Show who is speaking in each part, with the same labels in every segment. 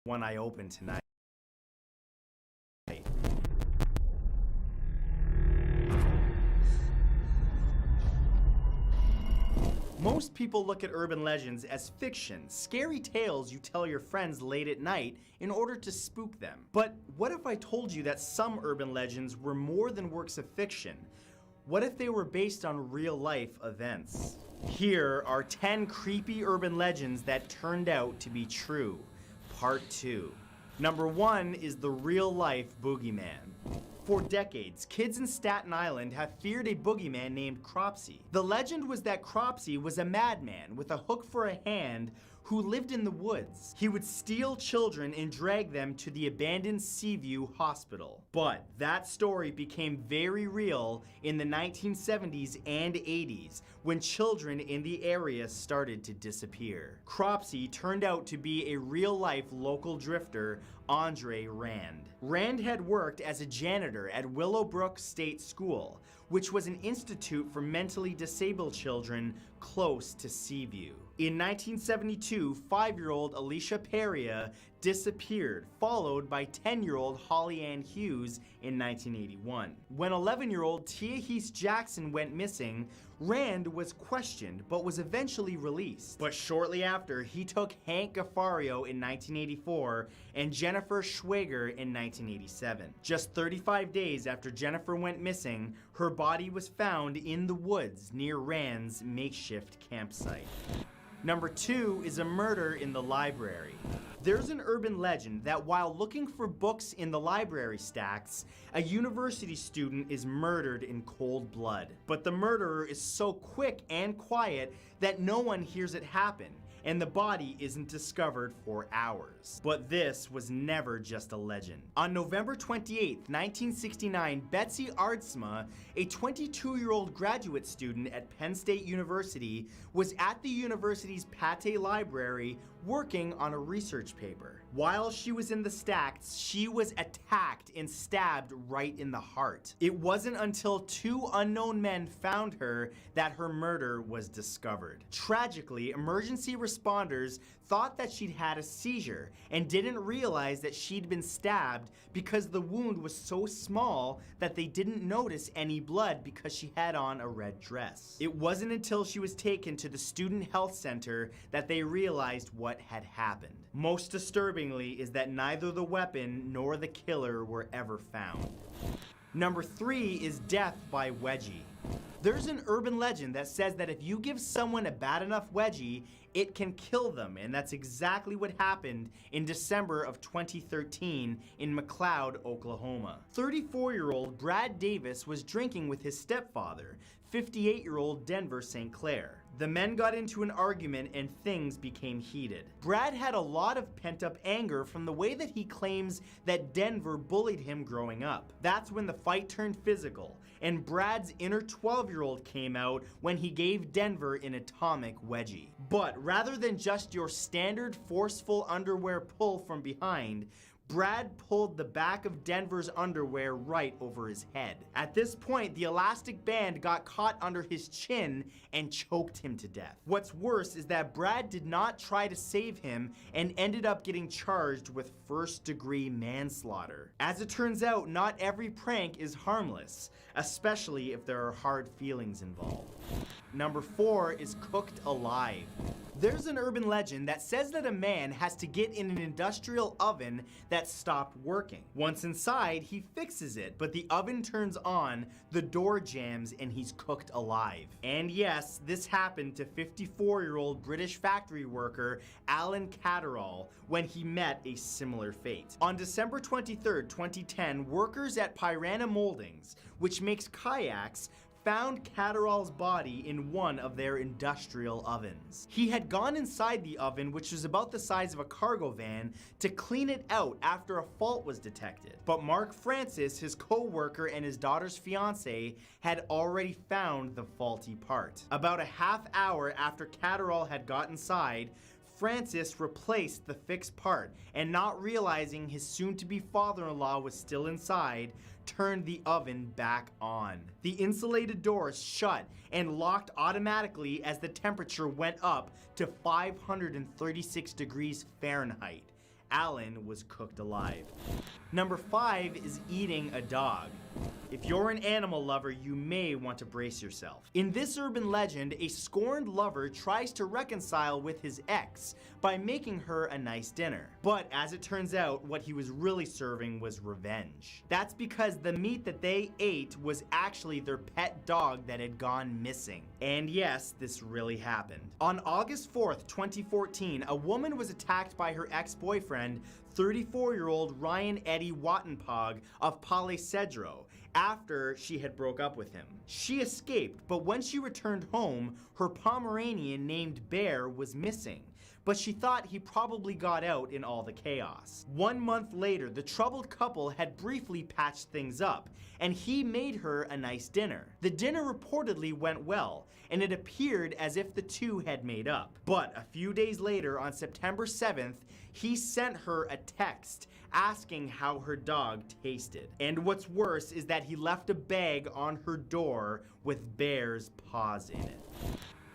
Speaker 1: one I opened tonight. Most people look at urban legends as fiction, scary tales you tell your friends late at night in order to spook them. But what if I told you that some urban legends were more than works of fiction? What if they were based on real-life events? Here are 10 creepy urban legends that turned out to be true. Part 2. Number 1 is the real-life boogeyman. For decades, kids in Staten Island have feared a boogeyman named Cropsy. The legend was that Cropsy was a madman with a hook for a hand who lived in the woods. He would steal children and drag them to the abandoned Seaview Hospital. But that story became very real in the 1970s and 80s when children in the area started to disappear. Cropsy turned out to be a real-life local drifter, Andre Rand. Rand had worked as a janitor at Willowbrook State School, which was an institute for mentally disabled children close to Seaview. In 1972, 5-year-old Alicia Peria disappeared, followed by 10-year-old Holly Ann Hughes in 1981. When 11-year-old Tia Heath Jackson went missing, Rand was questioned but was eventually released. But shortly after, he took Hank Gaffario in 1984 and Jennifer Schwager in 1987. Just 35 days after Jennifer went missing, her body was found in the woods near Rand's makeshift campsite. Number 2 is a murder in the library. There's an urban legend that while looking for books in the library stacks, a university student is murdered in cold blood. But the murderer is so quick and quiet that no one hears it happen, and the body isn't discovered for hours. But this was never just a legend. On November 28, 1969, Betsy Aardsma, a 22-year-old graduate student at Penn State University, was at the university's Pathé Library working on a research paper. While she was in the stacks, she was attacked and stabbed right in the heart. It wasn't until 2 unknown men found her that her murder was discovered. Tragically, emergency responders thought that she'd had a seizure and didn't realize that she'd been stabbed because the wound was so small that they didn't notice any blood because she had on a red dress. It wasn't until she was taken to the student health center that they realized what had happened. Most disturbingly is that neither the weapon nor the killer were ever found. Number 3 is death by wedgie. There's an urban legend that says that if you give someone a bad enough wedgie, it can kill them, and that's exactly what happened in December of 2013 in McLeod, Oklahoma. 34-year-old Brad Davis was drinking with his stepfather, 58-year-old Denver St. Clair. The men got into an argument and things became heated. Brad had a lot of pent-up anger from the way that he claims that Denver bullied him growing up. That's when the fight turned physical, and Brad's inner 12-year-old came out when he gave Denver an atomic wedgie. But rather than just your standard forceful underwear pull from behind, Brad pulled the back of Denver's underwear right over his head. At this point, the elastic band got caught under his chin and choked him to death. What's worse is that Brad did not try to save him and ended up getting charged with first-degree manslaughter. As it turns out, not every prank is harmless, especially if there are hard feelings involved. Number 4 is cooked alive. There's an urban legend that says that a man has to get in an industrial oven that stopped working. Once inside, he fixes it, but the oven turns on, the door jams, and he's cooked alive. And yes, this happened to 54-year-old British factory worker Alan Catterall when he met a similar fate. On December 23, 2010, workers at Piranha Moldings, which makes kayaks, found Catterall's body in one of their industrial ovens. He had gone inside the oven, which was about the size of a cargo van, to clean it out after a fault was detected. But Mark Francis, his co-worker and his daughter's fiance, had already found the faulty part. About a half hour after Catterall had got inside, Francis replaced the fixed part, and not realizing his soon-to-be father-in-law was still inside, turned the oven back on. The insulated doors shut and locked automatically as the temperature went up to 536 degrees Fahrenheit. Alan was cooked alive. Number 5 is eating a dog. If you're an animal lover, you may want to brace yourself. In this urban legend, a scorned lover tries to reconcile with his ex by making her a nice dinner. But as it turns out, what he was really serving was revenge. That's because the meat that they ate was actually their pet dog that had gone missing. And yes, this really happened. On August 4th, 2014, a woman was attacked by her ex-boyfriend, 34-year-old Ryan Eddie Wattenpog of Pale Cedro, after she had broke up with him. She escaped, but when she returned home, her Pomeranian named Bear was missing. But she thought he probably got out in all the chaos. 1 month later, the troubled couple had briefly patched things up, and he made her a nice dinner. The dinner reportedly went well, and it appeared as if the two had made up. But a few days later, on September 7th, he sent her a text asking how her dog tasted. And what's worse is that he left a bag on her door with Bear's paws in it.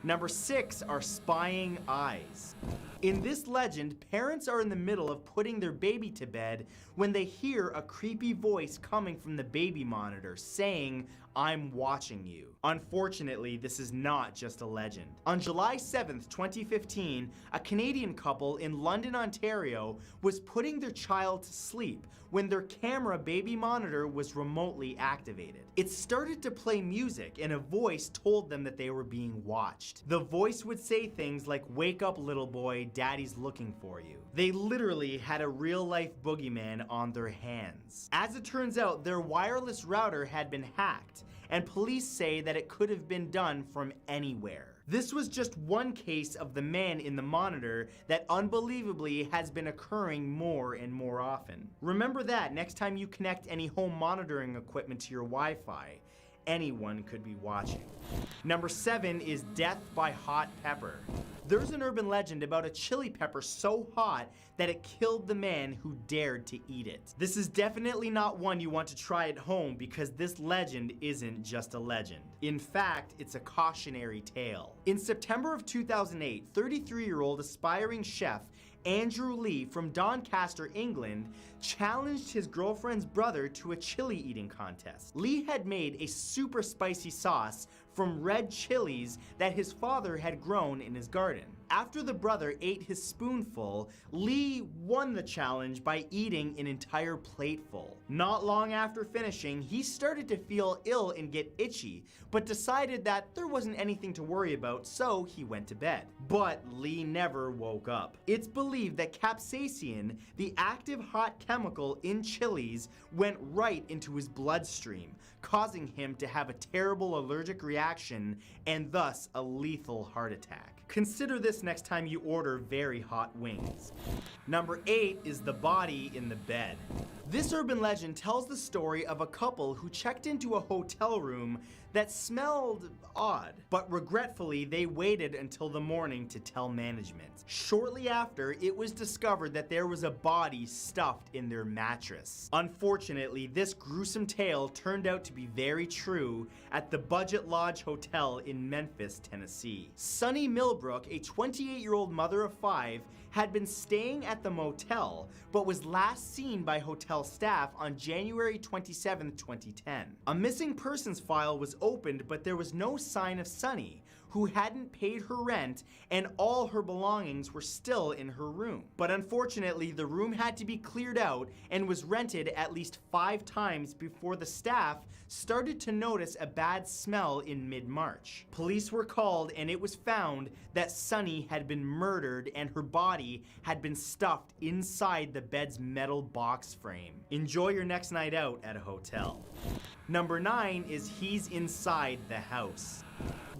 Speaker 1: Number 6 are spying eyes. In this legend, parents are in the middle of putting their baby to bed when they hear a creepy voice coming from the baby monitor saying, "I'm watching you." Unfortunately, this is not just a legend. On July 7th, 2015, a Canadian couple in London, Ontario was putting their child to sleep when their camera baby monitor was remotely activated. It started to play music and a voice told them that they were being watched. The voice would say things like, "Wake up, little boy, daddy's looking for you." They literally had a real-life boogeyman on their hands. As it turns out, their wireless router had been hacked, and police say that it could have been done from anywhere. This was just one case of the man in the monitor that unbelievably has been occurring more and more often. Remember that next time you connect any home monitoring equipment to your Wi-Fi. Anyone could be watching. Number 7 is death by hot pepper. There's an urban legend about a chili pepper so hot that it killed the man who dared to eat it. This is definitely not one you want to try at home because this legend isn't just a legend. In fact, it's a cautionary tale. In September of 2008, 33-year-old aspiring chef Andrew Lee from Doncaster, England, challenged his girlfriend's brother to a chili eating contest. Lee had made a super spicy sauce from red chilies that his father had grown in his garden. After the brother ate his spoonful, Lee won the challenge by eating an entire plateful. Not long after finishing, he started to feel ill and get itchy, but decided that there wasn't anything to worry about, so he went to bed. But Lee never woke up. It's believed that capsaicin, the active hot chemical in chilies, went right into his bloodstream, causing him to have a terrible allergic reaction and thus a lethal heart attack. Consider this next time you order very hot wings. Number 8 is the body in the bed. This urban legend tells the story of a couple who checked into a hotel room that smelled odd, but regretfully they waited until the morning to tell management. Shortly after, it was discovered that there was a body stuffed in their mattress. Unfortunately, this gruesome tale turned out to be very true at the Budget Lodge Hotel in Memphis, Tennessee. Sunny Millbrook, a 28-year-old mother of 5, had been staying at the motel, but was last seen by hotel staff on January 27, 2010. A missing persons file was opened, but there was no sign of Sunny, who hadn't paid her rent, and all her belongings were still in her room. But unfortunately, the room had to be cleared out and was rented at least 5 times before the staff started to notice a bad smell in mid-March. Police were called and it was found that Sunny had been murdered and her body had been stuffed inside the bed's metal box frame. Enjoy your next night out at a hotel. Number 9 is he's inside the house.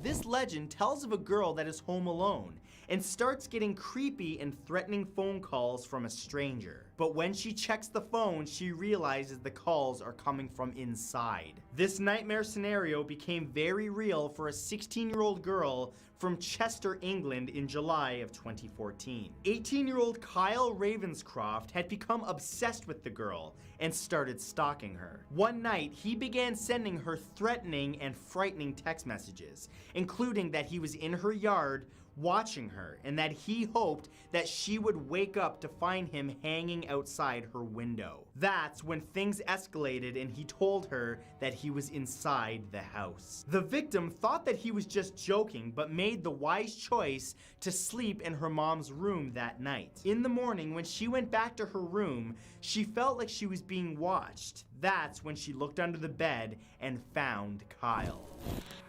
Speaker 1: This legend tells of a girl that is home alone and starts getting creepy and threatening phone calls from a stranger. But when she checks the phone, she realizes the calls are coming from inside. This nightmare scenario became very real for a 16-year-old girl from Chester, England in July of 2014. 18-year-old Kyle Ravenscroft had become obsessed with the girl and started stalking her. One night, he began sending her threatening and frightening text messages, including that he was in her yard watching her, and that he hoped that she would wake up to find him hanging outside her window. That's when things escalated and he told her that he was inside the house. The victim thought that he was just joking, but made the wise choice to sleep in her mom's room that night. In the morning, when she went back to her room, she felt like she was being watched. That's when she looked under the bed and found Kyle.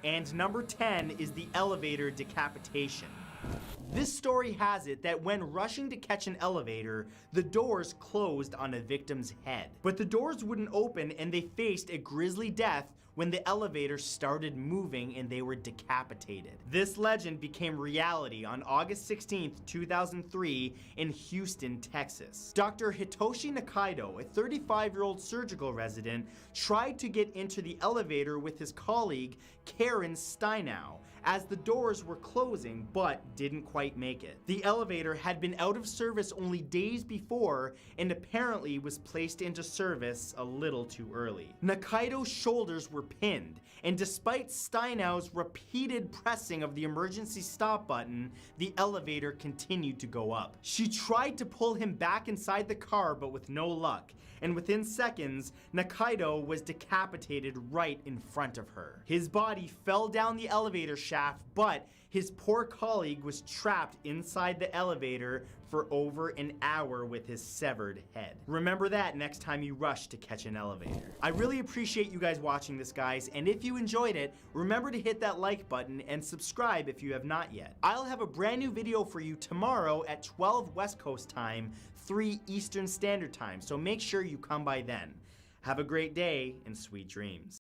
Speaker 1: And number 10 is the elevator decapitation. This story has it that when rushing to catch an elevator, the doors closed on a victim's head. But the doors wouldn't open and they faced a grisly death when the elevator started moving and they were decapitated. This legend became reality on August 16th, 2003 in Houston, Texas. Dr. Hitoshi Nakaido, a 35-year-old surgical resident, tried to get into the elevator with his colleague Karen Steinow as the doors were closing, but didn't quite make it. The elevator had been out of service only days before and apparently was placed into service a little too early. Nakaido's shoulders were pinned, and despite Steinau's repeated pressing of the emergency stop button, the elevator continued to go up. She tried to pull him back inside the car, but with no luck, and within seconds, Nakaido was decapitated right in front of her. His body fell down the elevator shaft, but his poor colleague was trapped inside the elevator for over an hour with his severed head. Remember that next time you rush to catch an elevator. I really appreciate you guys watching this, guys, and if you enjoyed it, remember to hit that like button and subscribe if you have not yet. I'll have a brand new video for you tomorrow at 12 West Coast time, 3 Eastern Standard Time, so make sure you come by then. Have a great day and sweet dreams.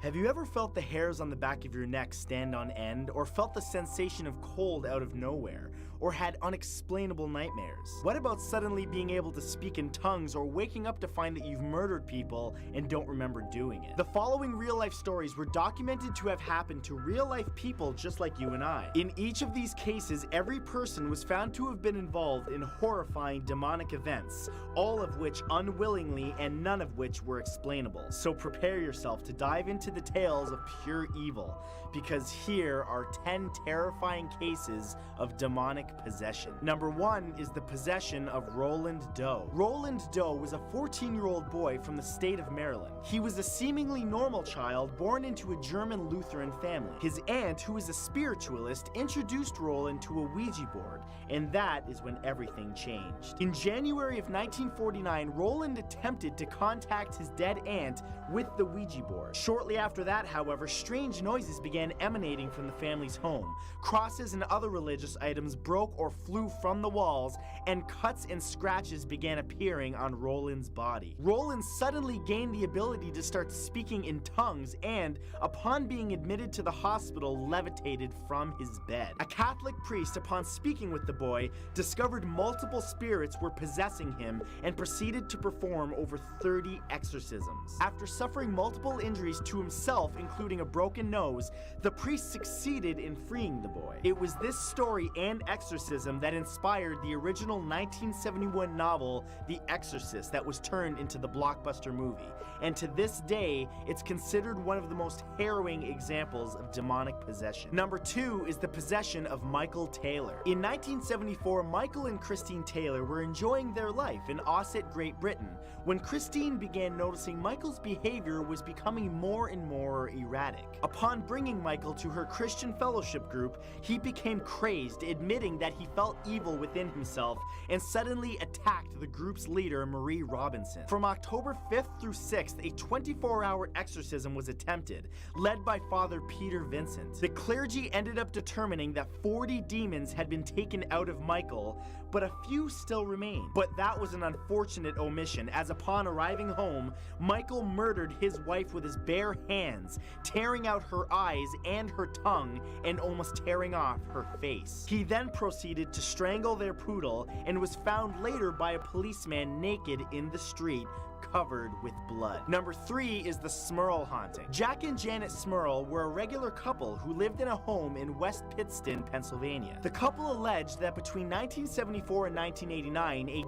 Speaker 1: Have you ever felt the hairs on the back of your neck stand on end, or felt the sensation of cold out of nowhere, or had unexplainable nightmares? What about suddenly being able to speak in tongues, or waking up to find that you've murdered people and don't remember doing it? The following real-life stories were documented to have happened to real-life people just like you and I. In each of these cases, every person was found to have been involved in horrifying demonic events, all of which unwillingly and none of which were explainable. So prepare yourself to dive into the tales of pure evil, because here are 10 terrifying cases of demonic possession. Number 1 is the possession of Roland Doe. Roland Doe was a 14-year-old boy from the state of Maryland. He was a seemingly normal child born into a German Lutheran family. His aunt, who is a spiritualist, introduced Roland to a Ouija board, and that is when everything changed. In January of 1949, Roland attempted to contact his dead aunt with the Ouija board. Shortly after that, however, strange noises began emanating from the family's home. Crosses and other religious items broke or flew from the walls, and cuts and scratches began appearing on Roland's body. Roland suddenly gained the ability to start speaking in tongues and, upon being admitted to the hospital, levitated from his bed. A Catholic priest, upon speaking with the boy, discovered multiple spirits were possessing him and proceeded to perform over 30 exorcisms. After suffering multiple injuries to himself, including a broken nose, the priest succeeded in freeing the boy. It was this story and exorcism that inspired the original 1971 novel, The Exorcist, that was turned into the blockbuster movie. And to this day, it's considered one of the most harrowing examples of demonic possession. Number 2 is the possession of Michael Taylor. In 1974, Michael and Christine Taylor were enjoying their life in Ossett, Great Britain, when Christine began noticing Michael's behavior was becoming more and more erratic. Upon bringing Michael to her Christian fellowship group, he became crazed, admitting claiming that he felt evil within himself and suddenly attacked the group's leader, Marie Robinson. From October 5th through 6th, a 24-hour exorcism was attempted, led by Father Peter Vincent. The clergy ended up determining that 40 demons had been taken out of Michael, but a few still remained. But that was an unfortunate omission, as upon arriving home, Michael murdered his wife with his bare hands, tearing out her eyes and her tongue and almost tearing off her face. He then proceeded to strangle their poodle and was found later by a policeman naked in the street, covered with blood. Number 3 is the Smurl haunting. Jack and Janet Smurl were a regular couple who lived in a home in West Pittston, Pennsylvania. The couple alleged that between 1974 and 1989, a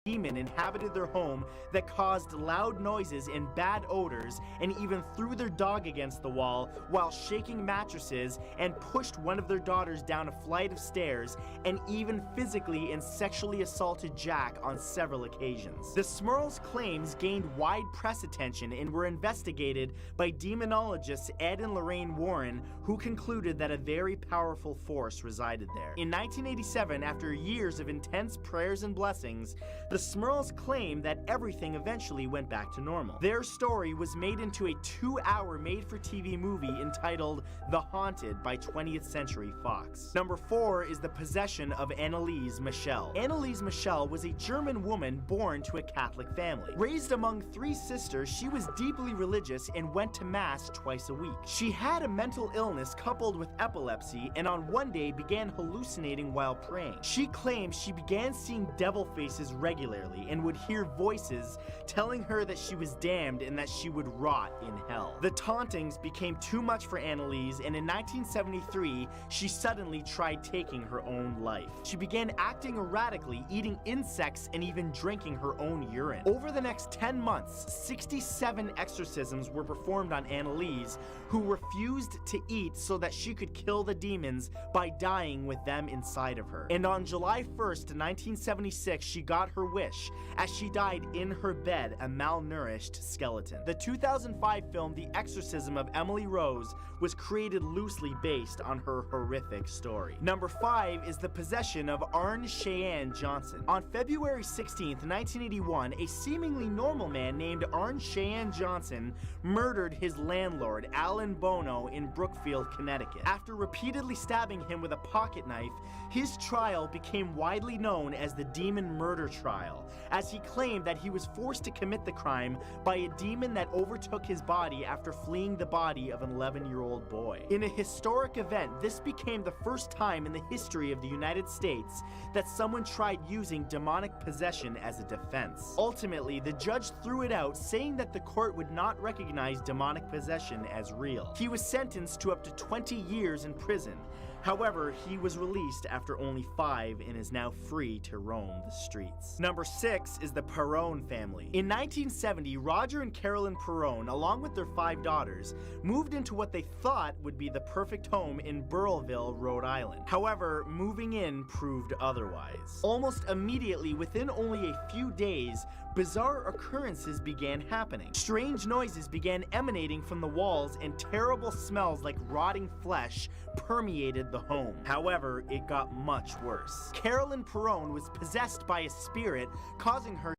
Speaker 1: demon inhabited their home that caused loud noises and bad odors, and even threw their dog against the wall while shaking mattresses, and pushed one of their daughters down a flight of stairs, and even physically and sexually assaulted Jack on several occasions. The Smurls' claims gained wide press attention and were investigated by demonologists Ed and Lorraine Warren, who concluded that a very powerful force resided there. In 1987, after years of intense prayers and blessings, the Smurls claim that everything eventually went back to normal. Their story was made into a 2-hour made-for-TV movie entitled The Haunted by 20th Century Fox. Number 4 is the possession of Anneliese Michel. Anneliese Michel was a German woman born to a Catholic family. Raised among 3 sisters, she was deeply religious and went to Mass twice a week. She had a mental illness coupled with epilepsy, and on one day began hallucinating while praying. She claimed she began seeing devil faces regularly and would hear voices telling her that she was damned and that she would rot in hell. The tauntings became too much for Anneliese, and in 1973, she suddenly tried taking her own life. She began acting erratically, eating insects, and even drinking her own urine. Over the next 10 months, 67 exorcisms were performed on Anneliese, who refused to eat so that she could kill the demons by dying with them inside of her. And on July 1st, 1976, she got her wish, as she died in her bed, a malnourished skeleton. The 2005 film The Exorcism of Emily Rose was created loosely based on her horrific story. Number 5 is the possession of Arne Cheyenne Johnson. On February 16th, 1981, a seemingly normal man named Arne Cheyenne Johnson murdered his landlord, Alan Bono, in Brookfield, Connecticut. After repeatedly stabbing him with a pocket knife, his trial became widely known as the Demon Murder Trial, as he claimed that he was forced to commit the crime by a demon that overtook his body after fleeing the body of an 11-year-old boy. In a historic event, this became the first time in the history of the United States that someone tried using demonic possession as a defense. Ultimately, the judge threw it out, saying that the court would not recognize demonic possession as real. He was sentenced to up to 20 years in prison. However, he was released after only 5 and is now free to roam the streets. Number 6 is the Perron family. In 1970, Roger and Carolyn Perron, along with their 5 daughters, moved into what they thought would be the perfect home in Burrillville, Rhode Island. However, moving in proved otherwise. Almost immediately, within only a few days, bizarre occurrences began happening. Strange noises began emanating from the walls, and terrible smells like rotting flesh permeated the home. However, it got much worse. Carolyn Perron was possessed by a spirit, causing her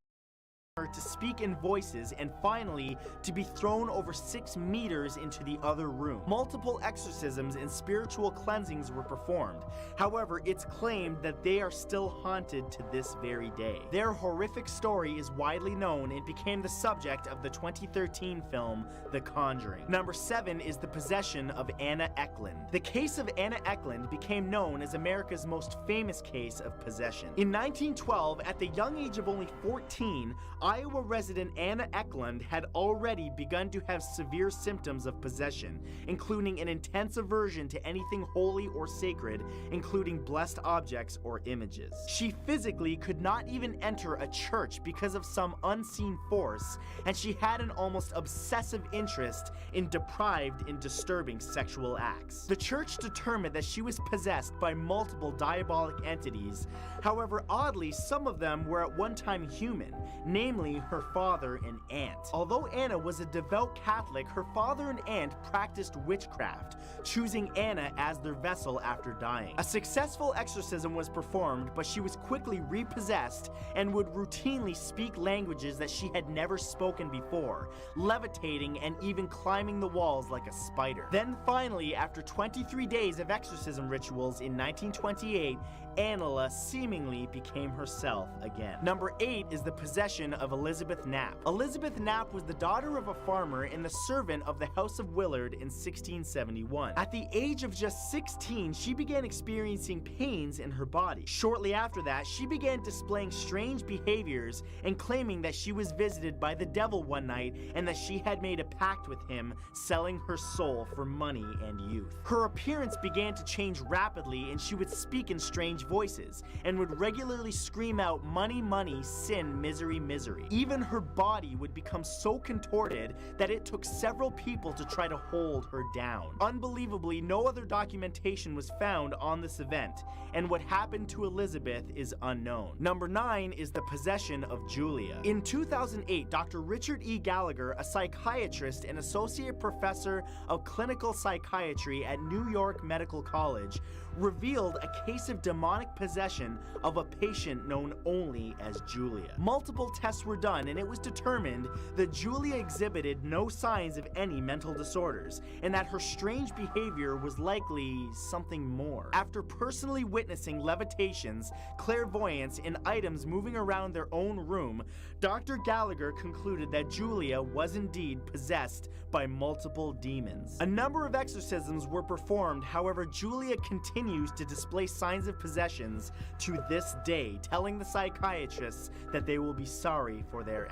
Speaker 1: to speak in voices, and finally to be thrown over 6 meters into the other room. Multiple exorcisms and spiritual cleansings were performed. However, it's claimed that they are still haunted to this very day. Their horrific story is widely known and became the subject of the 2013 film The Conjuring. Number 7 is the possession of Anna Eklund. The case of Anna Eklund became known as America's most famous case of possession. In 1912, at the young age of only 14, Iowa resident Anna Eklund had already begun to have severe symptoms of possession, including an intense aversion to anything holy or sacred, including blessed objects or images. She physically could not even enter a church because of some unseen force, and she had an almost obsessive interest in deprived and disturbing sexual acts. The church determined that she was possessed by multiple diabolic entities. However, oddly, some of them were at one time human, namely namely her father and aunt. Although Anna was a devout Catholic, her father and aunt practiced witchcraft, choosing Anna as their vessel after dying. A successful exorcism was performed, but she was quickly repossessed and would routinely speak languages that she had never spoken before, levitating and even climbing the walls like a spider. Then finally, after 23 days of exorcism rituals in 1928, Annala seemingly became herself again. Number 8 is the possession of Elizabeth Knapp. Elizabeth Knapp was the daughter of a farmer and the servant of the House of Willard in 1671. At the age of just 16, she began experiencing pains in her body. Shortly after that, she began displaying strange behaviors and claiming that she was visited by the devil one night and that she had made a pact with him, selling her soul for money and youth. Her appearance began to change rapidly, and she would speak in strange voices and would regularly scream out, "Money, money, sin, misery, misery." Even her body would become so contorted that it took several people to try to hold her down. Unbelievably, no other documentation was found on this event, and what happened to Elizabeth is unknown. Number 9 is the possession of Julia. In 2008, Dr. Richard E. Gallagher, a psychiatrist and associate professor of clinical psychiatry at New York Medical College, revealed a case of demonic possession of a patient known only as Julia. Multiple tests were done, and it was determined that Julia exhibited no signs of any mental disorders, and that her strange behavior was likely something more. After personally witnessing levitations, clairvoyance, and items moving around their own room, Dr. Gallagher concluded that Julia was indeed possessed by multiple demons. A number of exorcisms were performed, however, Julia continues to display signs of possessions to this day, telling the psychiatrists that they will be sorry for their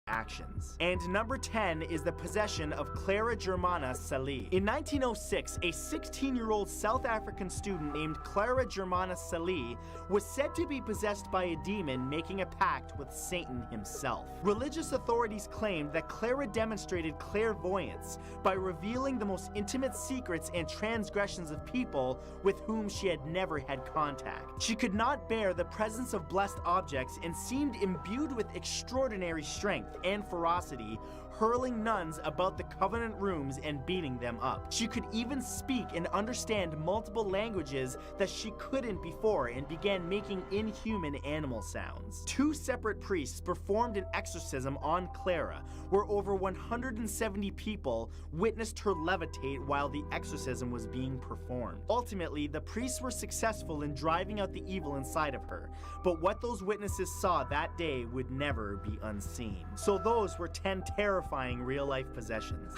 Speaker 1: actions. And number 10 is the possession of Clara Germana Salih. In 1906, a 16-year-old South African student named Clara Germana Salih was said to be possessed by a demon, making a pact with Satan himself. Religious authorities claimed that Clara demonstrated clairvoyance by revealing the most intimate secrets and transgressions of people with whom she had never had contact. She could not bear the presence of blessed objects and seemed imbued with extraordinary strength and ferocity, hurling nuns about the Covenant rooms and beating them up. She could even speak and understand multiple languages that she couldn't before, and began making inhuman animal sounds. 2 separate priests performed an exorcism on Clara, where over 170 people witnessed her levitate while the exorcism was being performed. Ultimately, the priests were successful in driving out the evil inside of her, but what those witnesses saw that day would never be unseen. So those were 10 terrifying real-life possessions.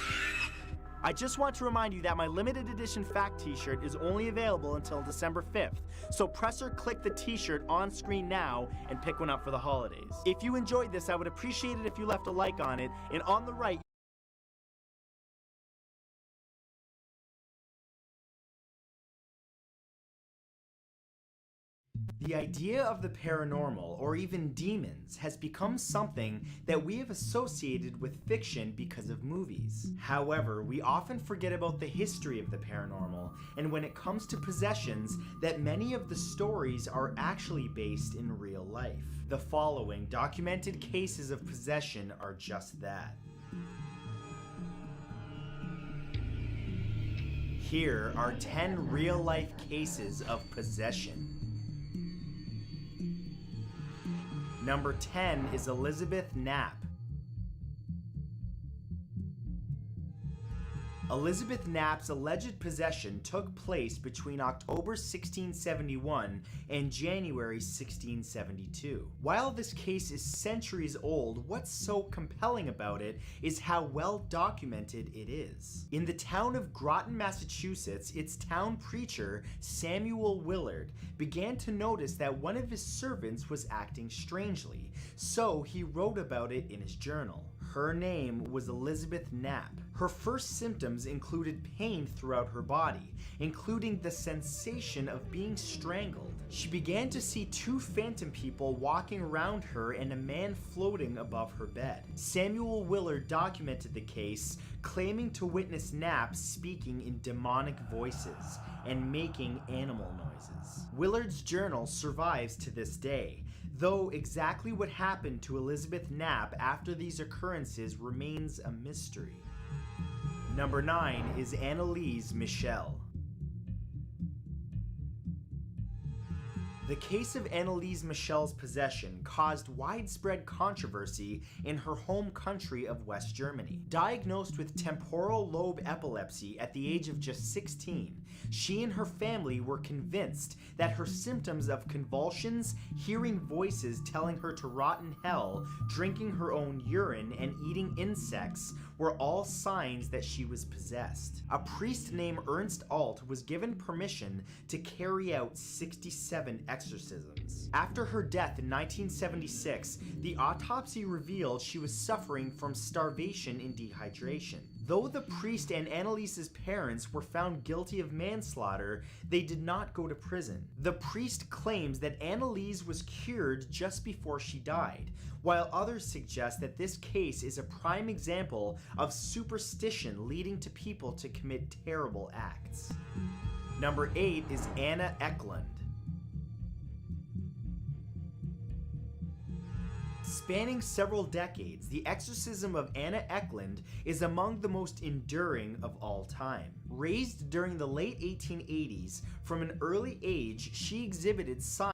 Speaker 1: I just want to remind you that my limited edition fact t-shirt is only available until December 5th, so press or click the t-shirt on screen now and pick one up for the holidays. If you enjoyed this, I would appreciate it if you left a like on it, and on the right, the idea of the paranormal, or even demons, has become something that we have associated with fiction because of movies. However, we often forget about the history of the paranormal, and when it comes to possessions, that many of the stories are actually based in real life. The following documented cases of possession are just that. Here are 10 real-life cases of possession. Number 10 is Elizabeth Knapp. Elizabeth Knapp's alleged possession took place between October 1671 and January 1672. While this case is centuries old, what's so compelling about it is how well documented it is. In the town of Groton, Massachusetts, its town preacher, Samuel Willard, began to notice that one of his servants was acting strangely, so he wrote about it in his journal. Her name was Elizabeth Knapp. Her first symptoms included pain throughout her body, including the sensation of being strangled. She began to see 2 phantom people walking around her and a man floating above her bed. Samuel Willard documented the case, claiming to witness Knapp speaking in demonic voices and making animal noises. Willard's journal survives to this day, though exactly what happened to Elizabeth Knapp after these occurrences remains a mystery. Number 9 is Anneliese Michel. The case of Anneliese Michel's possession caused widespread controversy in her home country of West Germany. Diagnosed with temporal lobe epilepsy at the age of just 16, she and her family were convinced that her symptoms of convulsions, hearing voices telling her to rot in hell, drinking her own urine, and eating insects were all signs that she was possessed. A priest named Ernst Alt was given permission to carry out 67 exorcisms. After her death in 1976, the autopsy revealed she was suffering from starvation and dehydration. Though the priest and Anneliese's parents were found guilty of manslaughter, they did not go to prison. The priest claims that Anneliese was cured just before she died, while others suggest that this case is a prime example of superstition leading to people to commit terrible acts. Number 8 is Anna Eklund. Spanning several decades, the exorcism of Anna Eklund is among the most enduring of all time. Raised during the late 1880s, from an early age, she exhibited signs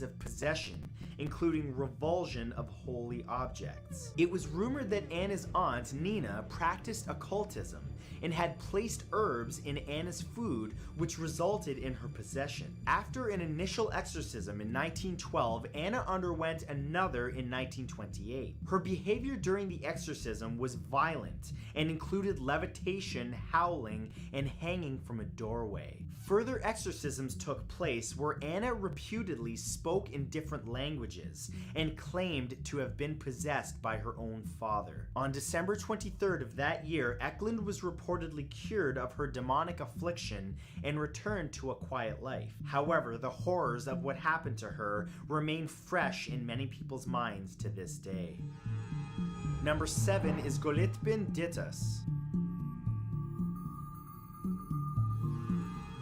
Speaker 1: of possession, including revulsion of holy objects. It was rumored that Anna's aunt, Nina, practiced occultism and had placed herbs in Anna's food, which resulted in her possession. After an initial exorcism in 1912, Anna underwent another in 1928. Her behavior during the exorcism was violent and included levitation, howling, and hanging from a doorway. Further exorcisms took place where Anna reputedly spoke in different languages and claimed to have been possessed by her own father. On December 23rd of that year, Eklund was reportedly cured of her demonic affliction and returned to a quiet life. However, the horrors of what happened to her remain fresh in many people's minds to this day. Number 7 is Golitbin Dittus.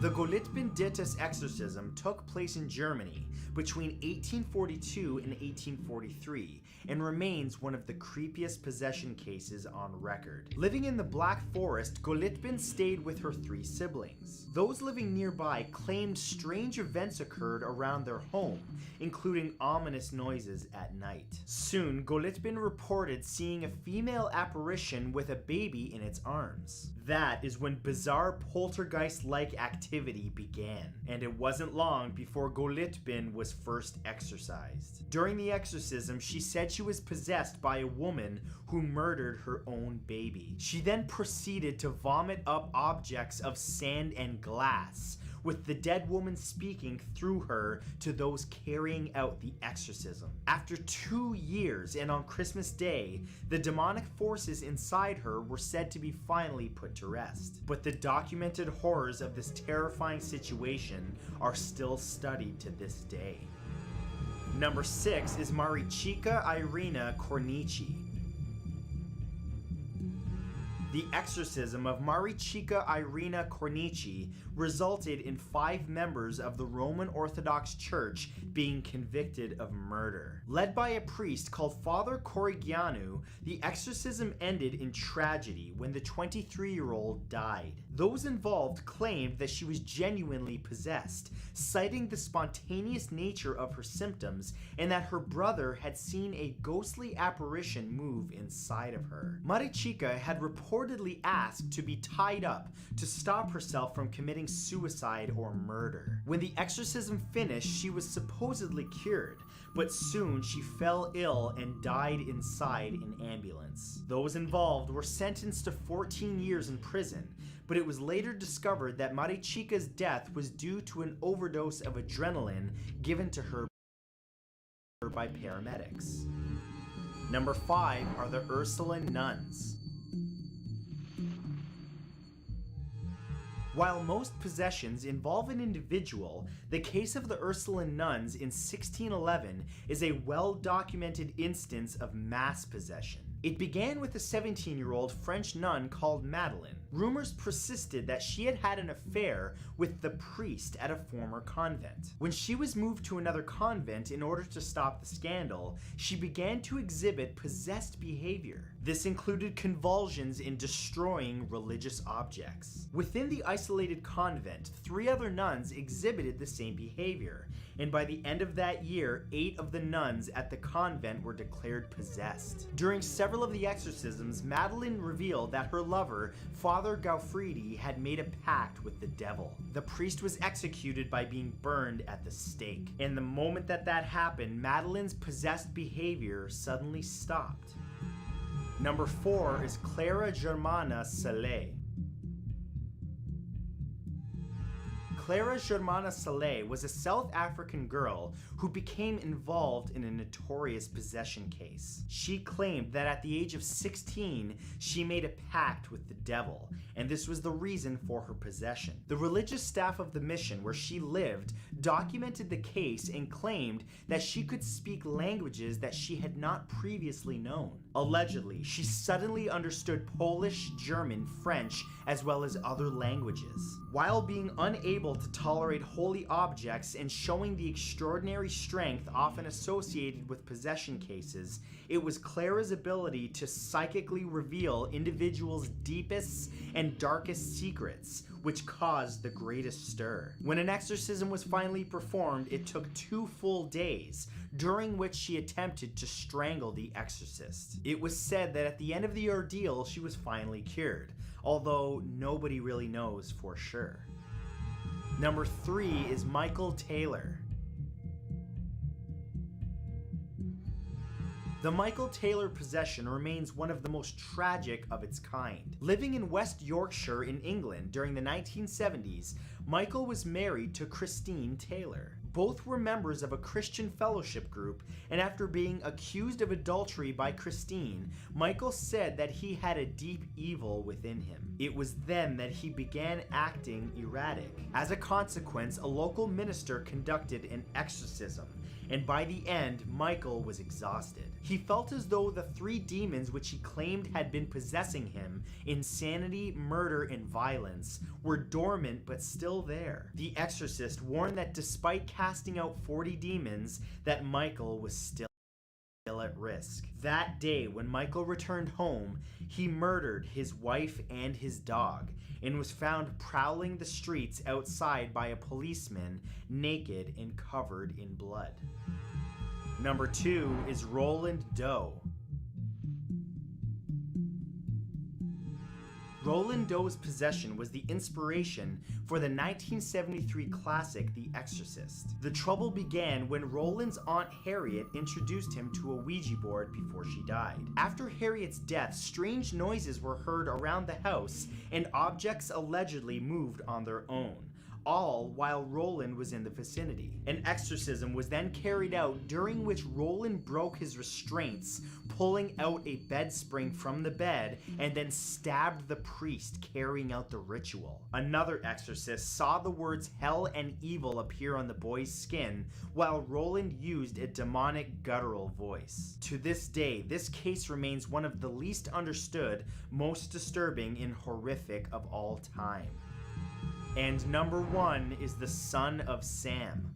Speaker 1: The Golitbin Dittus exorcism took place in Germany between 1842 and 1843 and remains one of the creepiest possession cases on record. Living in the Black Forest, Golitbin stayed with her 3 siblings. Those living nearby claimed strange events occurred around their home, including ominous noises at night. Soon, Golitbin reported seeing a female apparition with a baby in its arms. That is when bizarre poltergeist-like activity began, and it wasn't long before Golitbin was first exorcised. During the exorcism, she said she was possessed by a woman who murdered her own baby. She then proceeded to vomit up objects of sand and glass, with the dead woman speaking through her to those carrying out the exorcism. After 2 years and on Christmas Day, the demonic forces inside her were said to be finally put to rest. But the documented horrors of this terrifying situation are still studied to this day. Number 6 is Marichka Irina Cornici. The exorcism of Marichka Irina Cornici resulted in 5 members of the Roman Orthodox Church being convicted of murder. Led by a priest called Father Corigianu, the exorcism ended in tragedy when the 23-year-old died. Those involved claimed that she was genuinely possessed, citing the spontaneous nature of her symptoms and that her brother had seen a ghostly apparition move inside of her. Marichka had reportedly asked to be tied up to stop herself from committing suicide or murder. When the exorcism finished, she was supposedly cured, but soon she fell ill and died inside an ambulance. Those involved were sentenced to 14 years in prison, but it was later discovered that Marichka's death was due to an overdose of adrenaline given to her by paramedics. Number 5 are the Ursuline nuns. While most possessions involve an individual, the case of the Ursuline nuns in 1611 is a well-documented instance of mass possession. It began with a 17-year-old French nun called Madeleine. Rumors persisted that she had had an affair with the priest at a former convent. When she was moved to another convent in order to stop the scandal, she began to exhibit possessed behavior. This included convulsions in destroying religious objects. Within the isolated convent, 3 other nuns exhibited the same behavior, and by the end of that year, 8 of the nuns at the convent were declared possessed. During several of the exorcisms, Madeleine revealed that her lover, Father Gaufridi, had made a pact with the devil. The priest was executed by being burned at the stake. And the moment that happened, Madeleine's possessed behavior suddenly stopped. Number 4 is Clara Germana Salé. Clara Germana Salé was a South African girl who became involved in a notorious possession case. She claimed that at the age of 16, she made a pact with the devil, and this was the reason for her possession. The religious staff of the mission where she lived documented the case and claimed that she could speak languages that she had not previously known. Allegedly, she suddenly understood Polish, German, French, as well as other languages. While being unable to tolerate holy objects and showing the extraordinary strength often associated with possession cases, it was Clara's ability to psychically reveal individuals' deepest and darkest secrets which caused the greatest stir. When an exorcism was finally performed, it took 2 full days, during which she attempted to strangle the exorcist. It was said that at the end of the ordeal, she was finally cured, although nobody really knows for sure. Number 3 is Michael Taylor. The Michael Taylor possession remains one of the most tragic of its kind. Living in West Yorkshire in England during the 1970s, Michael was married to Christine Taylor. Both were members of a Christian fellowship group, and after being accused of adultery by Christine, Michael said that he had a deep evil within him. It was then that he began acting erratic. As a consequence, a local minister conducted an exorcism, and by the end, Michael was exhausted. He felt as though the 3 demons which he claimed had been possessing him, insanity, murder, and violence, were dormant but still there. The exorcist warned that despite casting out 40 demons, that Michael was still at risk. That day, when Michael returned home, he murdered his wife and his dog, and was found prowling the streets outside by a policeman, naked and covered in blood. Number 2 is Roland Doe. Roland Doe's possession was the inspiration for the 1973 classic The Exorcist. The trouble began when Roland's Aunt Harriet introduced him to a Ouija board before she died. After Harriet's death, strange noises were heard around the house and objects allegedly moved on their own, all while Roland was in the vicinity. An exorcism was then carried out, during which Roland broke his restraints, pulling out a bed spring from the bed and then stabbed the priest carrying out the ritual. Another exorcist saw the words hell and evil appear on the boy's skin, while Roland used a demonic guttural voice. To this day, this case remains one of the least understood, most disturbing, and horrific of all time. And number 1 is the Son of Sam.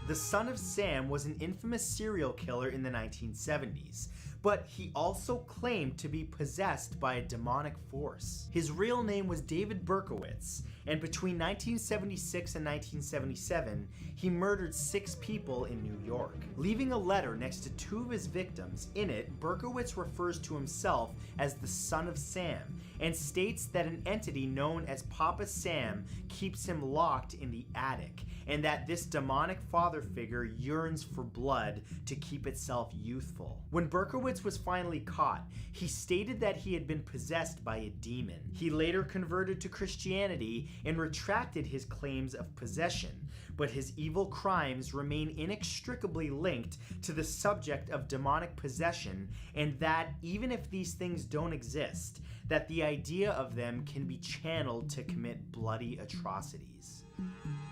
Speaker 1: The Son of Sam was an infamous serial killer in the 1970s, but he also claimed to be possessed by a demonic force. His real name was David Berkowitz, and between 1976 and 1977, he murdered 6 people in New York, leaving a letter next to 2 of his victims. In it, Berkowitz refers to himself as the Son of Sam, and states that an entity known as Papa Sam keeps him locked in the attic, and that this demonic father figure yearns for blood to keep itself youthful. When Berkowitz was finally caught, he stated that he had been possessed by a demon. He later converted to Christianity and retracted his claims of possession, but his evil crimes remain inextricably linked to the subject of demonic possession, and that even if these things don't exist, that the idea of them can be channeled to commit bloody atrocities.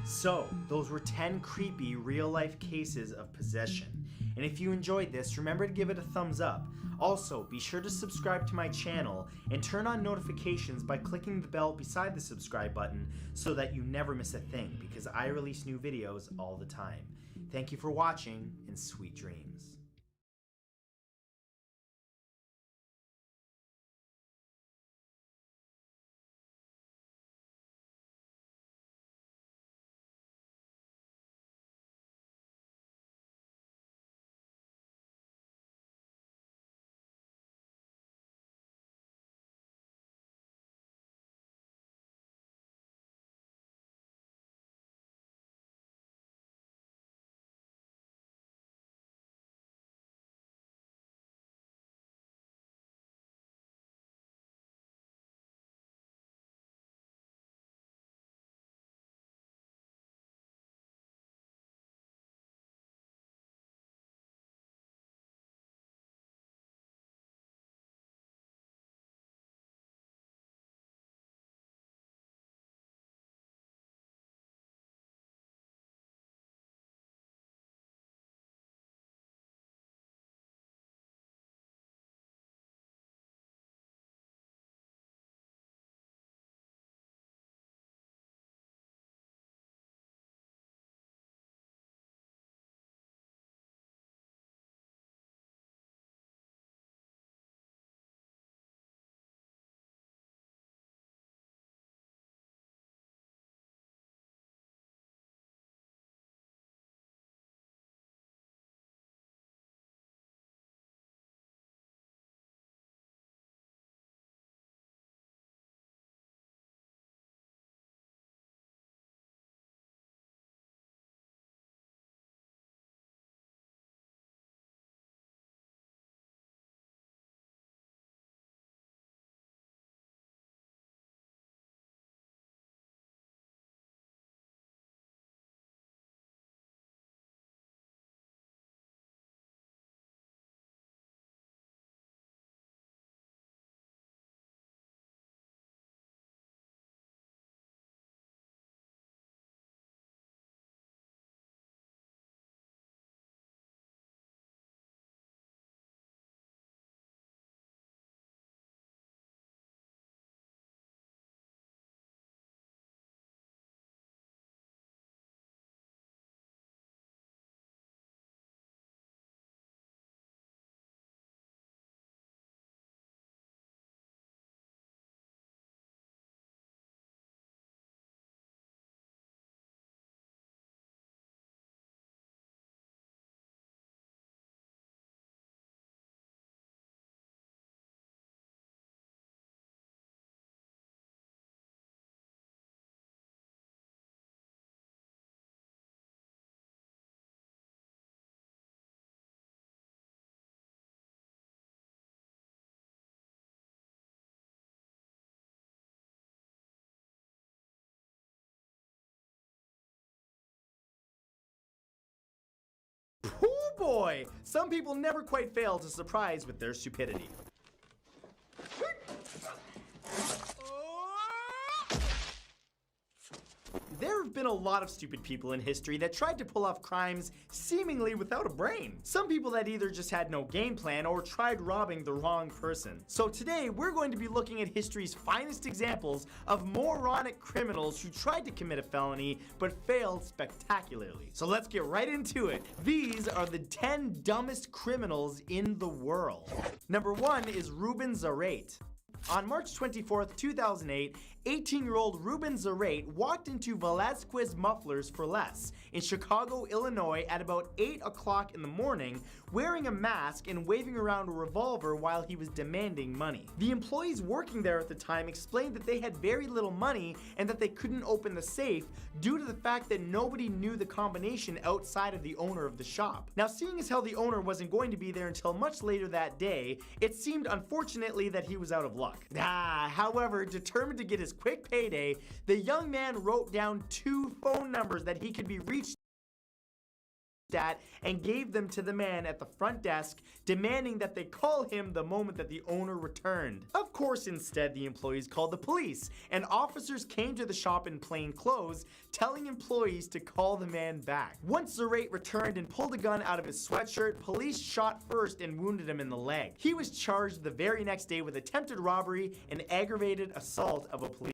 Speaker 1: So, those were 10 creepy real-life cases of possession. And if you enjoyed this, remember to give it a thumbs up. Also, be sure to subscribe to my channel and turn on notifications by clicking the bell beside the subscribe button so that you never miss a thing, because I release new videos all the time. Thank you for watching, and sweet dreams. Oh boy! Some people never quite fail to surprise with their stupidity. There have been a lot of stupid people in history that tried to pull off crimes seemingly without a brain. Some people that either just had no game plan or tried robbing the wrong person. So today we're going to be looking at history's finest examples of moronic criminals who tried to commit a felony but failed spectacularly. So let's get right into it. These are the 10 dumbest criminals in the world. Number 1 is Ruben Zarate. On March 24th, 2008, 18-year-old Ruben Zarate walked into Velasquez Mufflers for Less in Chicago, Illinois at about 8 o'clock in the morning, wearing a mask and waving around a revolver while he was demanding money. The employees working there at the time explained that they had very little money and that they couldn't open the safe due to the fact that nobody knew the combination outside of the owner of the shop. Now, seeing as how the owner wasn't going to be there until much later that day, it seemed unfortunately that he was out of luck. However, determined to get his quick payday, the young man wrote down 2 phone numbers that he could be reached and gave them to the man at the front desk, demanding that they call him the moment that the owner returned. Of course, instead, the employees called the police, and officers came to the shop in plain clothes, telling employees to call the man back. Once Zarate returned and pulled a gun out of his sweatshirt, police shot first and wounded him in the leg. He was charged the very next day with attempted robbery and aggravated assault of a police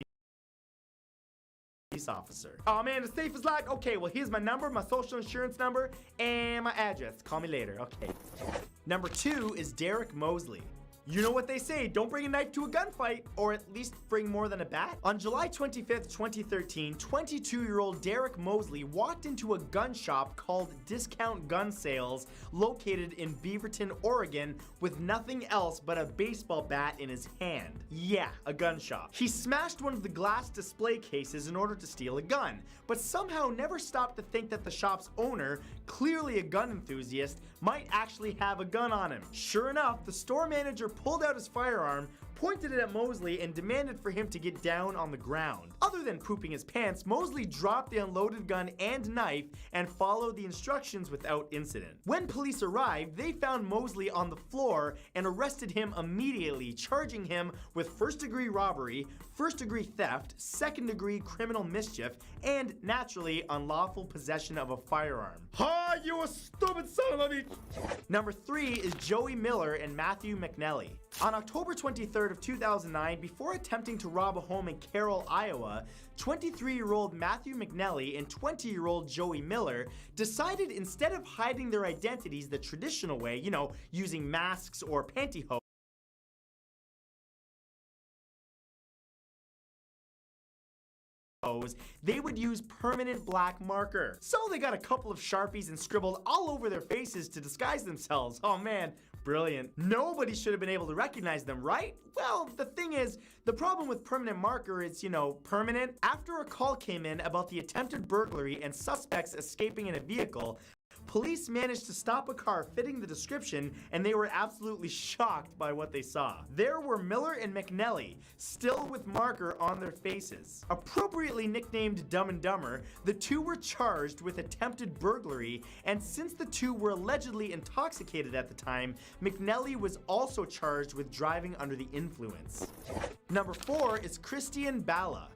Speaker 1: officer. Oh man, the safe is locked. Okay, well here's my number, my social insurance number, and my address. Call me later. Okay. Number 2 is Derek Mosley. You know what they say, don't bring a knife to a gunfight, or at least bring more than a bat. On July 25th, 2013, 22-year-old Derek Mosley walked into a gun shop called Discount Gun Sales, located in Beaverton, Oregon, with nothing else but a baseball bat in his hand. Yeah, a gun shop. He smashed one of the glass display cases in order to steal a gun, but somehow never stopped to think that the shop's owner, clearly a gun enthusiast, might actually have a gun on him. Sure enough, the store manager pulled out his firearm, pointed it at Mosley, and demanded for him to get down on the ground. Other than pooping his pants, Mosley dropped the unloaded gun and knife and followed the instructions without incident. When police arrived, they found Mosley on the floor and arrested him immediately, charging him with first-degree robbery, first-degree theft, second-degree criminal mischief, and, naturally, unlawful possession of a firearm. Ha, you a stupid son of a bitch! Number 3 is Joey Miller and Matthew McNelly. On October 23rd of 2009, before attempting to rob a home in Carroll, Iowa, 23-year-old Matthew McNelly and 20-year-old Joey Miller decided, instead of hiding their identities the traditional way, you know, using masks or pantyhose, they would use permanent black marker. So they got a couple of Sharpies and scribbled all over their faces to disguise themselves. Oh man, brilliant. Nobody should have been able to recognize them, right? Well, the thing is, the problem with permanent marker is, you know, permanent. After a call came in about the attempted burglary and suspects escaping in a vehicle, police managed to stop a car fitting the description, and they were absolutely shocked by what they saw. There were Miller and McNelly, still with marker on their faces. Appropriately nicknamed Dumb and Dumber, the two were charged with attempted burglary, and since the two were allegedly intoxicated at the time, McNelly was also charged with driving under the influence. Number 4 is Christian Bala.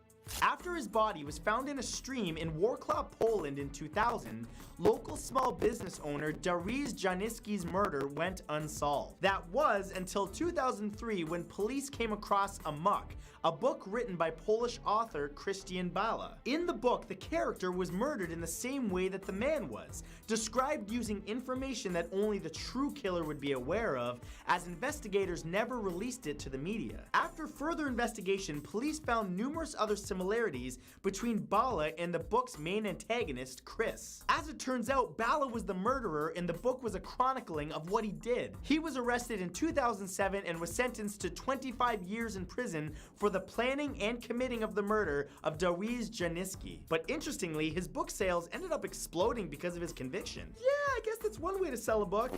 Speaker 1: After his body was found in a stream in Wrocław, Poland in 2000, local small business owner Dariusz Janicki's murder went unsolved. That was until 2003 when police came across Amok, a book written by Polish author Christian Bala. In the book, the character was murdered in the same way that the man was, described using information that only the true killer would be aware of, as investigators never released it to the media. After further investigation, police found numerous other similarities between Bala and the book's main antagonist, Chris. As it turns out, Bala was the murderer and the book was a chronicling of what he did. He was arrested in 2007 and was sentenced to 25 years in prison for the planning and committing of the murder of Dariusz Janicki. But interestingly, his book sales ended up exploding because of his conviction. Yeah, I guess that's one way to sell a book.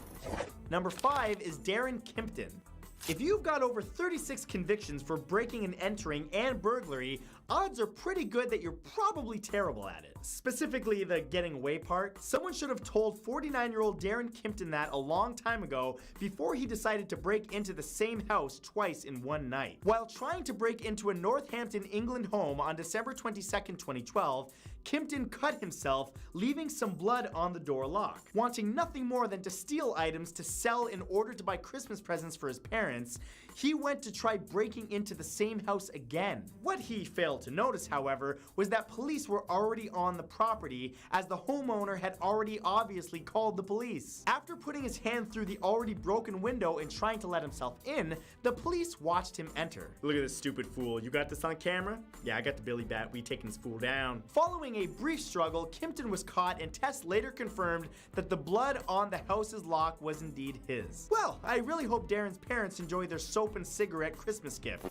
Speaker 1: Number 5 is Darren Kimpton. If you've got over 36 convictions for breaking and entering and burglary, odds are pretty good that you're probably terrible at it. Specifically the getting away part. Someone should have told 49-year-old Darren Kimpton that a long time ago before he decided to break into the same house twice in one night. While trying to break into a Northampton, England home on December 22nd, 2012, Kimpton cut himself, leaving some blood on the door lock. Wanting nothing more than to steal items to sell in order to buy Christmas presents for his parents, he went to try breaking into the same house again. What he failed to notice, however, was that police were already on the property, as the homeowner had already obviously called the police. After putting his hand through the already broken window and trying to let himself in, the police watched him enter. Look at this stupid fool. You got this on camera? Yeah, I got the Billy Bat. We taking this fool down. Following a brief struggle, Kimpton was caught, and tests later confirmed that the blood on the house's lock was indeed his. Well, I really hope Darren's parents enjoy their soap and cigarette Christmas gift.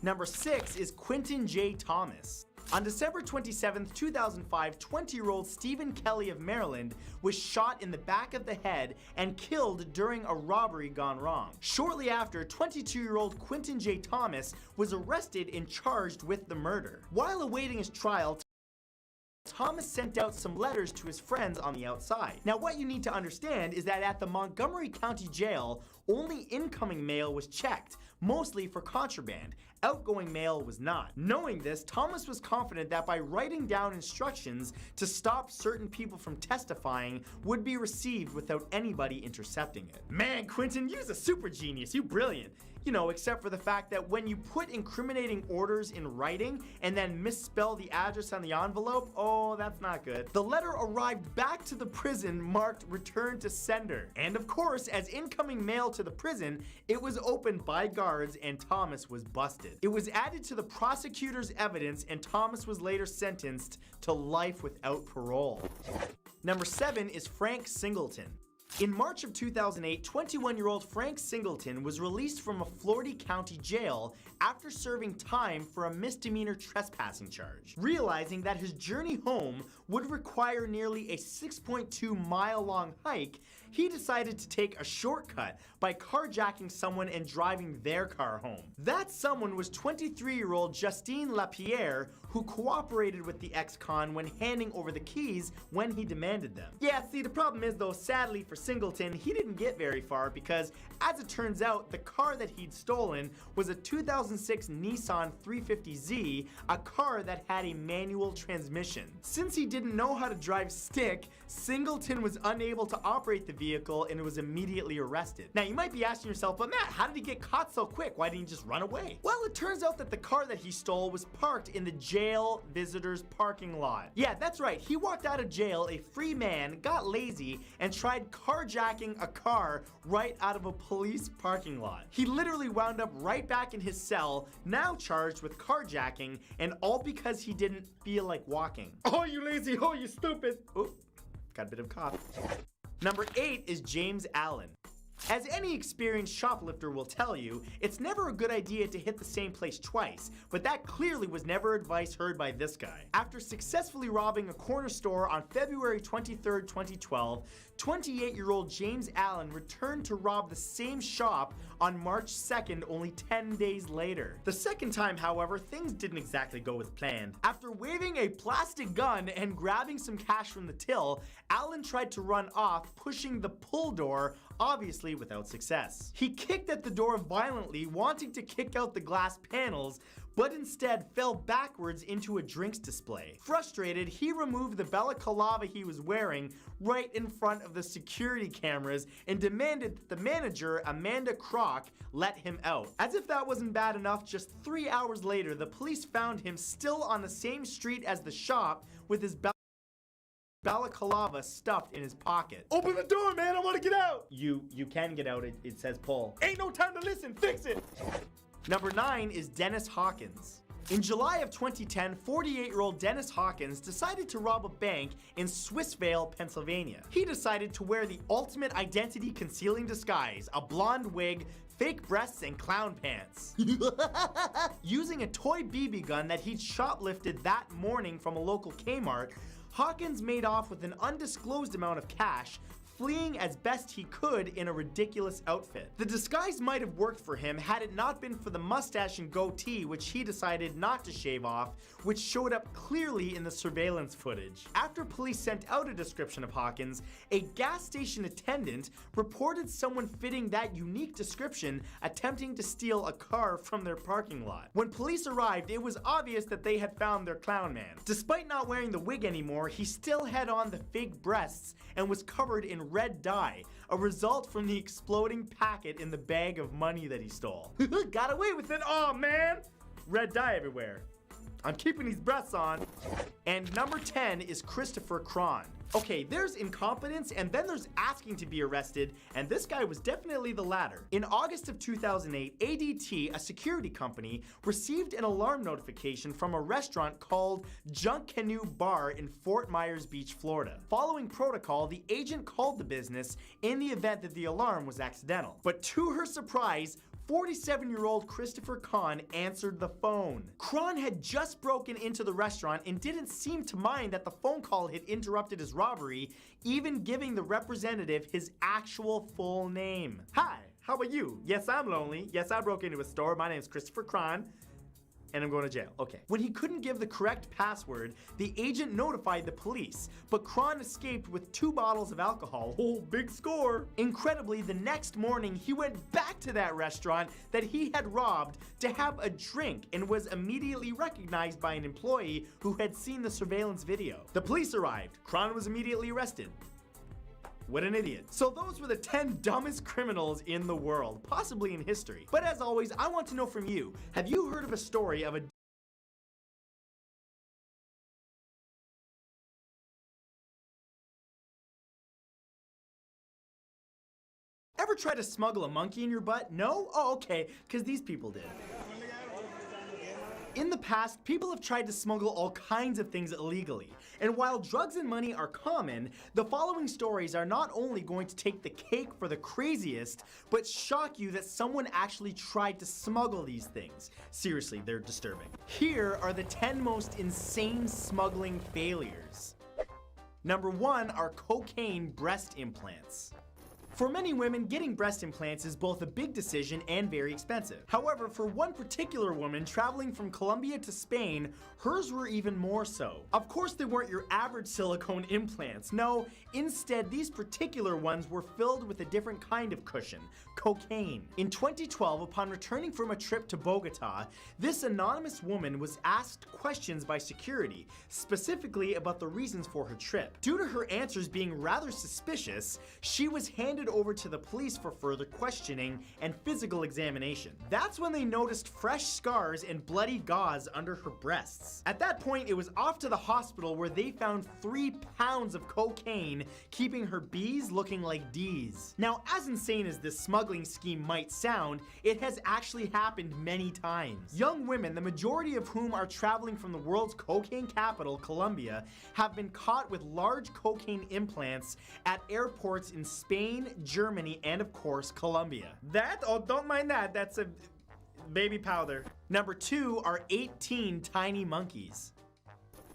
Speaker 1: Number 6 is Quentin J. Thomas. On December 27th, 2005, 20-year-old Stephen Kelly of Maryland was shot in the back of the head and killed during a robbery gone wrong. Shortly after, 22-year-old Quentin J. Thomas was arrested and charged with the murder. While awaiting his trial, Thomas sent out some letters to his friends on the outside. Now, what you need to understand is that at the Montgomery County Jail, only incoming mail was checked, mostly for contraband. Outgoing mail was not. Knowing this, Thomas was confident that by writing down instructions to stop certain people from testifying would be received without anybody intercepting it. Man, Quentin, you're a super genius. You brilliant. You know, except for the fact that when you put incriminating orders in writing and then misspell the address on the envelope, oh, that's not good. The letter arrived back to the prison marked return to sender. And of course, as incoming mail to the prison, it was opened by guards and Thomas was busted. It was added to the prosecutor's evidence and Thomas was later sentenced to life without parole. Number 7 is Frank Singleton. In March of 2008, 21-year-old Frank Singleton was released from a Florida County jail after serving time for a misdemeanor trespassing charge. Realizing that his journey home would require nearly a 6.2-mile-long hike, he decided to take a shortcut by carjacking someone and driving their car home. That someone was 23-year-old Justine Lapierre, who cooperated with the ex-con when handing over the keys when he demanded them. Yeah, see, the problem is though, sadly for Singleton, he didn't get very far because, as it turns out, the car that he'd stolen was a 2006 Nissan 350Z, a car that had a manual transmission. Since he didn't know how to drive stick, Singleton was unable to operate the vehicle and was immediately arrested. Now, you might be asking yourself, but Matt, how did he get caught so quick? Why didn't he just run away? Well, it turns out that the car that he stole was parked in the jail visitors parking lot. Yeah, that's right. He walked out of jail a free man, got lazy, and tried carjacking a car right out of a police parking lot. He literally wound up right back in his cell, now charged with carjacking, and all because he didn't feel like walking. Oh, you lazy, oh, you stupid. Oh, got a bit of cough. Number 8 is James Allen. As any experienced shoplifter will tell you, it's never a good idea to hit the same place twice, but that clearly was never advice heard by this guy. After successfully robbing a corner store on February 23, 2012, 28-year-old James Allen returned to rob the same shop on March 2nd, only 10 days later. The second time, however, things didn't exactly go as planned. After waving a plastic gun and grabbing some cash from the till, Allen tried to run off, pushing the pull door, obviously without success. He kicked at the door violently, wanting to kick out the glass panels, but instead fell backwards into a drinks display. Frustrated, he removed the balaclava he was wearing right in front of the security cameras and demanded that the manager, Amanda Kroc, let him out. As if that wasn't bad enough, just 3 hours later, the police found him still on the same street as the shop with his balaclava stuffed in his pocket. Open the door, man, I wanna get out! You can get out, it says pull. Ain't no time to listen, fix it! Number 9 is Dennis Hawkins. In July of 2010, 48-year-old Dennis Hawkins decided to rob a bank in Swissvale, Pennsylvania. He decided to wear the ultimate identity concealing disguise, a blonde wig, fake breasts, and clown pants. Using a toy BB gun that he'd shoplifted that morning from a local Kmart, Hawkins made off with an undisclosed amount of cash, fleeing as best he could in a ridiculous outfit. The disguise might have worked for him had it not been for the mustache and goatee, which he decided not to shave off, which showed up clearly in the surveillance footage. After police sent out a description of Hawkins, a gas station attendant reported someone fitting that unique description attempting to steal a car from their parking lot. When police arrived, it was obvious that they had found their clown man. Despite not wearing the wig anymore, he still had on the fake breasts and was covered in red dye, a result from the exploding packet in the bag of money that he stole. Got away with it, oh man! Red dye everywhere. I'm keeping these breasts on. And number 10 is Christopher Cron. Okay, there's incompetence and then there's asking to be arrested, and this guy was definitely the latter. In August of 2008, ADT, a security company, received an alarm notification from a restaurant called Junk Canoe Bar in Fort Myers Beach, Florida. Following protocol, the agent called the business in the event that the alarm was accidental. But to her surprise, 47-year-old Christopher Cron answered the phone. Cron had just broken into the restaurant and didn't seem to mind that the phone call had interrupted his robbery, even giving the representative his actual full name. Hi, how are you? Yes, I'm lonely. Yes, I broke into a store. My name's Christopher Cron. and I'm going to jail. Okay. When he couldn't give the correct password, the agent notified the police, but Kron escaped with 2 bottles of alcohol. Oh, big score. Incredibly, the next morning, he went back to that restaurant that he had robbed to have a drink and was immediately recognized by an employee who had seen the surveillance video. The police arrived. Kron was immediately arrested. What an idiot. So those were the 10 dumbest criminals in the world, possibly in history. But as always, I want to know from you, have you heard of a story of a Ever try to smuggle a monkey in your butt? No? Oh, okay, because these people did. In the past, people have tried to smuggle all kinds of things illegally. And while drugs and money are common, the following stories are not only going to take the cake for the craziest, but shock you that someone actually tried to smuggle these things. Seriously, they're disturbing. Here are the 10 most insane smuggling failures. Number 1 are cocaine breast implants. For many women, getting breast implants is both a big decision and very expensive. However, for one particular woman traveling from Colombia to Spain, hers were even more so. Of course, they weren't your average silicone implants. No, instead, these particular ones were filled with a different kind of cushion, cocaine. In 2012, upon returning from a trip to Bogota, this anonymous woman was asked questions by security, specifically about the reasons for her trip. Due to her answers being rather suspicious, she was handed over to the police for further questioning and physical examination. That's when they noticed fresh scars and bloody gauze under her breasts. At that point, it was off to the hospital where they found 3 pounds of cocaine, keeping her B's looking like D's. Now, as insane as this smuggling scheme might sound, it has actually happened many times. Young women, the majority of whom are traveling from the world's cocaine capital, Colombia, have been caught with large cocaine implants at airports in Spain, Germany, and of course, Colombia. Oh, don't mind that. That's a baby powder. Number 2 are 18 tiny monkeys.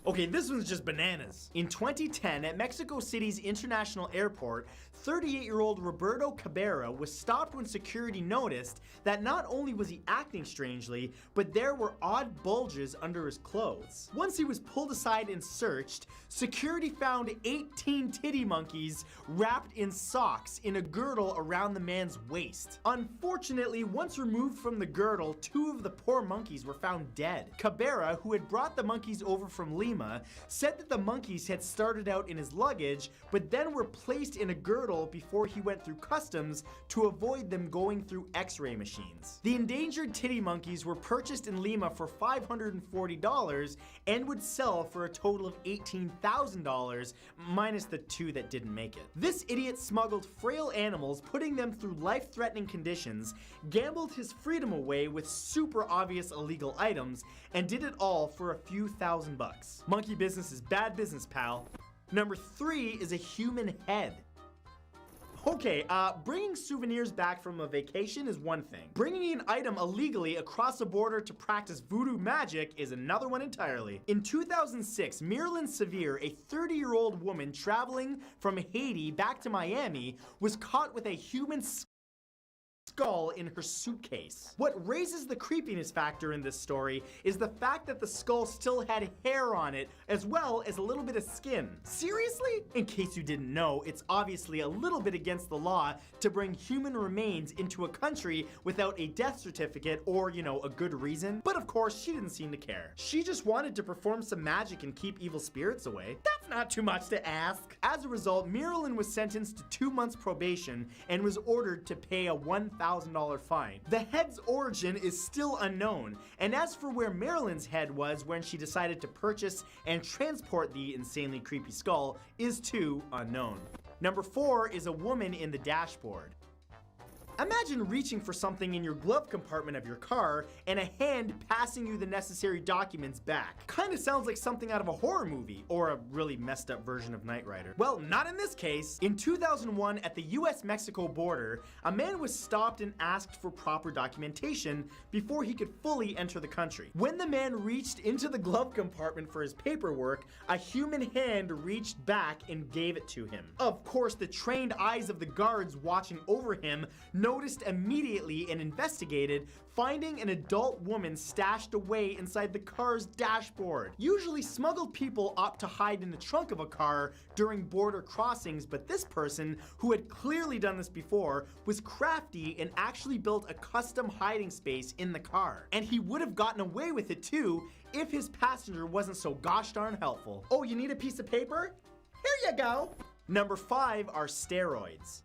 Speaker 1: Okay, this one's just bananas. In 2010, at Mexico City's International Airport, 38-year-old Roberto Cabrera was stopped when security noticed that not only was he acting strangely, but there were odd bulges under his clothes. Once he was pulled aside and searched, security found 18 titty monkeys wrapped in socks in a girdle around the man's waist. Unfortunately, once removed from the girdle, 2 of the poor monkeys were found dead. Cabrera, who had brought the monkeys over from Lima, said that the monkeys had started out in his luggage, but then were placed in a girdle before he went through customs to avoid them going through x-ray machines. The endangered titty monkeys were purchased in Lima for $540 and would sell for a total of $18,000, minus the 2 that didn't make it. This idiot smuggled frail animals, putting them through life-threatening conditions, gambled his freedom away with super obvious illegal items, and did it all for a few $1,000. Monkey business is bad business, pal. Number 3 is a human head. Okay, bringing souvenirs back from a vacation is one thing. Bringing an item illegally across a border to practice voodoo magic is another one entirely. In 2006, Marilyn Sevier, a 30-year-old woman traveling from Haiti back to Miami, was caught with a human skull in her suitcase. What raises the creepiness factor in this story is the fact that the skull still had hair on it, as well as a little bit of skin. Seriously? In case you didn't know, it's obviously a little bit against the law to bring human remains into a country without a death certificate or, you know, a good reason. But of course, she didn't seem to care. She just wanted to perform some magic and keep evil spirits away. That's not too much to ask. As a result, Marilyn was sentenced to 2 months probation and was ordered to pay a $1,000 fine. The head's origin is still unknown, and as for where Marilyn's head was when she decided to purchase and transport the insanely creepy skull is too unknown. Number 4 is a woman in the dashboard. Imagine reaching for something in your glove compartment of your car and a hand passing you the necessary documents back. Kinda sounds like something out of a horror movie, or a really messed up version of Knight Rider. Well, not in this case. In 2001, at the US-Mexico border, a man was stopped and asked for proper documentation before he could fully enter the country. When the man reached into the glove compartment for his paperwork, a human hand reached back and gave it to him. Of course, the trained eyes of the guards watching over him noticed immediately and investigated, finding an adult woman stashed away inside the car's dashboard. Usually smuggled people opt to hide in the trunk of a car during border crossings, but this person, who had clearly done this before, was crafty and actually built a custom hiding space in the car. And he would have gotten away with it too if his passenger wasn't so gosh darn helpful. Oh, you need a piece of paper? Here you go. Number 5 are steroids.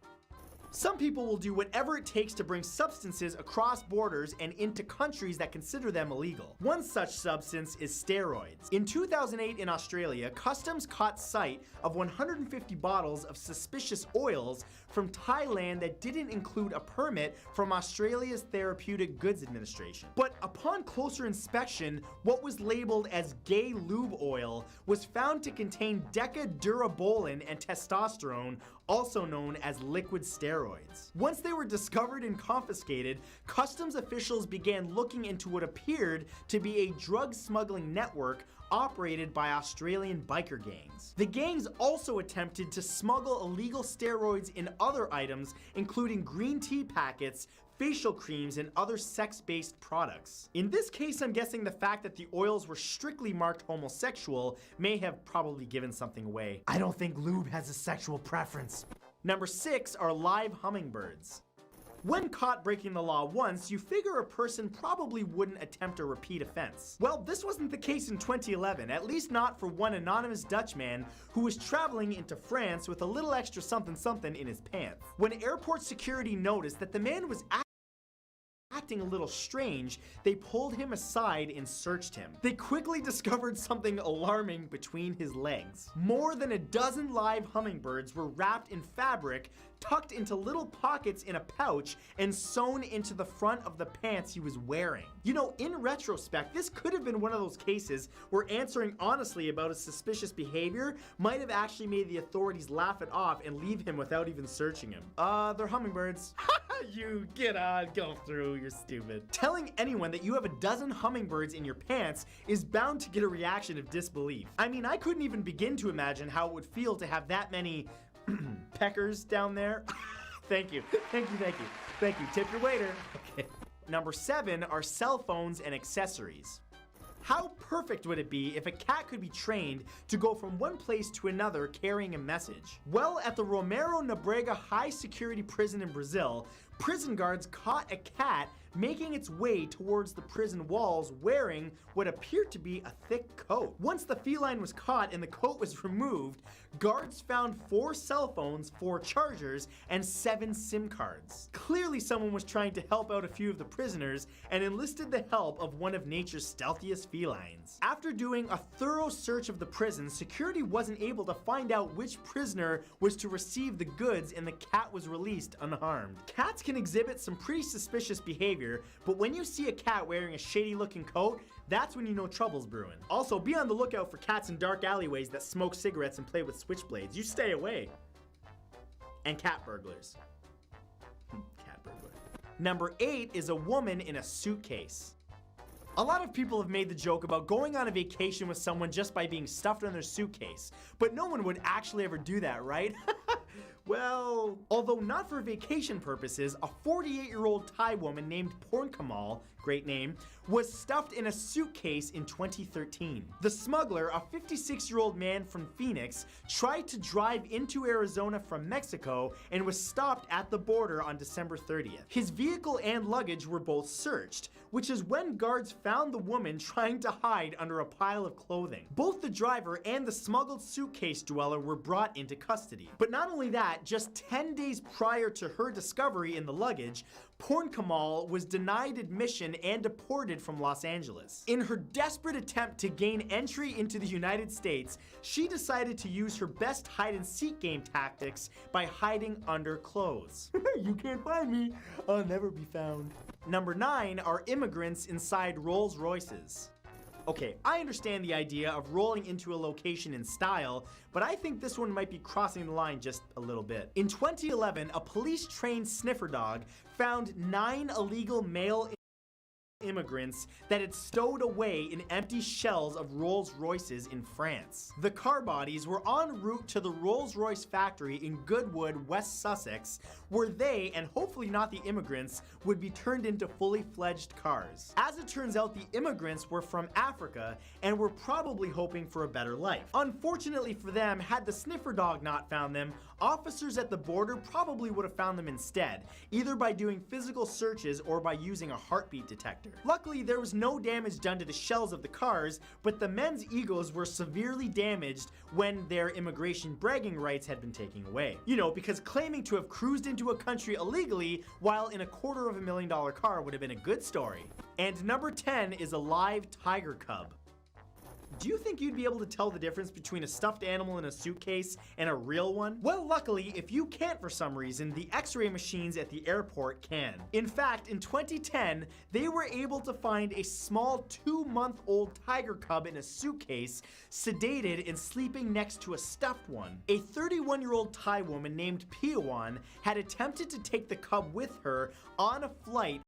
Speaker 1: Some people will do whatever it takes to bring substances across borders and into countries that consider them illegal. One such substance is steroids. In 2008 in Australia, customs caught sight of 150 bottles of suspicious oils from Thailand that didn't include a permit from Australia's Therapeutic Goods Administration. But upon closer inspection, what was labeled as gay lube oil was found to contain decadurabolin and testosterone, also known as liquid steroids. Once they were discovered and confiscated, customs officials began looking into what appeared to be a drug smuggling network operated by Australian biker gangs. The gangs also attempted to smuggle illegal steroids in other items, including green tea packets, facial creams, and other sex-based products. In this case, I'm guessing the fact that the oils were strictly marked homosexual may have probably given something away. I don't think lube has a sexual preference. Number 6 are live hummingbirds. When caught breaking the law once, you figure a person probably wouldn't attempt a repeat offense. Well, this wasn't the case in 2011, at least not for one anonymous Dutchman who was traveling into France with a little extra something in his pants. When airport security noticed that the man was acting a little strange, they pulled him aside and searched him. They quickly discovered something alarming between his legs. More than a dozen live hummingbirds were wrapped in fabric, tucked into little pockets in a pouch, and sewn into the front of the pants he was wearing. You know, in retrospect, this could have been one of those cases where answering honestly about his suspicious behavior might have actually made the authorities laugh it off and leave him without even searching him. They're hummingbirds. You get on, go through, you're stupid. Telling anyone that you have a dozen hummingbirds in your pants is bound to get a reaction of disbelief. I mean, I couldn't even begin to imagine how it would feel to have that many peckers down there. Thank you. Tip your waiter. Okay. Number 7 are cell phones and accessories. How perfect would it be if a cat could be trained to go from one place to another carrying a message? Well, at the Romero Nobrega high security prison in Brazil, prison guards caught a cat making its way towards the prison walls wearing what appeared to be a thick coat. Once the feline was caught and the coat was removed, guards found 4 cell phones, 4 chargers, and 7 SIM cards. Clearly someone was trying to help out a few of the prisoners and enlisted the help of one of nature's stealthiest felines. After doing a thorough search of the prison, security wasn't able to find out which prisoner was to receive the goods, and the cat was released unharmed. Cats can exhibit some pretty suspicious behavior, but when you see a cat wearing a shady looking coat, that's when you know trouble's brewing. Also, be on the lookout for cats in dark alleyways that smoke cigarettes and play with switchblades. You stay away. And cat burglars. Cat burglar. Number 8 is a woman in a suitcase. A lot of people have made the joke about going on a vacation with someone just by being stuffed in their suitcase, but no one would actually ever do that, right? Well, although not for vacation purposes, a 48-year-old Thai woman named Porn Kamal, great name, was stuffed in a suitcase in 2013. The smuggler, a 56-year-old man from Phoenix, tried to drive into Arizona from Mexico and was stopped at the border on December 30th. His vehicle and luggage were both searched, which is when guards found the woman trying to hide under a pile of clothing. Both the driver and the smuggled suitcase dweller were brought into custody. But not only that, just 10 days prior to her discovery in the luggage, Porn Kamal was denied admission and deported from Los Angeles. In her desperate attempt to gain entry into the United States, she decided to use her best hide-and-seek game tactics by hiding under clothes. You can't find me, I'll never be found. Number 9 are immigrants inside Rolls Royces. Okay, I understand the idea of rolling into a location in style, but I think this one might be crossing the line just a little bit. In 2011, a police-trained sniffer dog found 9 illegal male immigrants that had stowed away in empty shells of Rolls-Royces in France. The car bodies were en route to the Rolls-Royce factory in Goodwood, West Sussex, where they, and hopefully not the immigrants, would be turned into fully fledged cars. As it turns out, the immigrants were from Africa and were probably hoping for a better life. Unfortunately for them, had the sniffer dog not found them, officers at the border probably would have found them instead, either by doing physical searches or by using a heartbeat detector. Luckily, there was no damage done to the shells of the cars, but the men's egos were severely damaged when their immigration bragging rights had been taken away. You know, because claiming to have cruised into a country illegally while in a $250,000 car would have been a good story. And number 10 is a live tiger cub. Do you think you'd be able to tell the difference between a stuffed animal in a suitcase and a real one? Well, luckily, if you can't for some reason, the X-ray machines at the airport can. In fact, in 2010, they were able to find a small 2-month-old tiger cub in a suitcase, sedated and sleeping next to a stuffed one. A 31-year-old Thai woman named Piawan had attempted to take the cub with her on a flight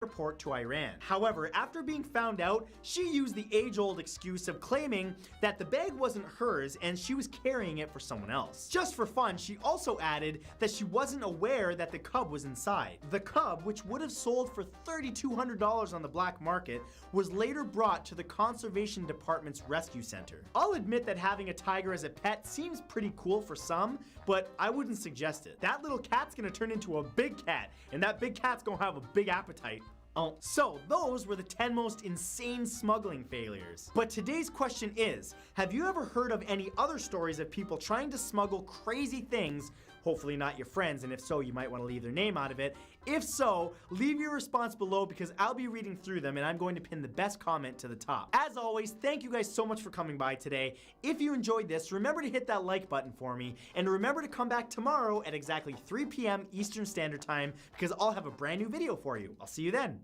Speaker 1: airport to Iran. However, after being found out, she used the age-old excuse of claiming that the bag wasn't hers and she was carrying it for someone else. Just for fun, she also added that she wasn't aware that the cub was inside. The cub, which would have sold for $3,200 on the black market, was later brought to the Conservation Department's rescue center. I'll admit that having a tiger as a pet seems pretty cool for some, but I wouldn't suggest it. That little cat's gonna turn into a big cat, and that big cat's gonna have a big appetite. Oh, so those were the 10 most insane smuggling failures. But today's question is, have you ever heard of any other stories of people trying to smuggle crazy things? Hopefully not your friends, and if so, you might want to leave their name out of it. If so, leave your response below because I'll be reading through them and I'm going to pin the best comment to the top. As always, thank you guys so much for coming by today. If you enjoyed this, remember to hit that like button for me, and remember to come back tomorrow at exactly 3 p.m. Eastern Standard Time because I'll have a brand new video for you. I'll see you then.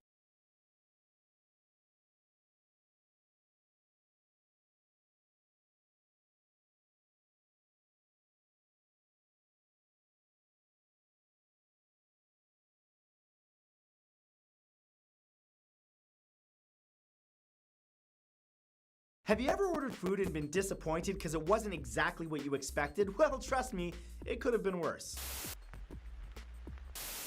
Speaker 1: Have you ever ordered food and been disappointed because it wasn't exactly what you expected? Well, trust me, it could have been worse.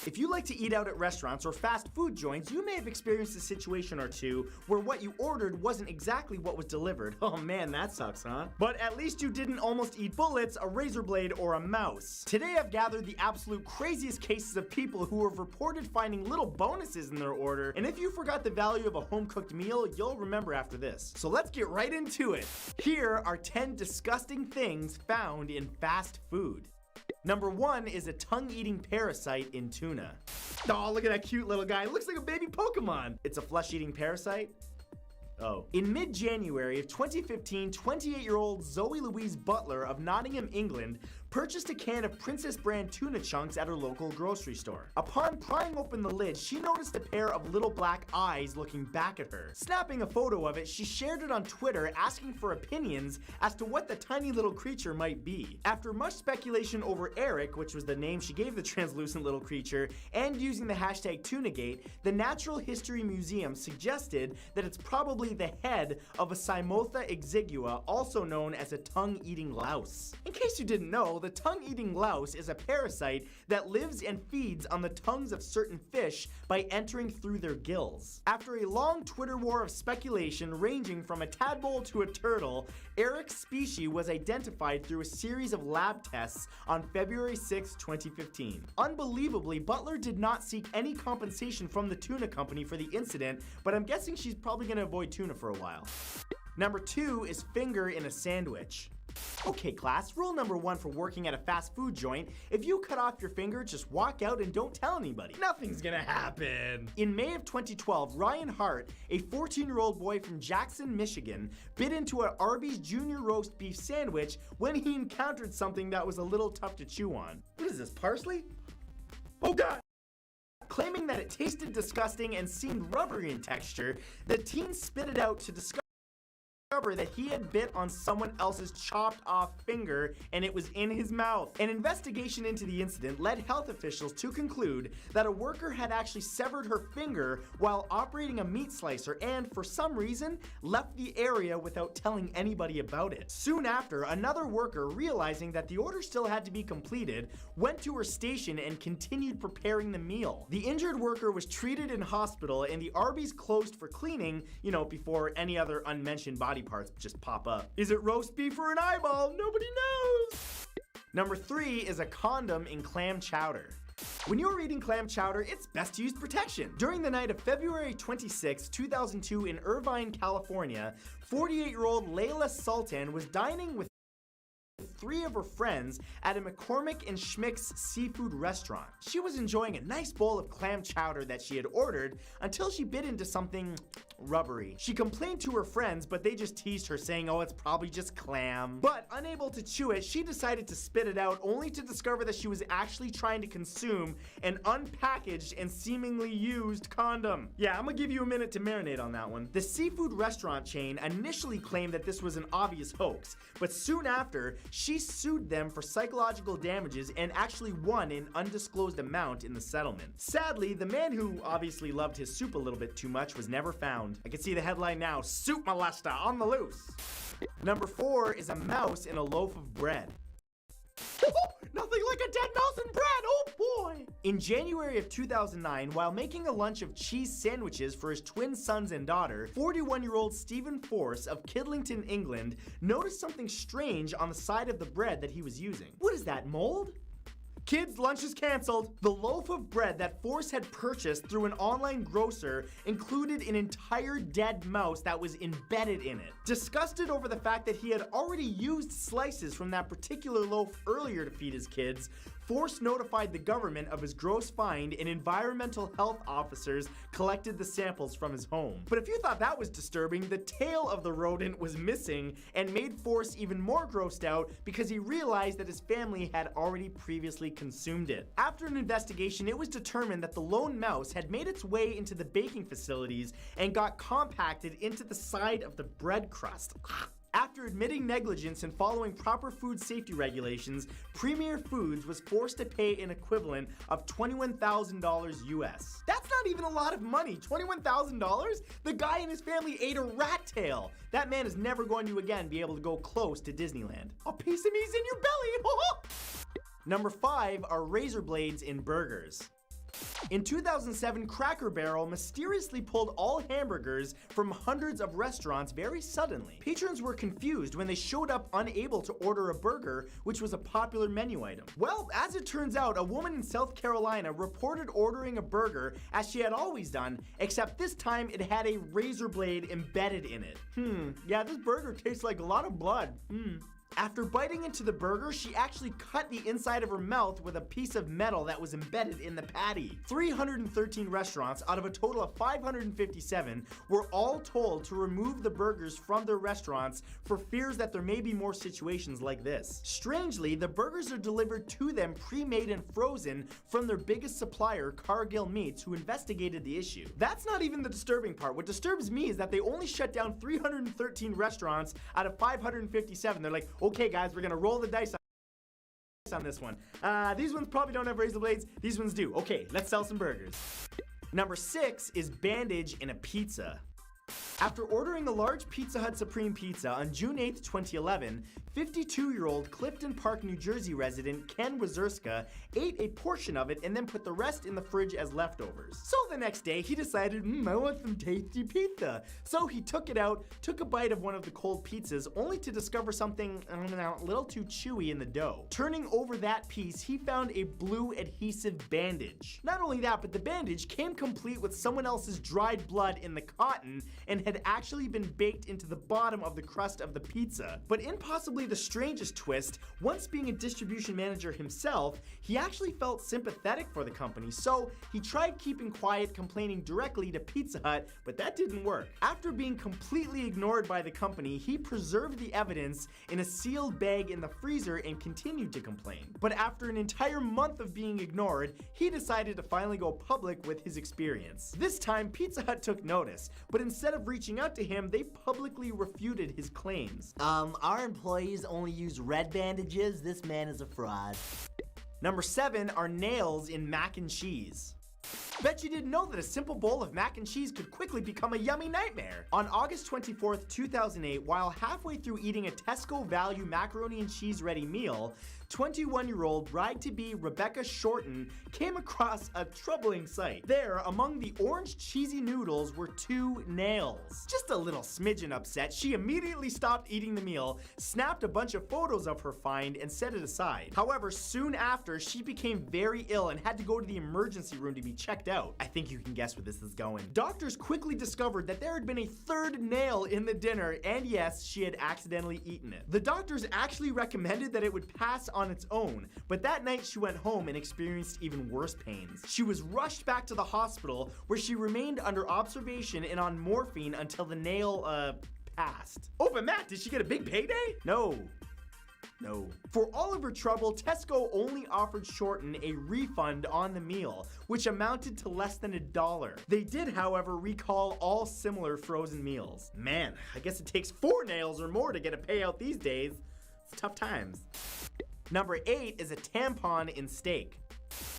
Speaker 1: If you like to eat out at restaurants or fast food joints, you may have experienced a situation or two where what you ordered wasn't exactly what was delivered. Oh man, that sucks, huh? But at least you didn't almost eat bullets, a razor blade, or a mouse. Today I've gathered the absolute craziest cases of people who have reported finding little bonuses in their order, and if you forgot the value of a home-cooked meal, you'll remember after this. So let's get right into it. Here are 10 disgusting things found in fast food. Number 1 is a tongue-eating parasite in tuna. Oh, look at that cute little guy. It looks like a baby Pokemon. It's a flesh-eating parasite? Oh. In mid-January of 2015, 28-year-old Zoe Louise Butler of Nottingham, England, purchased a can of Princess brand tuna chunks at her local grocery store. Upon prying open the lid, she noticed a pair of little black eyes looking back at her. Snapping a photo of it, she shared it on Twitter asking for opinions as to what the tiny little creature might be. After much speculation over Eric, which was the name she gave the translucent little creature, and using the hashtag Tunagate, the Natural History Museum suggested that it's probably the head of a Cymotha exigua, also known as a tongue-eating louse. In case you didn't know, the tongue-eating louse is a parasite that lives and feeds on the tongues of certain fish by entering through their gills. After a long Twitter war of speculation ranging from a tadpole to a turtle, Eric's species was identified through a series of lab tests on February 6, 2015. Unbelievably, Butler did not seek any compensation from the tuna company for the incident, but I'm guessing she's probably going to avoid tuna for a while. Number 2 is finger in a sandwich. Okay class, rule number 1 for working at a fast food joint: if you cut off your finger, just walk out and don't tell anybody. Nothing's gonna happen. In May of 2012, Ryan Hart, a 14-year-old boy from Jackson, Michigan, bit into an Arby's Junior Roast Beef sandwich when he encountered something that was a little tough to chew on. What is this, parsley? Oh god! Claiming that it tasted disgusting and seemed rubbery in texture, the teen spit it out to discover that he had bit on someone else's chopped off finger and it was in his mouth. An investigation into the incident led health officials to conclude that a worker had actually severed her finger while operating a meat slicer and, for some reason, left the area without telling anybody about it. Soon after, another worker, realizing that the order still had to be completed, went to her station and continued preparing the meal. The injured worker was treated in hospital and the Arby's closed for cleaning, before any other unmentioned body parts just pop up. Is it roast beef or an eyeball? Nobody knows. Number 3 is a condom in clam chowder. When you're eating clam chowder, it's best to use protection. During the night of February 26, 2002 in Irvine, California, 48-year-old Layla Sultan was dining with 3 of her friends at a McCormick and Schmick's seafood restaurant. She was enjoying a nice bowl of clam chowder that she had ordered until she bit into something rubbery. She complained to her friends, but they just teased her, saying, "Oh, it's probably just clam." But unable to chew it, she decided to spit it out, only to discover that she was actually trying to consume an unpackaged and seemingly used condom. Yeah, I'm gonna give you a minute to marinate on that one. The seafood restaurant chain initially claimed that this was an obvious hoax, but soon after, she sued them for psychological damages and actually won an undisclosed amount in the settlement. Sadly, the man who obviously loved his soup a little bit too much was never found. I can see the headline now: "Soup molester on the loose." Number 4 is a mouse in a loaf of bread. Nothing like a dead mouse in bread, oh boy! In January of 2009, while making a lunch of cheese sandwiches for his twin sons and daughter, 41-year-old Stephen Force of Kidlington, England, noticed something strange on the side of the bread that he was using. What is that, mold? Kids, lunch is canceled. The loaf of bread that Force had purchased through an online grocer included an entire dead mouse that was embedded in it. Disgusted over the fact that he had already used slices from that particular loaf earlier to feed his kids, Force notified the government of his gross find and environmental health officers collected the samples from his home. But if you thought that was disturbing, the tail of the rodent was missing and made Force even more grossed out because he realized that his family had already previously consumed it. After an investigation, it was determined that the lone mouse had made its way into the baking facilities and got compacted into the side of the bread crust. After admitting negligence and following proper food safety regulations, Premier Foods was forced to pay an equivalent of $21,000 US. That's not even a lot of money. $21,000? The guy and his family ate a rat tail. That man is never going to again be able to go close to Disneyland. A piece of me's in your belly. Number 5 are razor blades in burgers. In 2007, Cracker Barrel mysteriously pulled all hamburgers from hundreds of restaurants very suddenly. Patrons were confused when they showed up unable to order a burger, which was a popular menu item. Well, as it turns out, a woman in South Carolina reported ordering a burger as she had always done, except this time it had a razor blade embedded in it. Yeah, this burger tastes like a lot of blood. After biting into the burger, she actually cut the inside of her mouth with a piece of metal that was embedded in the patty. 313 restaurants out of a total of 557 were all told to remove the burgers from their restaurants for fears that there may be more situations like this. Strangely, the burgers are delivered to them pre-made and frozen from their biggest supplier, Cargill Meats, who investigated the issue. That's not even the disturbing part. What disturbs me is that they only shut down 313 restaurants out of 557. They're like, okay guys, we're gonna roll the dice on this one. These ones probably don't have razor blades. These ones do. Okay, let's sell some burgers. Number 6 is bandage in a pizza. After ordering a large Pizza Hut Supreme Pizza on June 8, 2011, 52-year-old Clifton Park, New Jersey resident Ken Wazurska ate a portion of it and then put the rest in the fridge as leftovers. So the next day, he decided, I want some tasty pizza. So he took it out, took a bite of one of the cold pizzas, only to discover something, a little too chewy in the dough. Turning over that piece, he found a blue adhesive bandage. Not only that, but the bandage came complete with someone else's dried blood in the cotton and had actually been baked into the bottom of the crust of the pizza. But in possibly the strangest twist, once being a distribution manager himself, he actually felt sympathetic for the company, so he tried keeping quiet, complaining directly to Pizza Hut, but that didn't work. After being completely ignored by the company, he preserved the evidence in a sealed bag in the freezer and continued to complain. But after an entire month of being ignored, he decided to finally go public with his experience. This time, Pizza Hut took notice, but instead of reaching out to him, they publicly refuted his claims.
Speaker 2: Our employees only use red bandages. This man is a fraud.
Speaker 1: Number 7 are nails in mac and cheese. Bet you didn't know that a simple bowl of mac and cheese could quickly become a yummy nightmare. On August 24th, 2008, while halfway through eating a Tesco Value macaroni and cheese ready meal, 21-year-old bride-to-be Rebecca Shorten came across a troubling sight. There, among the orange cheesy noodles, were 2 nails. Just a little smidgen upset, she immediately stopped eating the meal, snapped a bunch of photos of her find, and set it aside. However, soon after, she became very ill and had to go to the emergency room to be checked out. I think you can guess where this is going. Doctors quickly discovered that there had been a 3rd nail in the dinner, and yes, she had accidentally eaten it. The doctors actually recommended that it would pass on its own, but that night she went home and experienced even worse pains. She was rushed back to the hospital, where she remained under observation and on morphine until the nail, passed. Oh, but Matt, did she get a big payday? No. For all of her trouble, Tesco only offered Shorten a refund on the meal, which amounted to less than $1. They did, however, recall all similar frozen meals. Man, I guess it takes 4 nails or more to get a payout these days. It's tough times. Number 8 is a tampon in steak.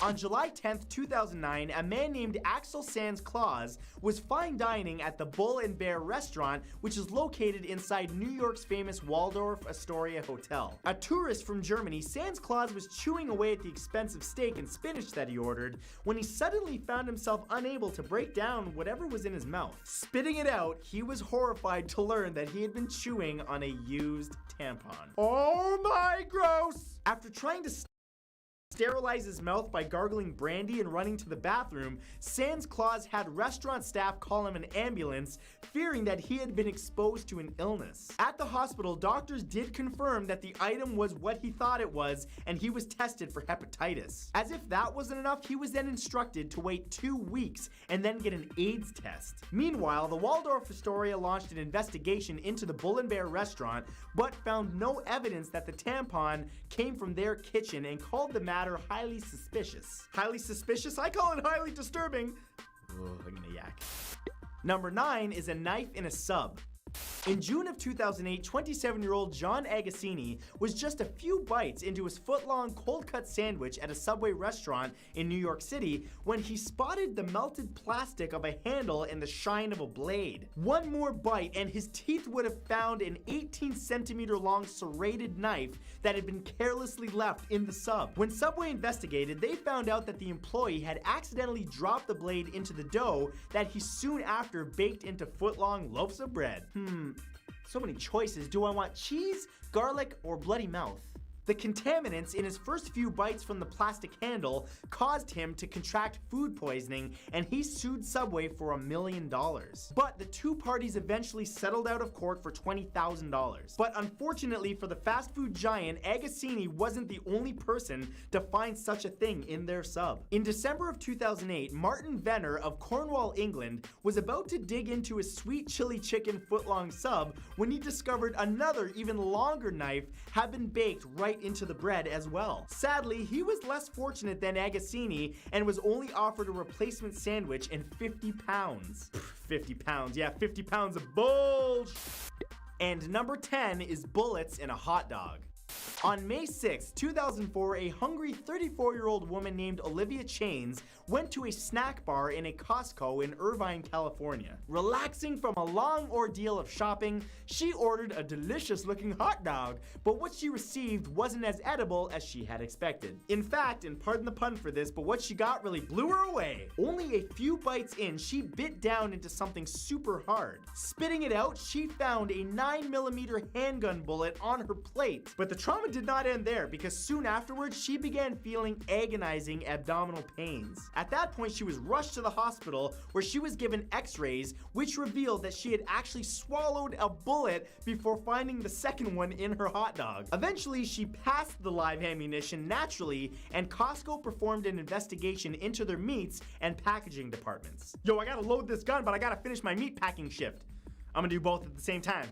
Speaker 1: On July 10th, 2009, a man named Axel Sands Claus was fine dining at the Bull and Bear restaurant, which is located inside New York's famous Waldorf Astoria Hotel. A tourist from Germany, Sands Claus was chewing away at the expensive steak and spinach that he ordered when he suddenly found himself unable to break down whatever was in his mouth. Spitting it out, he was horrified to learn that he had been chewing on a used tampon. Oh my gross! After trying to sterilize his mouth by gargling brandy and running to the bathroom, Sands Claus had restaurant staff call him an ambulance, fearing that he had been exposed to an illness. At the hospital, doctors did confirm that the item was what he thought it was, and he was tested for hepatitis. As if that wasn't enough, he was then instructed to wait 2 weeks and then get an AIDS test. Meanwhile, the Waldorf Astoria launched an investigation into the Bull and Bear restaurant, but found no evidence that the tampon came from their kitchen and called the matter highly suspicious. Highly suspicious? I call it highly disturbing. Oh, I'm gonna yak. Number 9 is a knife in a sub. In June of 2008, 27-year-old John Agassini was just a few bites into his foot-long cold-cut sandwich at a Subway restaurant in New York City when he spotted the melted plastic of a handle and the shine of a blade. One more bite and his teeth would have found an 18-centimeter-long serrated knife that had been carelessly left in the sub. When Subway investigated, they found out that the employee had accidentally dropped the blade into the dough that he soon after baked into foot-long loaves of bread. So many choices. Do I want cheese, garlic, or bloody mouth? The contaminants in his first few bites from the plastic handle caused him to contract food poisoning, and he sued Subway for $1 million. But the two parties eventually settled out of court for $20,000. But unfortunately for the fast food giant, Agassini wasn't the only person to find such a thing in their sub. In December of 2008, Martin Venner of Cornwall, England, was about to dig into his sweet chili chicken foot-long sub when he discovered another, even longer knife had been baked right into the bread as well. Sadly, he was less fortunate than Agassini and was only offered a replacement sandwich in 50 pounds. 50 pounds, yeah, 50 pounds of bullshit. And number 10 is bullets in a hot dog. On May 6, 2004, a hungry 34-year-old woman named Olivia Chains went to a snack bar in a Costco in Irvine, California. Relaxing from a long ordeal of shopping, she ordered a delicious-looking hot dog, but what she received wasn't as edible as she had expected. In fact, and pardon the pun for this, but what she got really blew her away. Only a few bites in, she bit down into something super hard. Spitting it out, she found a 9mm handgun bullet on her plate. But the trauma did not end there, because soon afterwards, she began feeling agonizing abdominal pains. At that point, she was rushed to the hospital where she was given x-rays, which revealed that she had actually swallowed a bullet before finding the second one in her hot dog. Eventually, she passed the live ammunition naturally, and Costco performed an investigation into their meats and packaging departments. Yo, I gotta load this gun, but I gotta finish my meat packing shift. I'm gonna do both at the same time.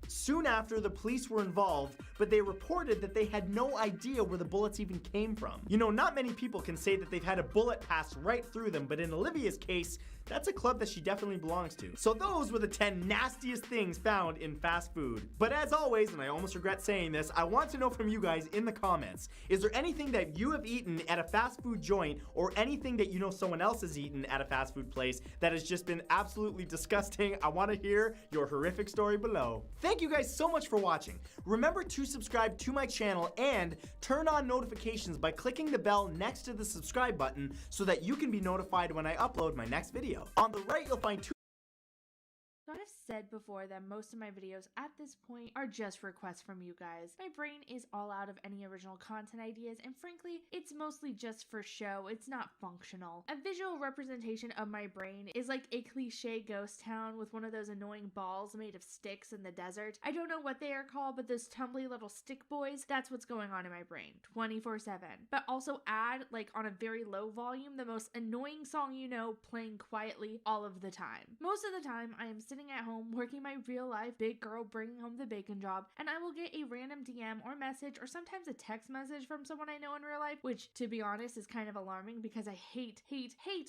Speaker 1: Soon after, the police were involved, but they reported that they had no idea where the bullets even came from. You know, not many people can say that they've had a bullet pass right through them, but in Olivia's case, That's a club that she definitely belongs to. So those were the 10 nastiest things found in fast food. But as always, and I almost regret saying this, I want to know from you guys in the comments, is there anything that you have eaten at a fast food joint or anything that you know someone else has eaten at a fast food place that has just been absolutely disgusting? I want to hear your horrific story below. Thank you guys so much for watching. Remember to subscribe to my channel and turn on notifications by clicking the bell next to the subscribe button so that you can be notified when I upload my next video. On the right, you'll find two.
Speaker 3: So I've said before that most of my videos at this point are just requests from you guys. My brain is all out of any original content ideas, and frankly, it's mostly just for show. It's not functional. A visual representation of my brain is like a cliche ghost town with one of those annoying balls made of sticks in the desert. I don't know what they are called, but those tumbly little stick boys, that's what's going on in my brain 24/7. But also add, like on a very low volume, the most annoying song you know playing quietly all of the time. Most of the time, I am sitting at home working my real life big girl bringing home the bacon job, and I will get a random DM or message or sometimes a text message from someone I know in real life, which to be honest is kind of alarming because I hate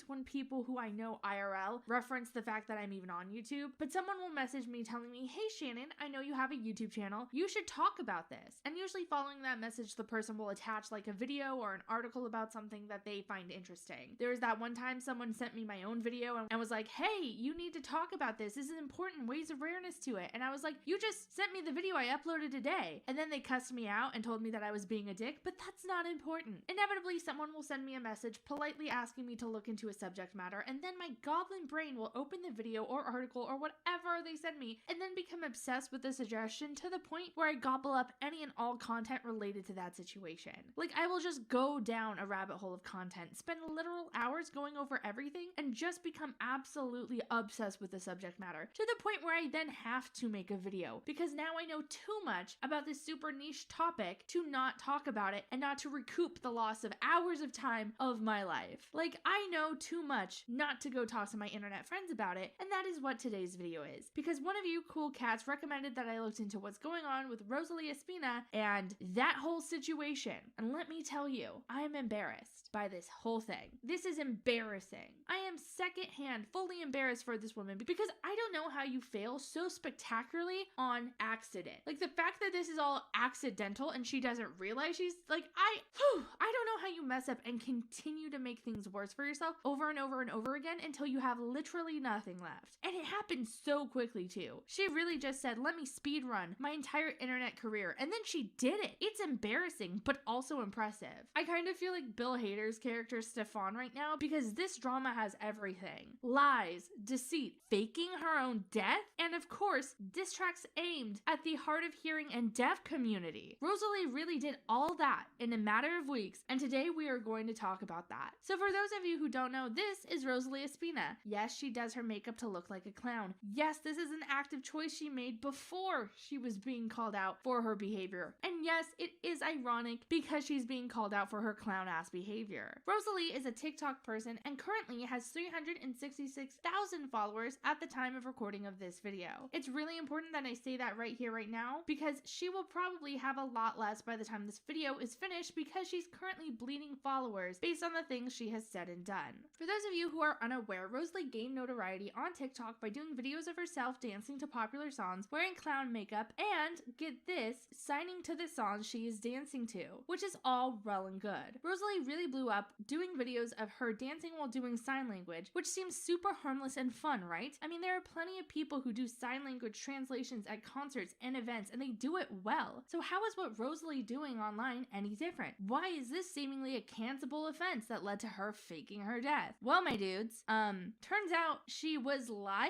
Speaker 3: when people who I know IRL reference the fact that I'm even on YouTube. But someone will message me telling me, hey Shannon, I know you have a YouTube channel, you should talk about this. And usually following that message, the person will attach like a video or an article about something that they find interesting. There was that one time someone sent me my own video and was like, hey, you need to talk about this. This is important, ways of awareness to it. And I was like, you just sent me the video I uploaded today. And then they cussed me out and told me that I was being a dick, but that's not important. Inevitably, someone will send me a message politely asking me to look into a subject matter, and then my goblin brain will open the video or article or whatever they send me and then become obsessed with the suggestion to the point where I gobble up any and all content related to that situation. Like, I will just go down a rabbit hole of content, spend literal hours going over everything, and just become absolutely obsessed with the subject matter, to the point where I then have to make a video because now I know too much about this super niche topic to not talk about it and not to recoup the loss of hours of time of my life. Like, I know too much not to go talk to my internet friends about it, and that is what today's video is. Because one of you cool cats recommended that I looked into what's going on with Rosalie Espina and that whole situation. And let me tell you, I am embarrassed by this whole thing. This is embarrassing. I am secondhand fully embarrassed for this woman because I don't know how you fail so spectacularly on accident. Like, the fact that this is all accidental and she doesn't realize she's like, I don't know how you mess up and continue to make things worse for yourself over and over and over again until you have literally nothing left. And it happened so quickly too. She really just said, let me speed run my entire internet career, and then she did it. It's embarrassing, but also impressive. I kind of feel like Bill Hader's character Stefan right now because this drama has everything. Lies, deceit, faking her own death, and of course, diss tracks aimed at the hard of hearing and deaf community. Rosalie really did all that in a matter of weeks, and today we are going to talk about that. So for those of you who don't know, this is Rosalie Espina. Yes, she does her makeup to look like a clown. Yes, this is an active choice she made before she was being called out for her behavior. And yes, it is ironic because she's being called out for her clown-ass behavior. Rosalie is a TikTok person and currently has 366,000 followers at the time of recording of this video. It's really important that I say that right here, right now, because she will probably have a lot less by the time this video is finished because she's currently bleeding followers based on the things she has said and done. For those of you who are unaware, Rosalie gained notoriety on TikTok by doing videos of herself dancing to popular songs, wearing clown makeup, and, get this, signing to the songs she is dancing to, which is all well and good. Rosalie really blew up doing videos of her dancing while doing sign language, which seems super harmless and fun, right? I mean, there are plenty of people who do sign language translations at concerts and events, and they do it well. So how is what Rosalie doing online any different? Why is this seemingly a cancelable offense that led to her faking her death? Well, my dudes, turns out she was lying?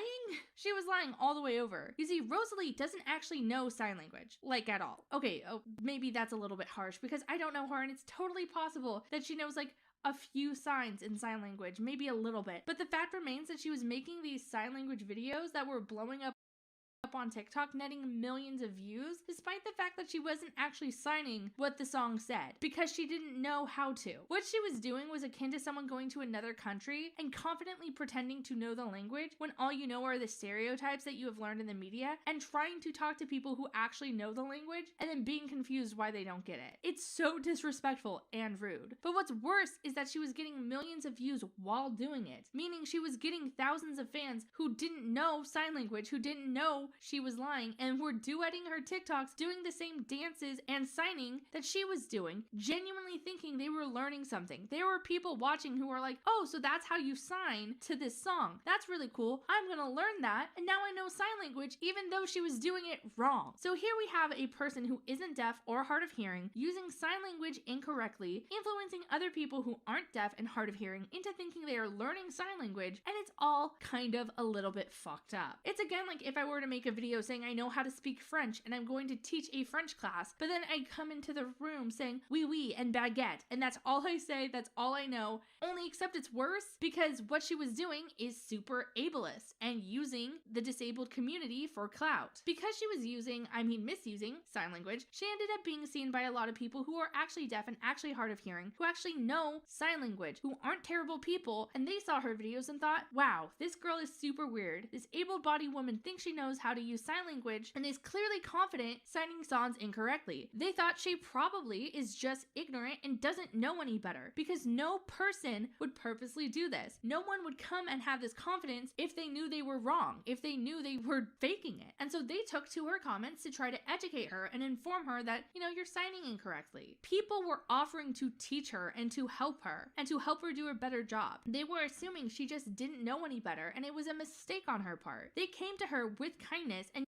Speaker 3: She was lying all the way over. You see, Rosalie doesn't actually know sign language, like at all. Okay, maybe that's a little bit harsh because I don't know her, and it's totally possible that she knows like a few signs in sign language, maybe a little bit. But the fact remains that she was making these sign language videos that were blowing up on TikTok netting millions of views, despite the fact that she wasn't actually signing what the song said, because she didn't know how to. What she was doing was akin to someone going to another country and confidently pretending to know the language when all you know are the stereotypes that you have learned in the media, and trying to talk to people who actually know the language and then being confused why they don't get it. It's so disrespectful and rude. But what's worse is that she was getting millions of views while doing it, meaning she was getting thousands of fans who didn't know sign language, who didn't know she was lying, and were duetting her TikToks, doing the same dances and signing that she was doing, genuinely thinking they were learning something. There were people watching who were like, oh, so that's how you sign to this song. That's really cool. I'm gonna learn that, and now I know sign language, even though she was doing it wrong. So here we have a person who isn't deaf or hard of hearing using sign language incorrectly, influencing other people who aren't deaf and hard of hearing into thinking they are learning sign language, and it's all kind of a little bit fucked up. It's again like if I were to make a video saying I know how to speak French and I'm going to teach a French class, but then I come into the room saying oui oui and baguette, and that's all I say, that's all I know, only except it's worse because what she was doing is super ableist and using the disabled community for clout. Because she was misusing sign language, she ended up being seen by a lot of people who are actually deaf and actually hard of hearing, who actually know sign language, who aren't terrible people, and they saw her videos and thought, wow, this girl is super weird. This able-bodied woman thinks she knows how to use sign language and is clearly confident signing songs incorrectly. They thought she probably is just ignorant and doesn't know any better, because no person would purposely do this. No one would come and have this confidence if they knew they were wrong, if they knew they were faking it. And so they took to her comments to try to educate her and inform her that, you're signing incorrectly. People were offering to teach her and to help her do a better job. They were assuming she just didn't know any better, and it was a mistake on her part. They came to her with kindness, and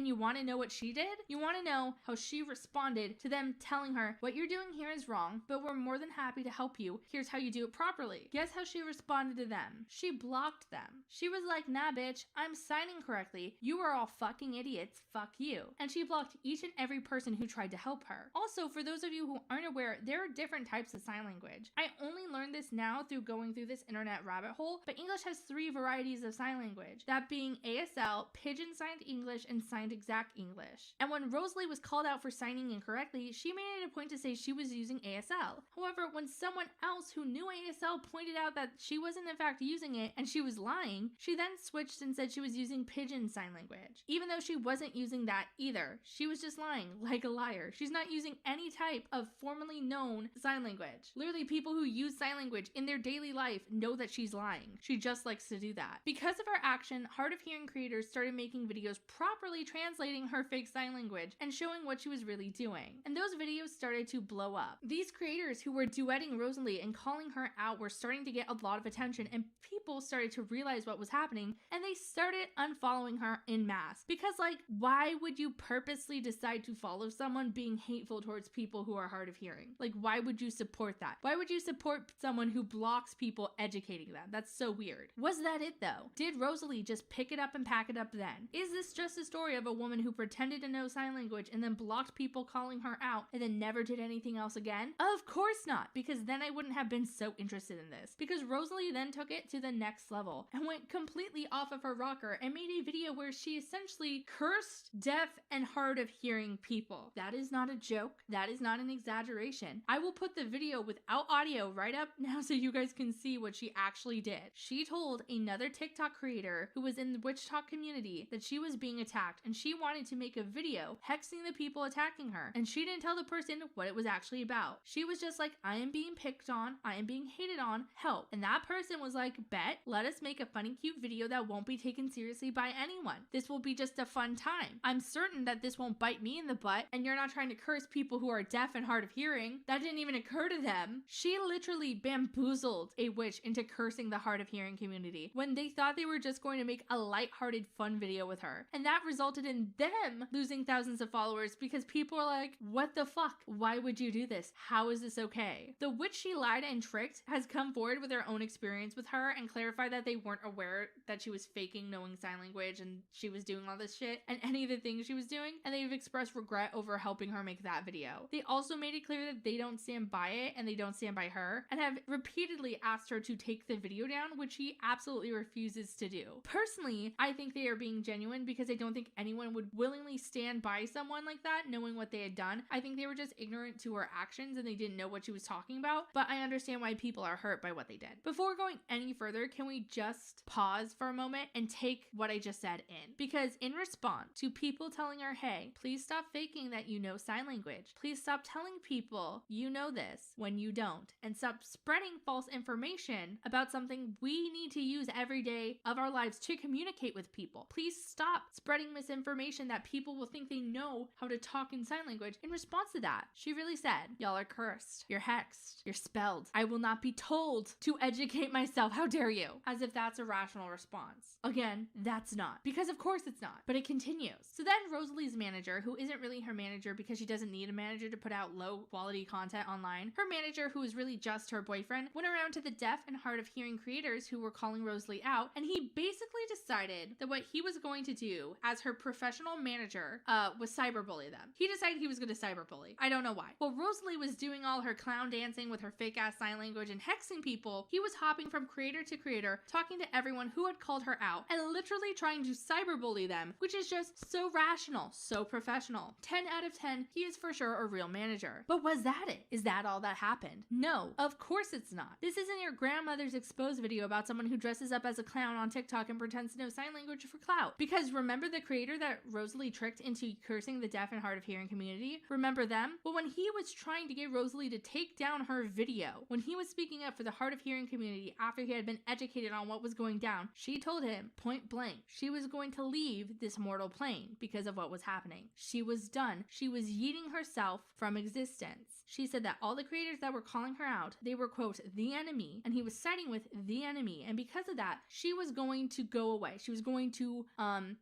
Speaker 3: you want to know what she did? You want to know how she responded to them telling her, what you're doing here is wrong, but we're more than happy to help you. Here's how you do it properly. Guess how she responded to them? She blocked them. She was like, nah bitch, I'm signing correctly. You are all fucking idiots. Fuck you. And she blocked each and every person who tried to help her. Also, for those of you who aren't aware, there are different types of sign language. I only learned this now through going through this internet rabbit hole, but English has 3 varieties of sign language, that being ASL, Pidgin Signed English, and Signed Exact English. And when Rosalie was called out for signing incorrectly, she made it a point to say she was using ASL. However, when someone else who knew ASL pointed out that she wasn't in fact using it and she was lying, she then switched and said she was using Pidgin Sign Language, even though she wasn't using that either. She was just lying like a liar. She's not using any type of formally known sign language. Literally, people who use sign language in their daily life know that she's lying. She just likes to do that. Because of her action, hard of hearing creators started making videos properly translating her fake sign language and showing what she was really doing. And those videos started to blow up. These creators who were duetting Rosalie and calling her out were starting to get a lot of attention, and people started to realize what was happening, and they started unfollowing her en masse. Because why would you purposely decide to follow someone being hateful towards people who are hard of hearing? Why would you support that? Why would you support someone who blocks people educating them? That's so weird. Was that it though? Did Rosalie just pick it up and pack it up then? Is this just a story of a woman who pretended to know sign language and then blocked people calling her out and then never did anything else again? Of course not, because then I wouldn't have been so interested in this. Because Rosalie then took it to the next level and went completely off of her rocker and made a video where she essentially cursed deaf and hard of hearing people. That is not a joke. That is not an exaggeration. I will put the video without audio right up now so you guys can see what she actually did. She told another TikTok creator who was in the Witch Talk community that she was being attacked, and she wanted to make a video hexing the people attacking her, and she didn't tell the person what it was actually about. She was just like, I am being picked on, I am being hated on, help. And that person was like, bet, let us make a funny cute video that won't be taken seriously by anyone. This will be just a fun time. I'm certain that this won't bite me in the butt, and you're not trying to curse people who are deaf and hard of hearing. That didn't even occur to them. She literally bamboozled a witch into cursing the hard of hearing community when they thought they were just going to make a lighthearted fun video with her. And that resulted in them losing thousands of followers because people are like, what the fuck? Why would you do this? How is this okay? The witch she lied and tricked has come forward with their own experience with her and clarified that they weren't aware that she was faking knowing sign language and she was doing all this shit and any of the things she was doing, and they've expressed regret over helping her make that video. They also made it clear that they don't stand by it and they don't stand by her, and have repeatedly asked her to take the video down, which she absolutely refuses to do. Personally, I think they are being genuine because I don't think anyone anyone would willingly stand by someone like that, knowing what they had done. I think they were just ignorant to her actions and they didn't know what she was talking about, but I understand why people are hurt by what they did. Before going any further, can we just pause for a moment and take what I just said in? Because in response to people telling her, hey, please stop faking that you know sign language. Please stop telling people you know this when you don't, and stop spreading false information about something we need to use every day of our lives to communicate with people. Please stop spreading misinformation that people will think they know how to talk in sign language. In response to that, she really said, y'all are cursed, you're hexed, you're spelled. I will not be told to educate myself. How dare you? As if that's a rational response. Again, that's not. Because of course it's not. But it continues. So then Rosalie's manager, who isn't really her manager because she doesn't need a manager to put out low quality content online, her manager, who is really just her boyfriend, went around to the deaf and hard of hearing creators who were calling Rosalie out, and he basically decided that what he was going to do as her professional manager was cyberbully them. He decided he was going to cyberbully. I don't know why. While Rosalie was doing all her clown dancing with her fake ass sign language and hexing people, he was hopping from creator to creator, talking to everyone who had called her out and literally trying to cyberbully them, which is just so rational, so professional. 10 out of 10, he is for sure a real manager. But was that it? Is that all that happened? No, of course it's not. This isn't your grandmother's exposed video about someone who dresses up as a clown on TikTok and pretends to know sign language for clout. Because remember the creator that Rosalie tricked into cursing the deaf and hard of hearing community? Remember them? Well, when he was trying to get Rosalie to take down her video, when he was speaking up for the hard of hearing community after he had been educated on what was going down, she told him point blank she was going to leave this mortal plane because of what was happening. She was done. She was yeeting herself from existence. She said that all the creators that were calling her out, they were, quote, the enemy, and he was siding with the enemy, and because of that, she was going to go away. She was going to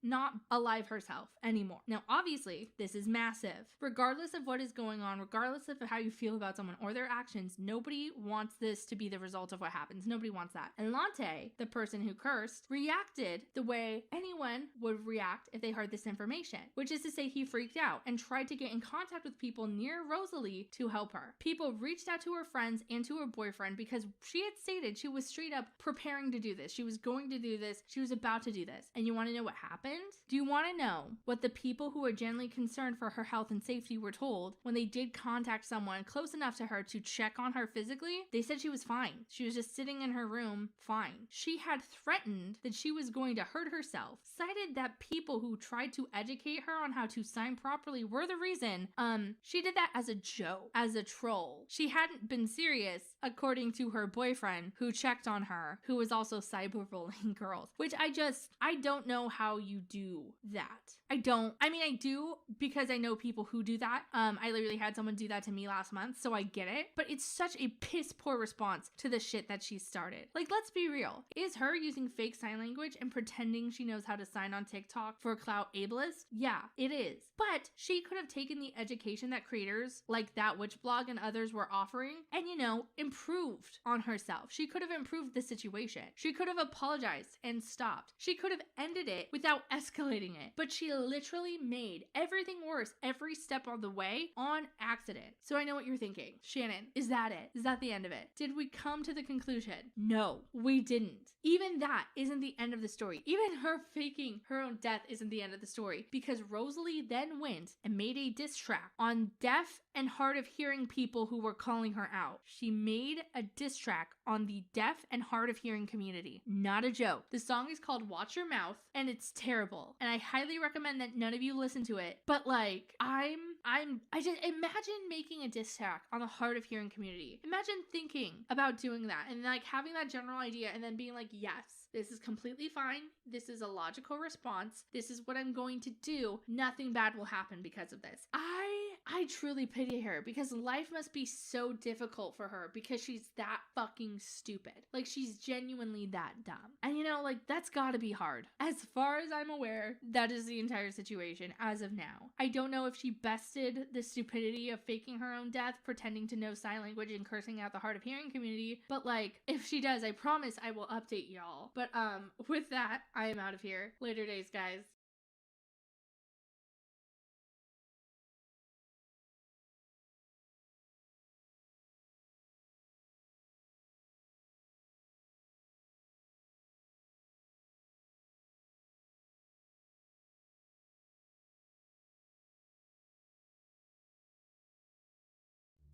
Speaker 3: not alive herself anymore. Now, obviously, this is massive. Regardless of what is going on, regardless of how you feel about someone or their actions, nobody wants this to be the result of what happens. Nobody wants that. And Lante, the person who cursed, reacted the way anyone would react if they heard this information, which is to say he freaked out and tried to get in contact with people near Rosalie to help her. People reached out to her friends and to her boyfriend because she had stated she was straight up preparing to do this. She was going to do this. She was about to do this. And you want to know what happened? Do you want to know what the people who were genuinely concerned for her health and safety were told when they did contact someone close enough to her to check on her physically? They said she was fine. She was just sitting in her room, fine. She had threatened that she was going to hurt herself, cited that people who tried to educate her on how to sign properly were the reason. She did that as a joke, as a troll. She hadn't been serious, according to her boyfriend, who checked on her, who was also cyberbullying girls, which I don't know how you do that. I do because I know people who do that. I literally had someone do that to me last month, so I get it, but it's such a piss poor response to the shit that she started. Like, let's be real. Is her using fake sign language and pretending she knows how to sign on TikTok for clout ableist? Yeah, it is. But she could have taken the education that creators like That Witch Blog and others were offering and, improved on herself. She could have improved the situation. She could have apologized and stopped. She could have ended it without escalating it. But she literally made everything worse every step of the way on accident. So I know what you're thinking. Shannon, is that it? Is that the end of it? Did we come to the conclusion? No, we didn't. Even that isn't the end of the story. Even her faking her own death isn't the end of the story, because Rosalie then went and made a diss track on deaf and hard of hearing people who were calling her out. She made a diss track on the deaf and hard of hearing community. Not a joke. The song is called Watch Your Mouth and it's terrible. And I highly recommend that none of you listen to it. But I just imagine making a diss track on the hard of hearing community. Imagine thinking about doing that and having that general idea and then being like, yes, this is completely fine. This is a logical response. This is what I'm going to do. Nothing bad will happen because of this. I truly pity her because life must be so difficult for her because she's that fucking stupid. Like, she's genuinely that dumb. And that's gotta be hard. As far as I'm aware, that is the entire situation as of now. I don't know if she bested the stupidity of faking her own death, pretending to know sign language and cursing out the hard of hearing community, but if she does, I promise I will update y'all. But with that, I am out of here. Later days, guys.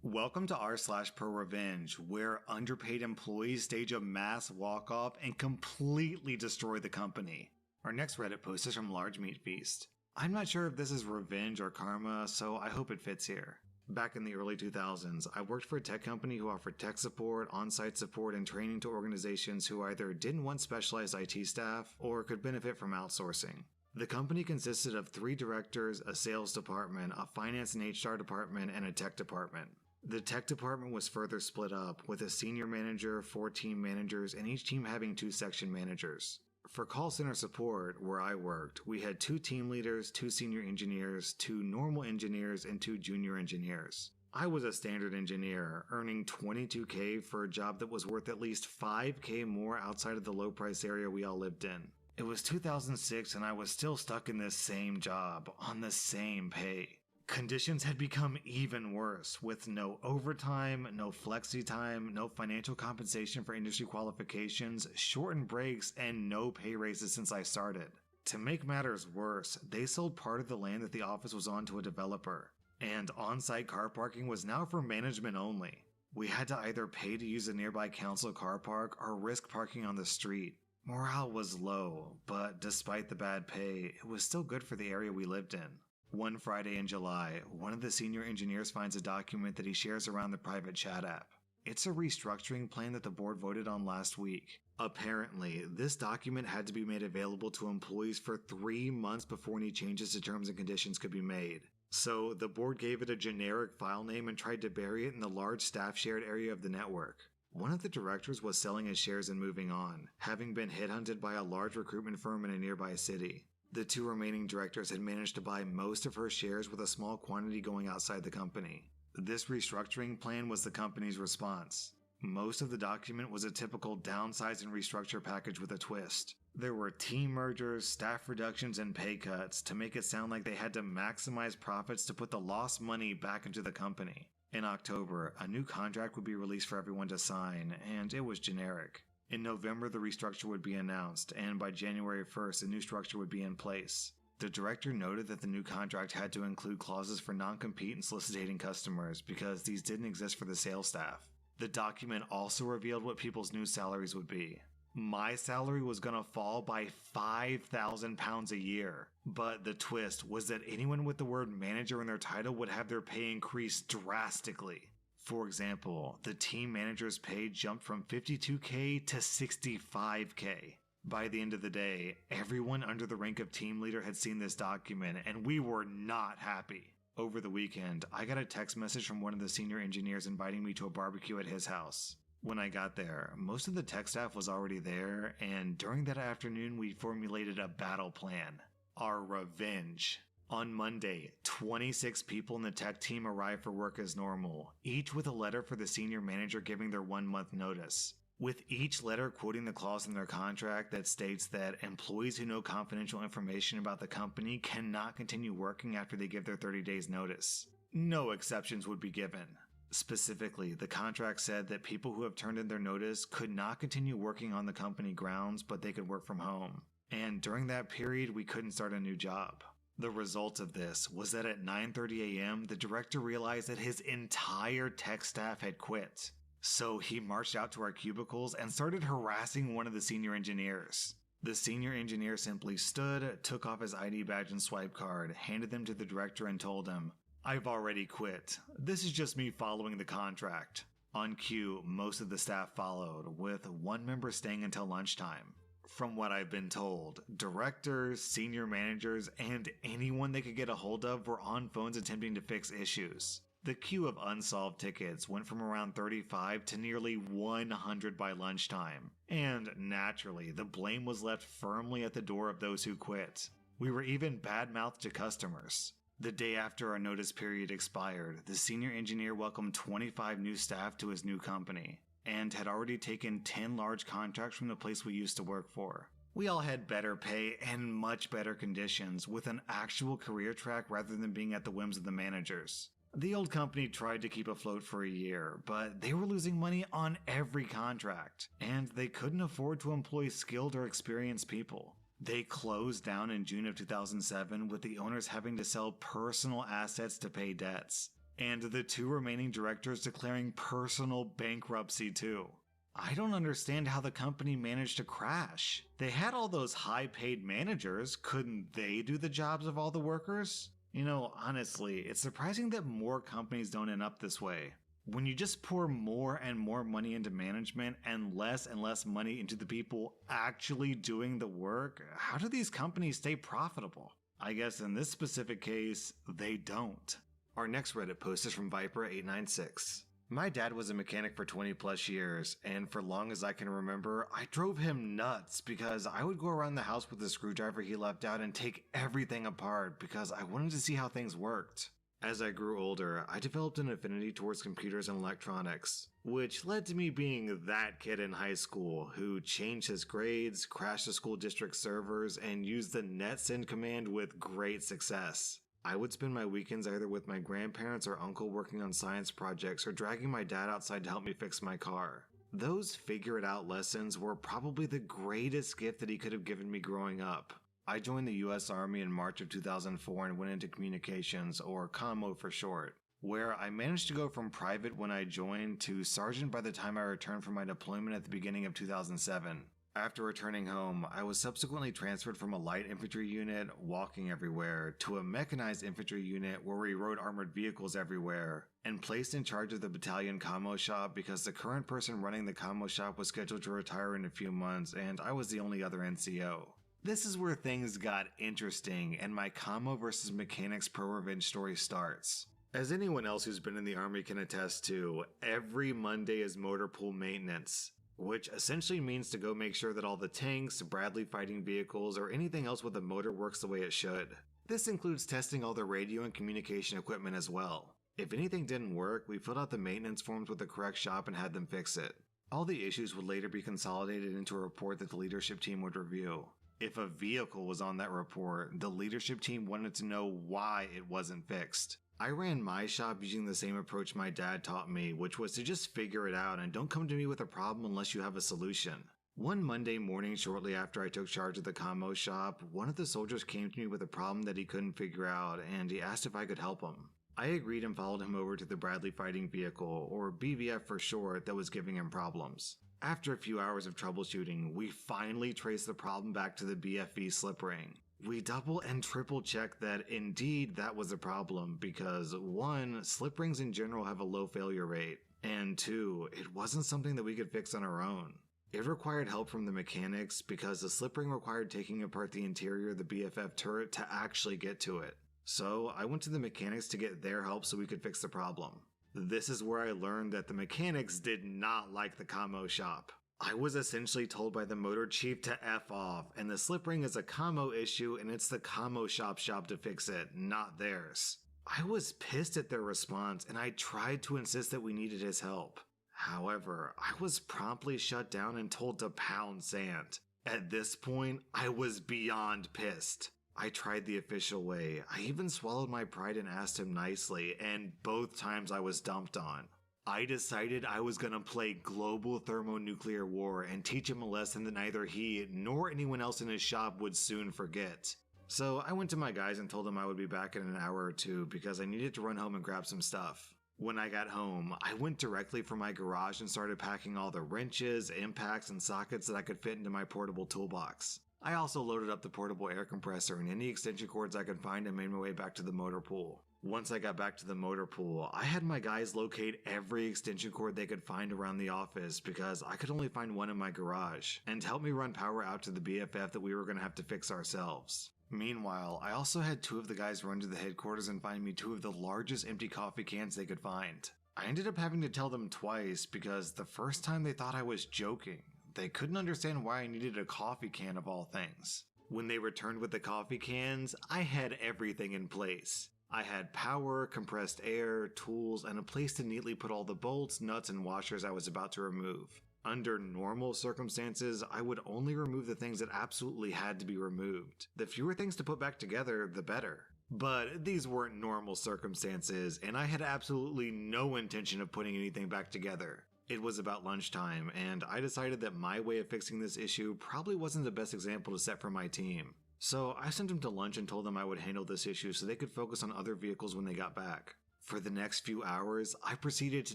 Speaker 4: Welcome to r/pro revenge, where underpaid employees stage a mass walk-off and completely destroy the company. Our next Reddit post is from Large Meat Feast. I'm not sure if this is revenge or karma, so I hope it fits here. Back in the early 2000s, I worked for a tech company who offered tech support, on-site support, and training to organizations who either didn't want specialized IT staff or could benefit from outsourcing. The company consisted of 3 directors, a sales department, a finance and HR department, and a tech department. The tech department was further split up, with a senior manager, 4 team managers, and each team having 2 section managers. For call center support, where I worked, we had 2 team leaders, 2 senior engineers, 2 normal engineers, and 2 junior engineers. I was a standard engineer, earning $22K for a job that was worth at least $5K more outside of the low price area we all lived in. It was 2006 and I was still stuck in this same job, on the same pay. Conditions had become even worse, with no overtime, no flexi time, no financial compensation for industry qualifications, shortened breaks, and no pay raises since I started. To make matters worse, they sold part of the land that the office was on to a developer, and on-site car parking was now for management only. We had to either pay to use a nearby council car park or risk parking on the street. Morale was low, but despite the bad pay, it was still good for the area we lived in. One Friday in July, one of the senior engineers finds a document that he shares around the private chat app. It's a restructuring plan that the board voted on last week. Apparently, this document had to be made available to employees for 3 months before any changes to terms and conditions could be made. So the board gave it a generic file name and tried to bury it in the large staff shared area of the network. One of the directors was selling his shares and moving on, having been headhunted by a large recruitment firm in a nearby city. The 2 remaining directors had managed to buy most of her shares with a small quantity going outside the company. This restructuring plan was the company's response. Most of the document was a typical downsize and restructure package with a twist. There were team mergers, staff reductions, and pay cuts to make it sound like they had to maximize profits to put the lost money back into the company. In October, a new contract would be released for everyone to sign, and it was generic. In November, the restructure would be announced, and by January 1st, a new structure would be in place. The director noted that the new contract had to include clauses for non-compete and soliciting customers because these didn't exist for the sales staff. The document also revealed what people's new salaries would be. My salary was gonna fall by £5,000 a year, but the twist was that anyone with the word manager in their title would have their pay increased drastically. For example, the team manager's pay jumped from $52K to $65K. By the end of the day, everyone under the rank of team leader had seen this document, and we were not happy. Over the weekend, I got a text message from one of the senior engineers inviting me to a barbecue at his house. When I got there, most of the tech staff was already there, and during that afternoon we formulated a battle plan. Our revenge. On Monday, 26 people in the tech team arrived for work as normal, each with a letter for the senior manager giving their 1-month notice. With each letter quoting the clause in their contract that states that employees who know confidential information about the company cannot continue working after they give their 30 days notice. No exceptions would be given. Specifically, the contract said that people who have turned in their notice could not continue working on the company grounds, but they could work from home. And during that period, we couldn't start a new job. The result of this was that at 9:30 a.m., the director realized that his entire tech staff had quit. So he marched out to our cubicles and started harassing one of the senior engineers. The senior engineer simply stood, took off his ID badge and swipe card, handed them to the director and told him, "I've already quit. This is just me following the contract." On cue, most of the staff followed, with one member staying until lunchtime. From what I've been told, directors, senior managers, and anyone they could get a hold of were on phones attempting to fix issues. The queue of unsolved tickets went from around 35 to nearly 100 by lunchtime, and naturally, the blame was left firmly at the door of those who quit. We were even bad-mouthed to customers. The day after our notice period expired, the senior engineer welcomed 25 new staff to his new company, and had already taken 10 large contracts from the place we used to work for. We all had better pay and much better conditions, with an actual career track rather than being at the whims of the managers. The old company tried to keep afloat for a year, but they were losing money on every contract, and they couldn't afford to employ skilled or experienced people. They closed down in June of 2007, with the owners having to sell personal assets to pay debts. and the 2 remaining directors declaring personal bankruptcy too. I don't understand how the company managed to crash. They had all those high-paid managers. Couldn't they do the jobs of all the workers? You know, honestly, it's surprising that more companies don't end up this way. When you just pour more and more money into management and less money into the people actually doing the work, how do these companies stay profitable? I guess in this specific case, they don't. Our next Reddit post is from Viper896. My dad was a mechanic for 20 plus years, and for long as I can remember, I drove him nuts because I would go around the house with the screwdriver he left out and take everything apart because I wanted to see how things worked. As I grew older, I developed an affinity towards computers and electronics, which led to me being that kid in high school who changed his grades, crashed the school district servers, and used the netsend command with great success. I would spend my weekends either with my grandparents or uncle working on science projects or dragging my dad outside to help me fix my car. Those figure-it-out lessons were probably the greatest gift that he could have given me growing up. I joined the US Army in March of 2004 and went into communications, or commo for short, where I managed to go from private when I joined to sergeant by the time I returned from my deployment at the beginning of 2007. After returning home, I was subsequently transferred from a light infantry unit, walking everywhere, to a mechanized infantry unit where we rode armored vehicles everywhere, and placed in charge of the battalion commo shop because the current person running the commo shop was scheduled to retire in a few months and I was the only other NCO. This is where things got interesting and my commo versus mechanics pro revenge story starts. As anyone else who's been in the army can attest to, every Monday is motor pool maintenance, which essentially means to go make sure that all the tanks, Bradley fighting vehicles, or anything else with a motor works the way it should. This includes testing all the radio and communication equipment as well. If anything didn't work, we filled out the maintenance forms with the correct shop and had them fix it. All the issues would later be consolidated into a report that the leadership team would review. If a vehicle was on that report, the leadership team wanted to know why it wasn't fixed. I ran my shop using the same approach my dad taught me, which was to just figure it out and don't come to me with a problem unless you have a solution. One Monday morning shortly after I took charge of the commo shop, one of the soldiers came to me with a problem that he couldn't figure out and he asked if I could help him. I agreed and followed him over to the Bradley fighting vehicle, or BVF for short, that was giving him problems. After a few hours of troubleshooting, we finally traced the problem back to the BFV slip ring. We double and triple checked that indeed that was a problem because 1, slip rings in general have a low failure rate, and 2, it wasn't something that we could fix on our own. It required help from the mechanics because the slip ring required taking apart the interior of the BFF turret to actually get to it. So I went to the mechanics to get their help so we could fix the problem. This is where I learned that the mechanics did not like the commo shop. I was essentially told by the motor chief to F off, and the slip ring is a commo issue and it's the commo shop's job to fix it, not theirs. I was pissed at their response and I tried to insist that we needed his help. However, I was promptly shut down and told to pound sand. At this point, I was beyond pissed. I tried the official way. I even swallowed my pride and asked him nicely, and both times I was dumped on. I decided I was gonna play global thermonuclear war and teach him a lesson that neither he nor anyone else in his shop would soon forget. So I went to my guys and told them I would be back in an hour or two because I needed to run home and grab some stuff. When I got home, I went directly from my garage and started packing all the wrenches, impacts, and sockets that I could fit into my portable toolbox. I also loaded up the portable air compressor and any extension cords I could find and made my way back to the motor pool. Once I got back to the motor pool, I had my guys locate every extension cord they could find around the office because I could only find one in my garage, and help me run power out to the BFF that we were going to have to fix ourselves. Meanwhile, I also had 2 of the guys run to the headquarters and find me 2 of the largest empty coffee cans they could find. I ended up having to tell them twice because the first time they thought I was joking. They couldn't understand why I needed a coffee can of all things. When they returned with the coffee cans, I had everything in place. I had power, compressed air, tools, and a place to neatly put all the bolts, nuts, and washers I was about to remove. Under normal circumstances, I would only remove the things that absolutely had to be removed. The fewer things to put back together, the better. But these weren't normal circumstances, and I had absolutely no intention of putting anything back together. It was about lunchtime, and I decided that my way of fixing this issue probably wasn't the best example to set for my team. So I sent them to lunch and told them I would handle this issue so they could focus on other vehicles when they got back. For the next few hours, I proceeded to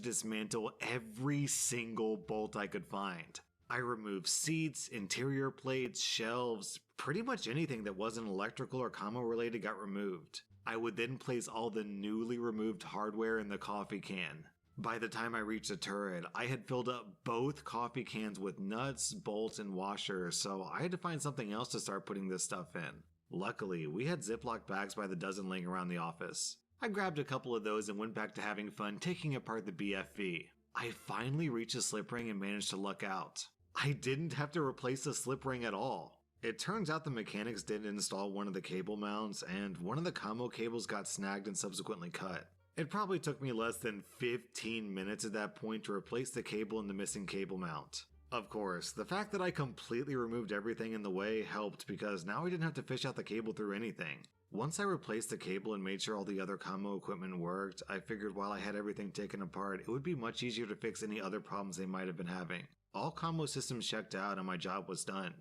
Speaker 4: dismantle every single bolt I could find. I removed seats, interior plates, shelves, pretty much anything that wasn't electrical or commo related got removed. I would then place all the newly removed hardware in the coffee can. By the time I reached the turret, I had filled up both coffee cans with nuts, bolts, and washers, so I had to find something else to start putting this stuff in. Luckily, we had Ziploc bags by the dozen laying around the office. I grabbed a couple of those and went back to having fun taking apart the BFV. I finally reached the slip ring and managed to luck out. I didn't have to replace the slip ring at all. It turns out the mechanics didn't install one of the cable mounts, and one of the combo cables got snagged and subsequently cut. It probably took me less than 15 minutes at that point to replace the cable and the missing cable mount. Of course, the fact that I completely removed everything in the way helped because now I didn't have to fish out the cable through anything. Once I replaced the cable and made sure all the other combo equipment worked, I figured while I had everything taken apart, it would be much easier to fix any other problems they might have been having. All combo systems checked out and my job was done.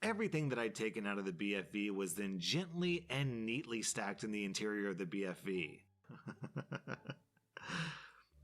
Speaker 4: Everything that I'd taken out of the BFV was then gently and neatly stacked in the interior of the BFV.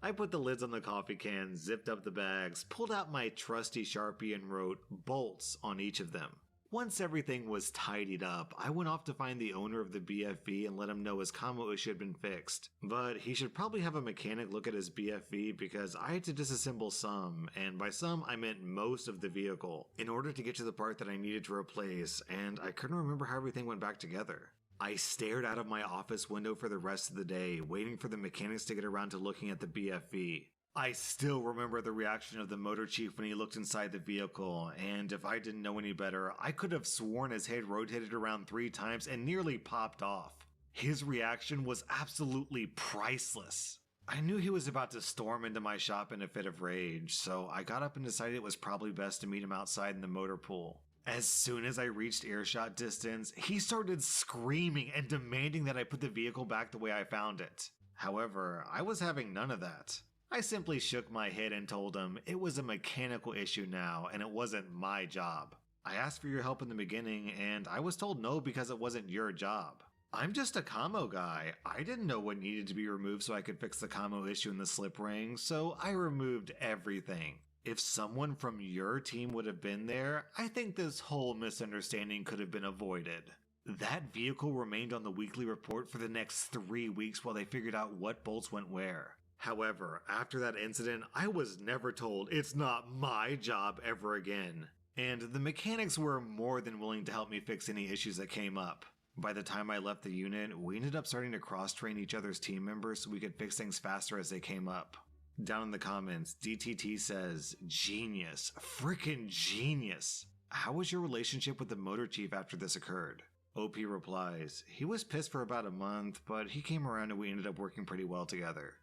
Speaker 4: I put the lids on the coffee cans, zipped up the bags, pulled out my trusty Sharpie and wrote bolts on each of them. Once everything was tidied up, I went off to find the owner of the BFV and let him know his combo issue had been fixed. But he should probably have a mechanic look at his BFV because I had to disassemble some, and by some I meant most of the vehicle, in order to get to the part that I needed to replace, and I couldn't remember how everything went back together. I stared out of my office window for the rest of the day, waiting for the mechanics to get around to looking at the BFV. I still remember the reaction of the motor chief when he looked inside the vehicle, and if I didn't know any better, I could have sworn his head rotated around 3 times and nearly popped off. His reaction was absolutely priceless. I knew he was about to storm into my shop in a fit of rage, so I got up and decided it was probably best to meet him outside in the motor pool. As soon as I reached earshot distance, he started screaming and demanding that I put the vehicle back the way I found it. However, I was having none of that. I simply shook my head and told him it was a mechanical issue now and it wasn't my job. I asked for your help in the beginning and I was told no because it wasn't your job. I'm just a commo guy. I didn't know what needed to be removed so I could fix the commo issue in the slip ring, so I removed everything. If someone from your team would have been there, I think this whole misunderstanding could have been avoided. That vehicle remained on the weekly report for the next 3 weeks while they figured out what bolts went where. However, after that incident, I was never told it's not my job ever again. And the mechanics were more than willing to help me fix any issues that came up. By the time I left the unit, we ended up starting to cross-train each other's team members so we could fix things faster as they came up. Down in the comments, DTT says, "Genius. Frickin' genius. How was your relationship with the motor chief after this occurred?" OP replies, "He was pissed for about a month, but he came around and we ended up working pretty well together."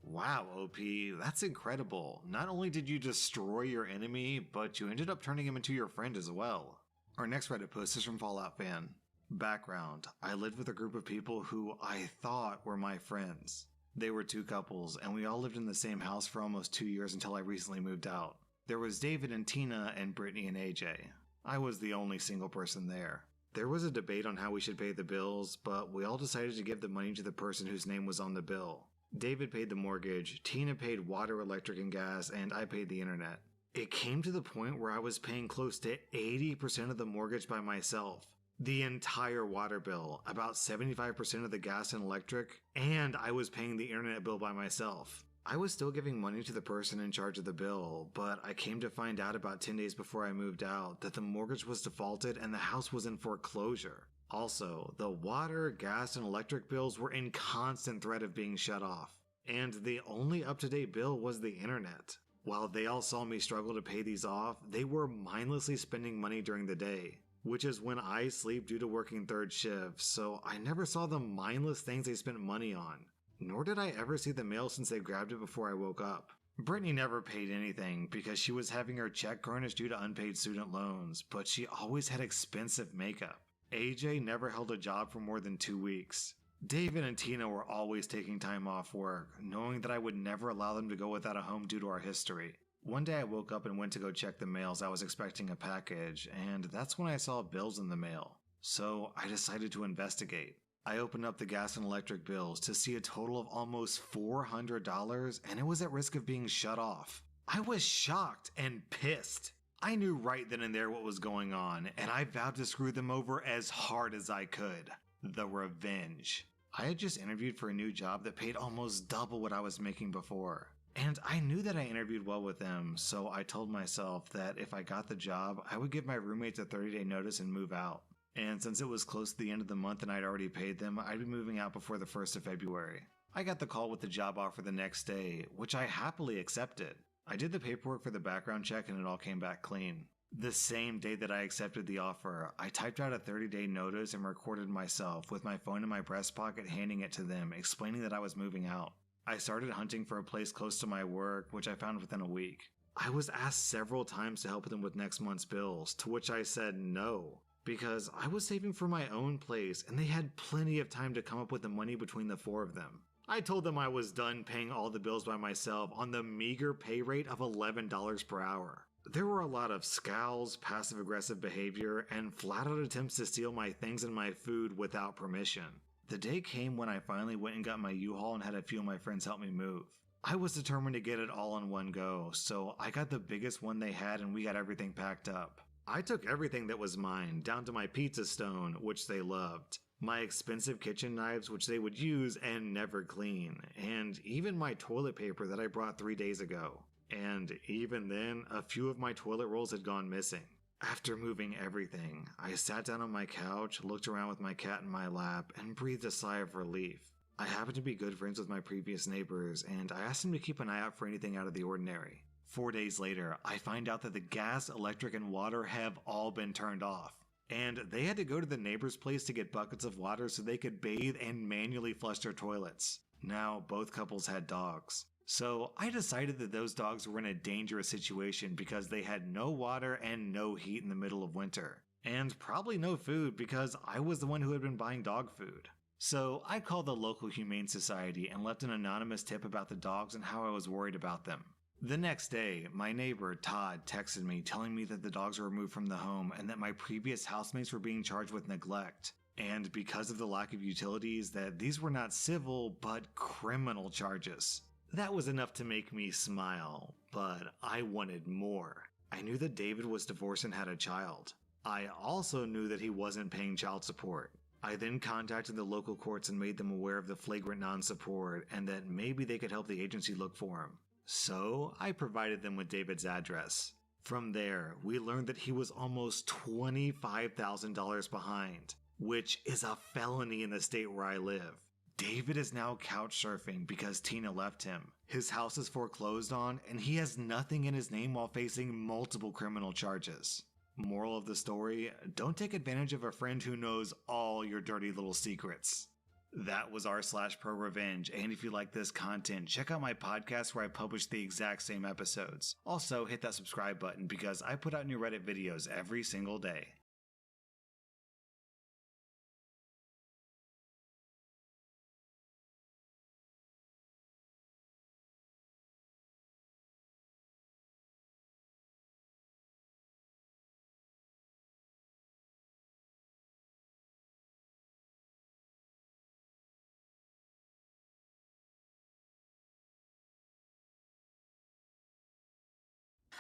Speaker 4: Wow, OP, that's incredible. Not only did you destroy your enemy, but you ended up turning him into your friend as well. Our next Reddit post is from Fallout Fan. Background: I lived with a group of people who I thought were my friends. They were 2 couples, and we all lived in the same house for almost 2 years until I recently moved out. There was David and Tina and Brittany and AJ. I was the only single person there. There was a debate on how we should pay the bills, but we all decided to give the money to the person whose name was on the bill. David paid the mortgage, Tina paid water, electric, and gas, and I paid the internet. It came to the point where I was paying close to 80% of the mortgage by myself. The entire water bill, about 75% of the gas and electric, and I was paying the internet bill by myself. I was still giving money to the person in charge of the bill, but I came to find out about 10 days before I moved out that the mortgage was defaulted and the house was in foreclosure. Also, the water, gas, and electric bills were in constant threat of being shut off, and the only up-to-date bill was the internet. While they all saw me struggle to pay these off, they were mindlessly spending money during the day, which is when I sleep due to working 3rd shift, so I never saw the mindless things they spent money on. Nor did I ever see the mail since they grabbed it before I woke up. Brittany never paid anything because she was having her check garnished due to unpaid student loans, but she always had expensive makeup. AJ never held a job for more than 2 weeks. David and Tina were always taking time off work, knowing that I would never allow them to go without a home due to our history. One day I woke up and went to go check the mail as I was expecting a package, and that's when I saw bills in the mail. So I decided to investigate. I opened up the gas and electric bills to see a total of almost $400, and it was at risk of being shut off. I was shocked and pissed. I knew right then and there what was going on, and I vowed to screw them over as hard as I could. The revenge. I had just interviewed for a new job that paid almost double what I was making before. And I knew that I interviewed well with them, so I told myself that if I got the job, I would give my roommates a 30-day notice and move out. And since it was close to the end of the month and I'd already paid them, I'd be moving out before the 1st of February. I got the call with the job offer the next day, which I happily accepted. I did the paperwork for the background check and it all came back clean. The same day that I accepted the offer, I typed out a 30-day notice and recorded myself with my phone in my breast pocket handing it to them, explaining that I was moving out. I started hunting for a place close to my work, which I found within a week. I was asked several times to help them with next month's bills, to which I said no, because I was saving for my own place and they had plenty of time to come up with the money between the 4 of them. I told them I was done paying all the bills by myself on the meager pay rate of $11 per hour. There were a lot of scowls, passive-aggressive behavior, and flat-out attempts to steal my things and my food without permission. The day came when I finally went and got my U-Haul and had a few of my friends help me move. I was determined to get it all in one go, so I got the biggest one they had and we got everything packed up. I took everything that was mine, down to my pizza stone, which they loved, my expensive kitchen knives which they would use and never clean, and even my toilet paper that I brought 3 days ago. And even then, a few of my toilet rolls had gone missing. After moving everything, I sat down on my couch, looked around with my cat in my lap, and breathed a sigh of relief. I happened to be good friends with my previous neighbors, and I asked them to keep an eye out for anything out of the ordinary. 4 days later, I find out that the gas, electric, and water have all been turned off. And they had to go to the neighbor's place to get buckets of water so they could bathe and manually flush their toilets. Now, both couples had dogs. So I decided that those dogs were in a dangerous situation because they had no water and no heat in the middle of winter. And probably no food because I was the one who had been buying dog food. So I called the local humane society and left an anonymous tip about the dogs and how I was worried about them. The next day, my neighbor, Todd, texted me telling me that the dogs were removed from the home and that my previous housemates were being charged with neglect. And because of the lack of utilities, that these were not civil but criminal charges. That was enough to make me smile, but I wanted more. I knew that David was divorced and had a child. I also knew that he wasn't paying child support. I then contacted the local courts and made them aware of the flagrant non-support and that maybe they could help the agency look for him. So I provided them with David's address. From there, we learned that he was almost $25,000 behind, which is a felony in the state where I live. David is now couch surfing because Tina left him. His house is foreclosed on, and he has nothing in his name while facing multiple criminal charges. Moral of the story, don't take advantage of a friend who knows all your dirty little secrets. That was r/pro revenge, and if you like this content, check out my podcast where I publish the exact same episodes. Also, hit that subscribe button because I put out new Reddit videos every single day.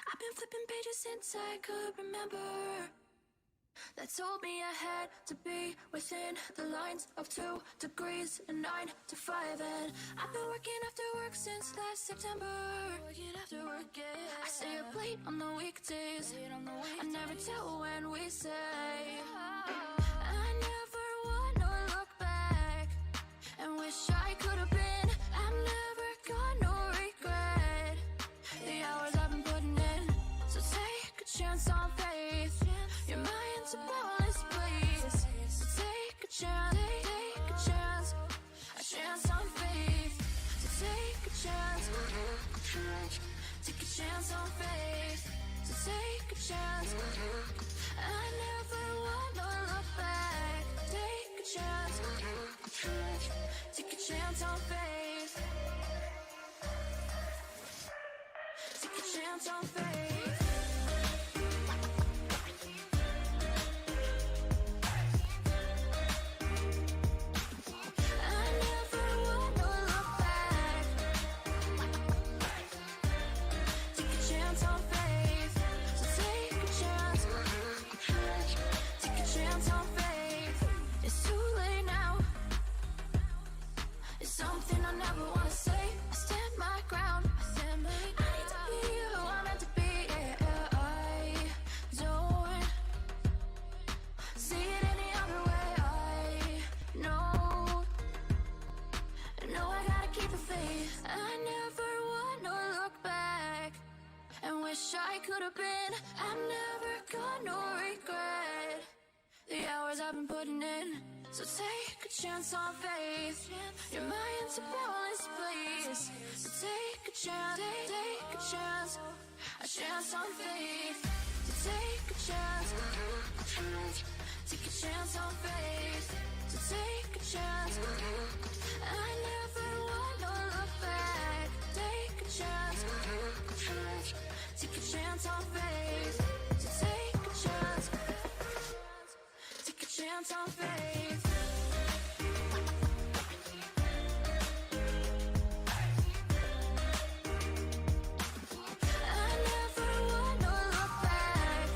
Speaker 5: I've been flipping pages since I could remember. That told me I had to be within the lines of 2 degrees and 9 to 5. And I've been working after work since last September. Working after work, yeah. I stay up late on the weekdays. I never tell when we say. I never wanna look back and wish I could have been. I've never got no regret. The hours I've been putting in. So take a chance on faith. Your mind's a boundless place. So take a chance, a chance on faith. So take a chance on faith. So take a chance. I never wanna look back. Take a chance on faith. Take a chance on faith. never wanna say. I stand my ground. I need to be who I'm meant to be. Yeah, I don't see it any other way. I know I gotta keep the faith. I never wanna look back and wish I could have been. I'm never gonna regret the hours I've been putting in. So take a chance on faith. Your mind's a boundless place. So take a chance, take a chance on faith. So take a chance, take a chance on faith. So take a chance. I never wanna look back. Take a chance, take a chance on faith. So take a chance, take a chance on faith. I never wanna look back.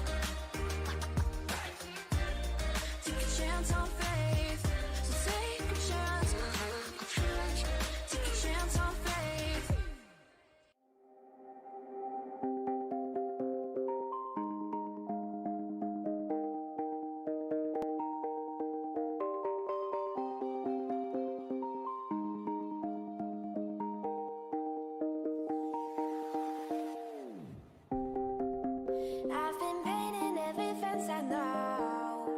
Speaker 5: Take a chance on faith. So take a chance, take a chance on faith. I've been painting every fence I know,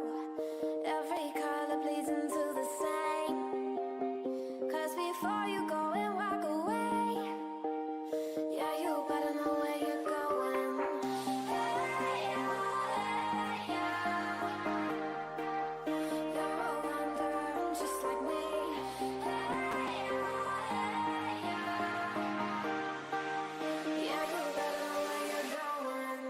Speaker 5: every color pleasing to the same. 'Cause before you go and walk away, yeah, you better know where you're going. You're a wanderer just like me. Yeah, you better know where you're going.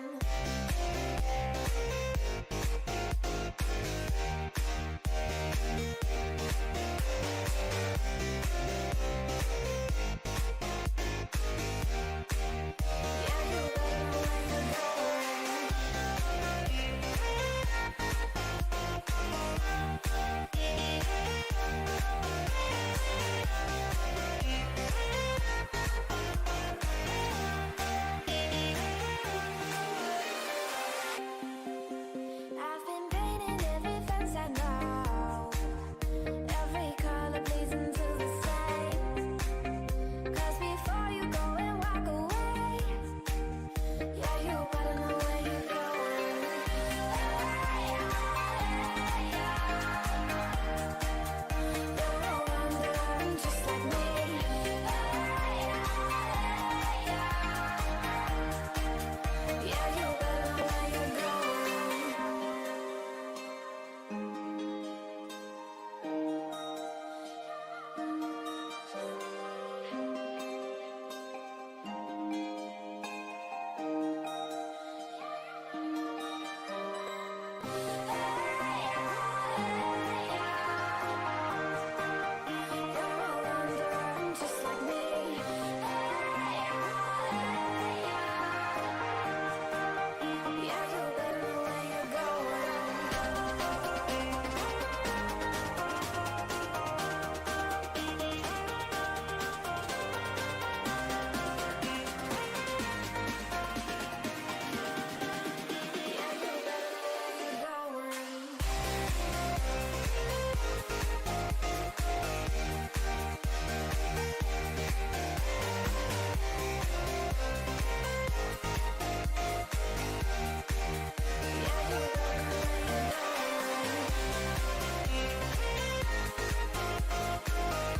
Speaker 5: Yeah, you better know where you're I've been painting every fence I know, every color pleasing to the same. 'Cause before you go and walk away, yeah, you better know where you're going. You're a wanderer just like me. Yeah, you better know where you're going. You're a wanderer just like me. Yeah, you better know where you're going. Yeah, you better know where you're going. Yeah, you better know where you're going.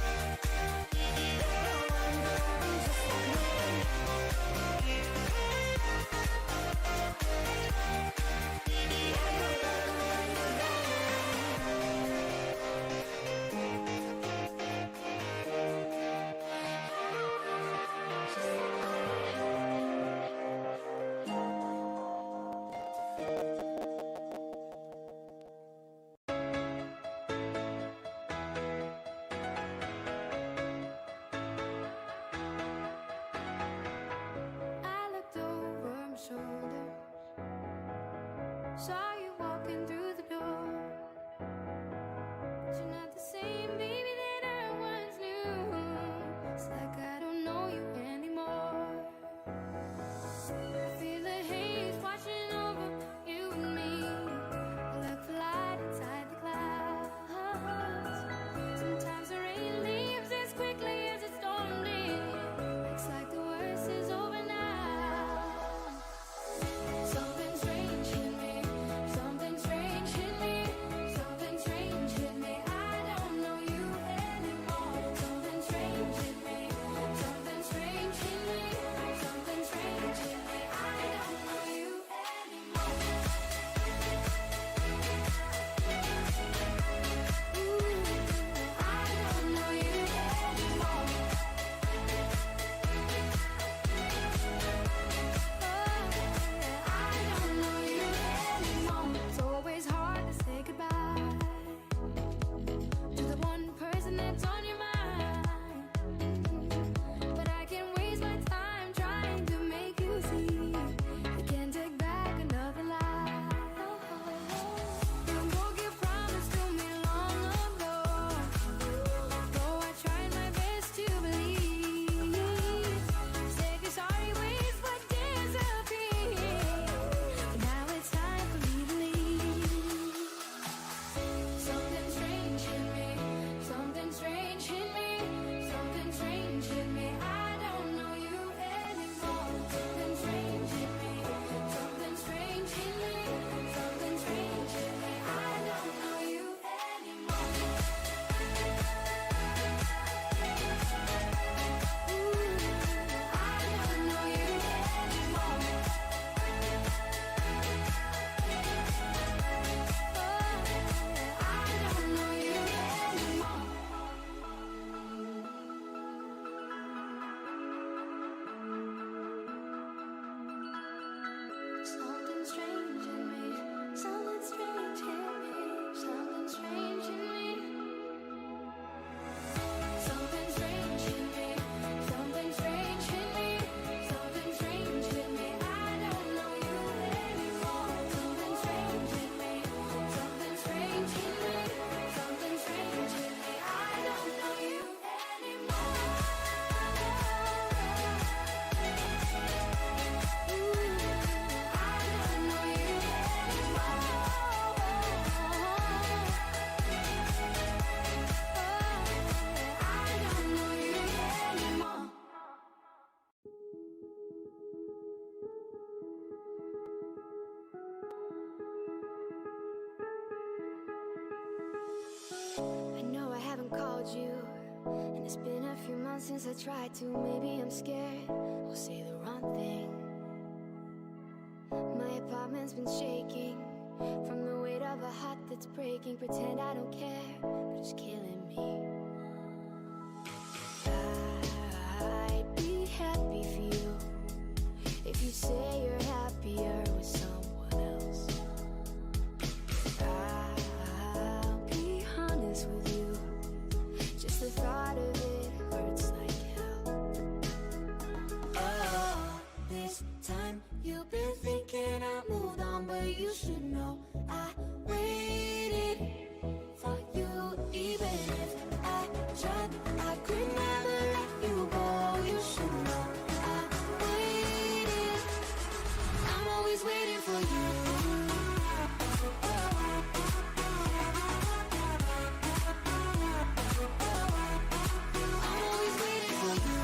Speaker 5: You're a wanderer just like me. Yeah, you better know where you're I looked over my shoulder, saw you walking through the door. But you're not the same baby that I once knew. since I tried to. Maybe I'm scared I'll say the wrong thing. My apartment's been shaking from the weight of a heart that's breaking. Pretend I don't care, but it's killing me. I'd be happy for you if you say you're happier with someone else. I'll be honest with you, just the thought of it hurts like hell. Oh, this time you've been thinking I moved on, but you should know I waited for you. Even if I tried, I could never let you go. You should know I waited. I'm always waiting for you. I'm always waiting for you.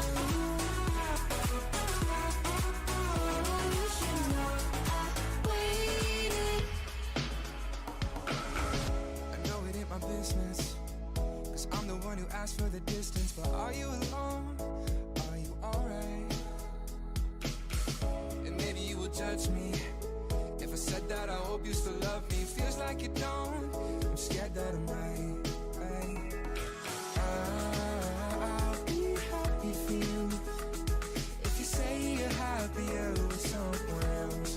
Speaker 5: You should know I waited.
Speaker 6: I know it ain't my business, 'cause I'm the one who asked for the distance. But are you alone? Are you alright? And maybe you will judge me if I said that I hope you still love me. Feels like you don't. I'm scared that I might. I'll be happy for you if you say you're happier with someone else.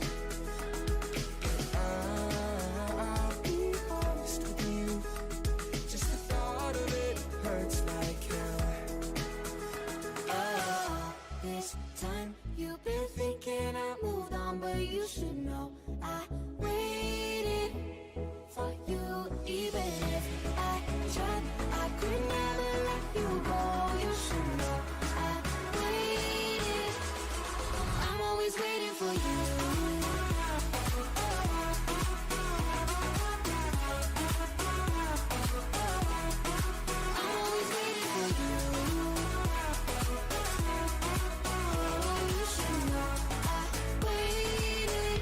Speaker 6: I'll be honest with you, just the thought of it hurts like hell.
Speaker 5: Oh, this time you've been thinking I moved on, but you should know I waited for you. Even if I tried, I could never let you go. You should know I waited. I'm always waiting for you. I'm always waiting for you. You should know I waited.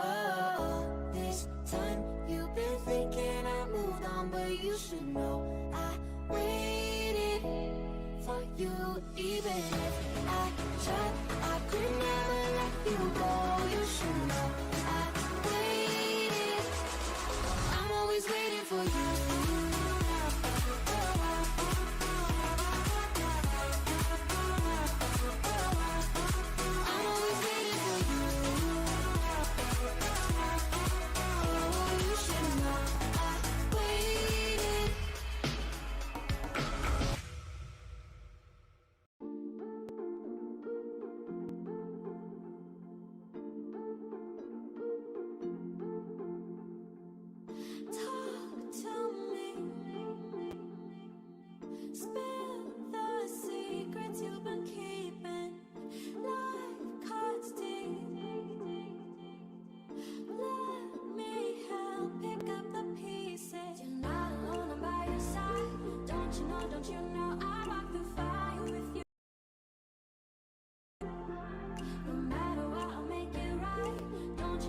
Speaker 5: Oh, this time you've been thinking I moved on, but you should know I waited for you. Even if I tried, I could never let you go. You should know I waited. I'm always waiting for you. I'm always waiting for you. You should know I waited. Talk to me. Spill the secrets you've been keeping. Life cuts deep. Let me help pick up the pieces. You're not alone, I'm by your side. Don't you know I walk the fire with you. No matter what, I'll make it right. Don't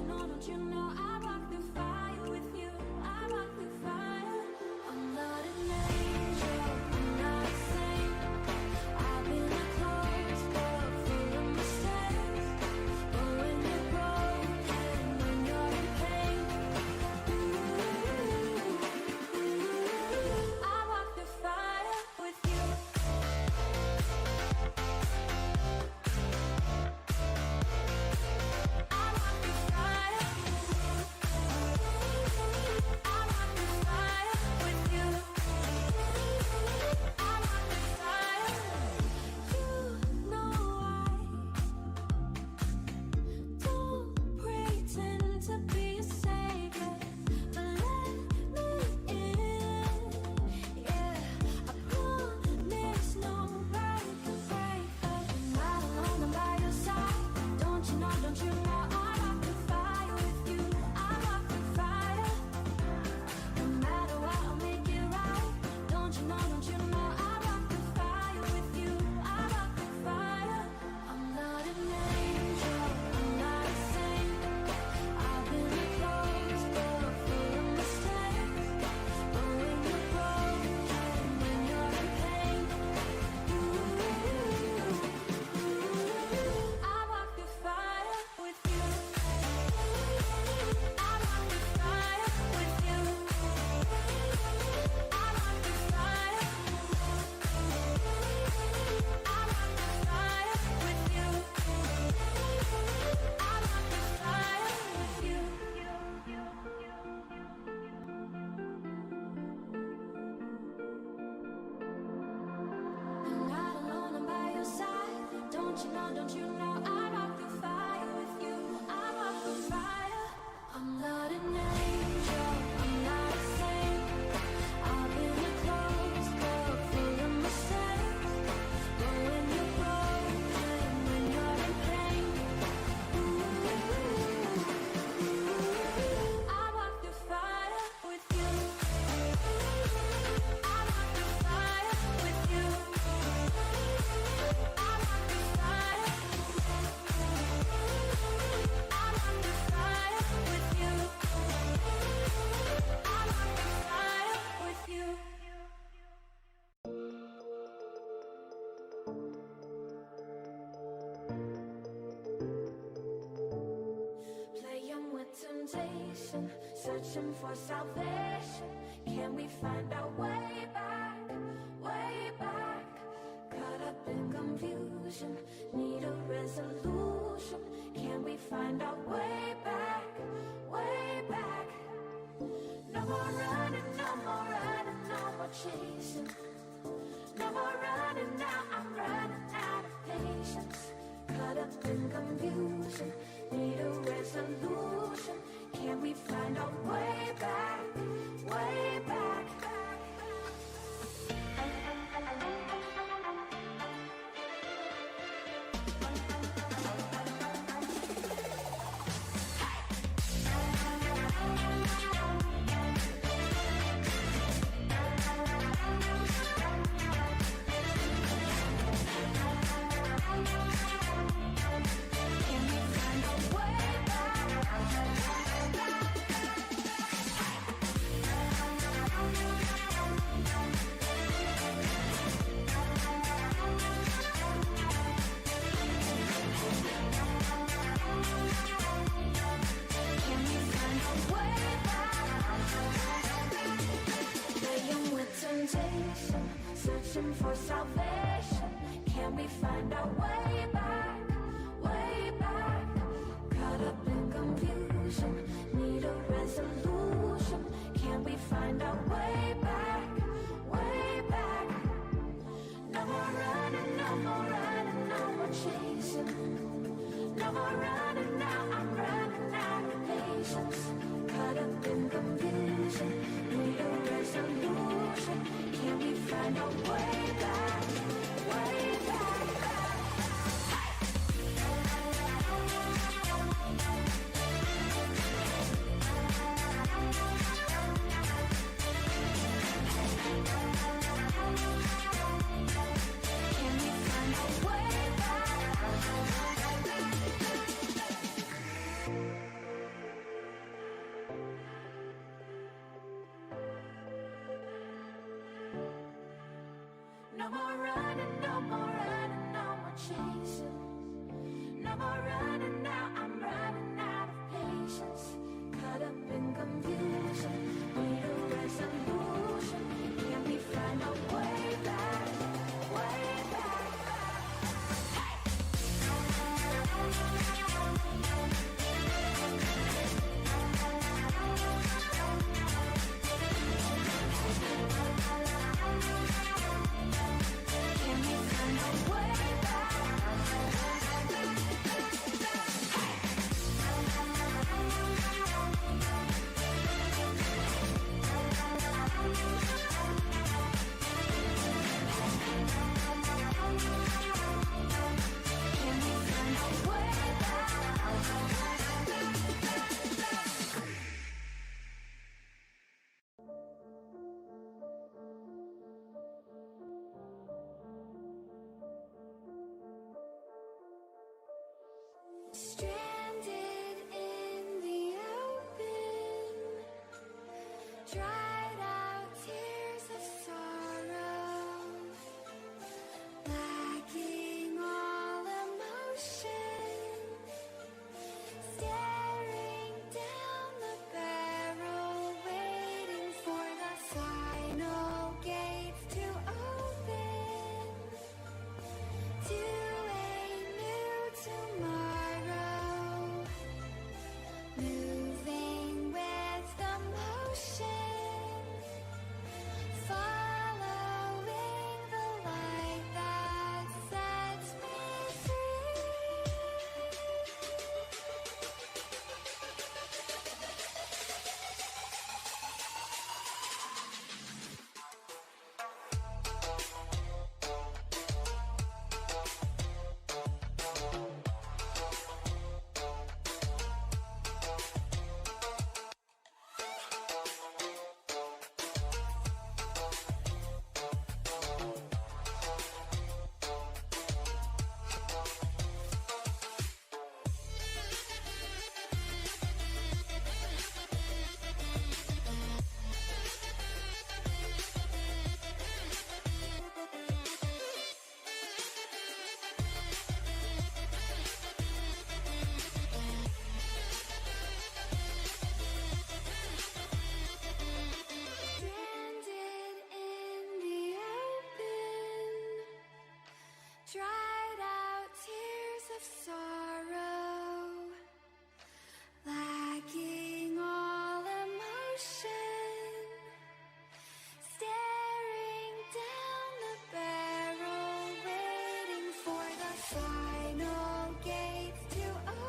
Speaker 5: you know I walk the fire with you. I walk the fire. I'm not an angel, I'm not a saint. I've been a closed book full of mistakes. But when you're broken, when you're in pain, I walk the fire with you. I walk the fire. on, don't you know I walk through fire with you? I walk through fire. I'm not an angel, I'm not a saint. I've been a closed book full of mistakes. But when you're broken, when you're in pain, I walk through fire with you. I walk through fire with you. I walk through fire. I walk through fire with you. I walk through fire with you. Playing with temptation, searching for salvation. Can we find our way back, way back? Caught up in confusion, need a resolution. Can we find our way back, way back? No more running, no more running, no more chasing. No more running now, I'm running out of patience. Caught up in confusion, need a resolution. Can we find our way back, way back? Can we find our way Can we find our way back? Playing with temptation, searching for salvation. Can we find our way back, way back? Caught up in confusion, need a resolution. Can we find our way back, way back? No more running, no more running, no more chasing. No more running now, I'm running out of patience. Caught up in confusion, need a resolution. Can we find our way back, way back? Can we find our way back? No more running, no more running, no more chasing. No more running now, I'm running out of patience. Caught up in confusion, need a resolution. Can we find our way back, way back? Can we find our way Can we find our way Stranded in the open, dried out tears of sorrow, lacking all emotion, staring down the barrel, waiting for the final gates to open to a new tomorrow. motion, staring down the barrel, waiting for the final gates to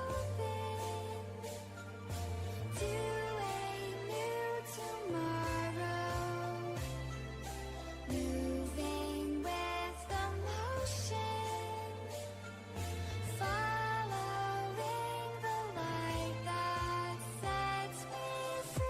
Speaker 5: open to a new tomorrow, moving with the motion, following the light that sets me free.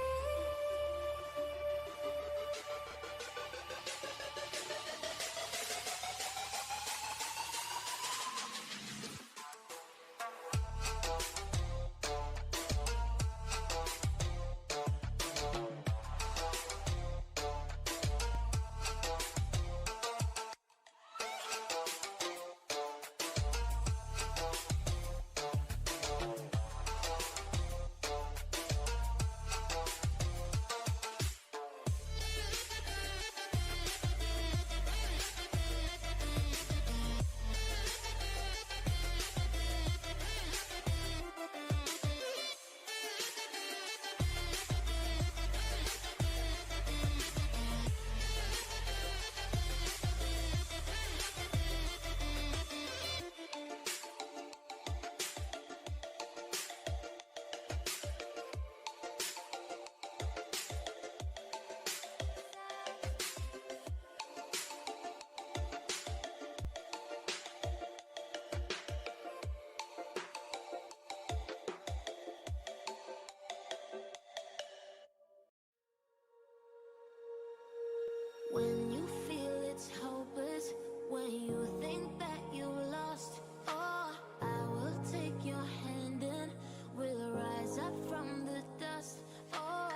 Speaker 5: When you feel it's hopeless, when you think that you're lost, oh, I will take your hand and we'll rise up from the dust. Oh,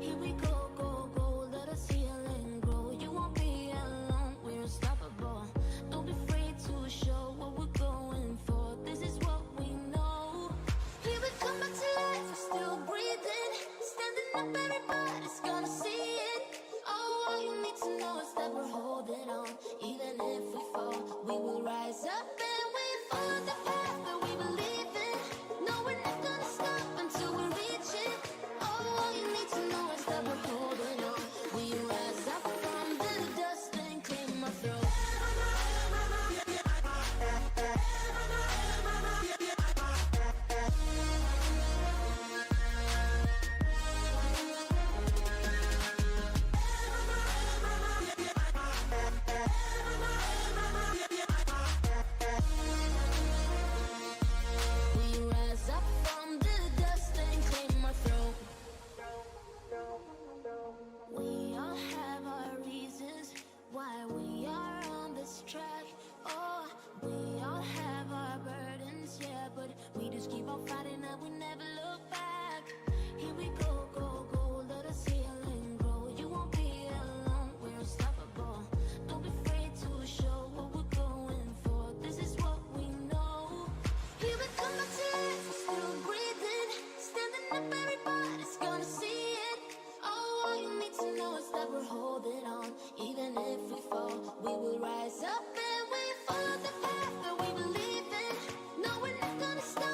Speaker 5: here we go, go, go, let us heal and grow. You won't be alone, we're unstoppable. Don't be afraid to show what we're going for. This is what we know. Here we come back to life, we're still breathing. Standing up, everybody's gonna see it. Oh, all you need to know is that we're holding on. Even if we fall, we will rise up and we follow the path that we believe in. No, we're not gonna stop until we reach it. Oh, all you need to know is that we're holding on. We rise up from the dust and clear my throat. We rise up from the dust and clear my throat. We all have our reasons why we are on this track. Oh, we all have our burdens, yeah, but we just keep on fighting and we never look back. Here we go, go, go, let us heal and grow. You won't be alone, we're unstoppable. Don't be afraid to show what we're going for. This is what we know. Here we come back to life, we're still breathing. Standing up, everybody's gonna see it. Oh, all you need to know is that we're holding on. Even if we fall, we will rise up and we follow the path that we believe in. No, we're not gonna stop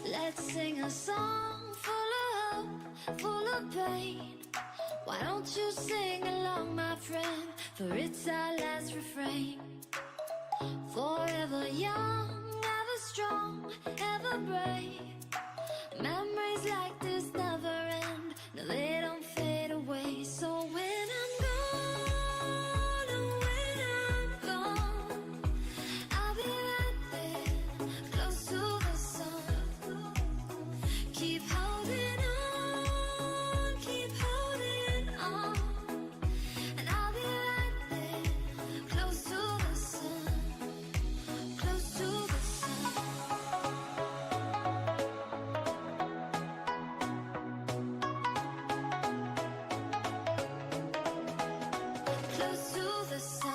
Speaker 5: Let's sing a song full of hope, full of pain. Why don't you sing along, my friend? For it's our last refrain. Forever young, ever strong, ever brave. Memories like this never end. No, they don't fade away. So when I'm gone, oh, when I'm gone, I'll be right there, close to the sun. Keep holding on, keep holding on. And I'll be right there, close to the sun, close to the sun. Close to the sun.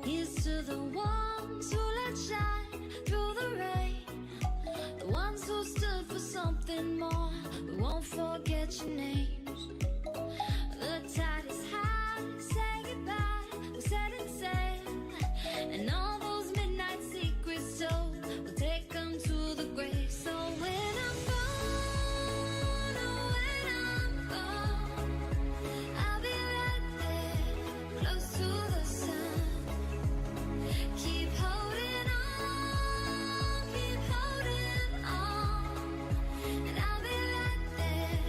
Speaker 5: Here's to the ones who let shine through the rain, the ones who stood for something more. We won't forget your names. The tide is high, say goodbye, we're setting sail, and all those midnight secrets told, we'll take them to the grave. So when I'm gone, oh, when I'm gone, I'll be right there, close to the sun. Keep holding on, keep holding on. And I'll be right there,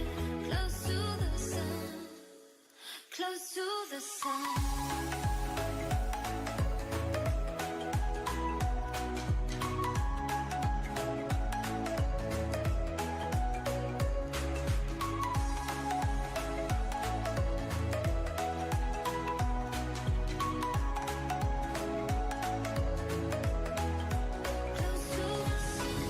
Speaker 5: close to the sun, close to the sun. Close to the sun.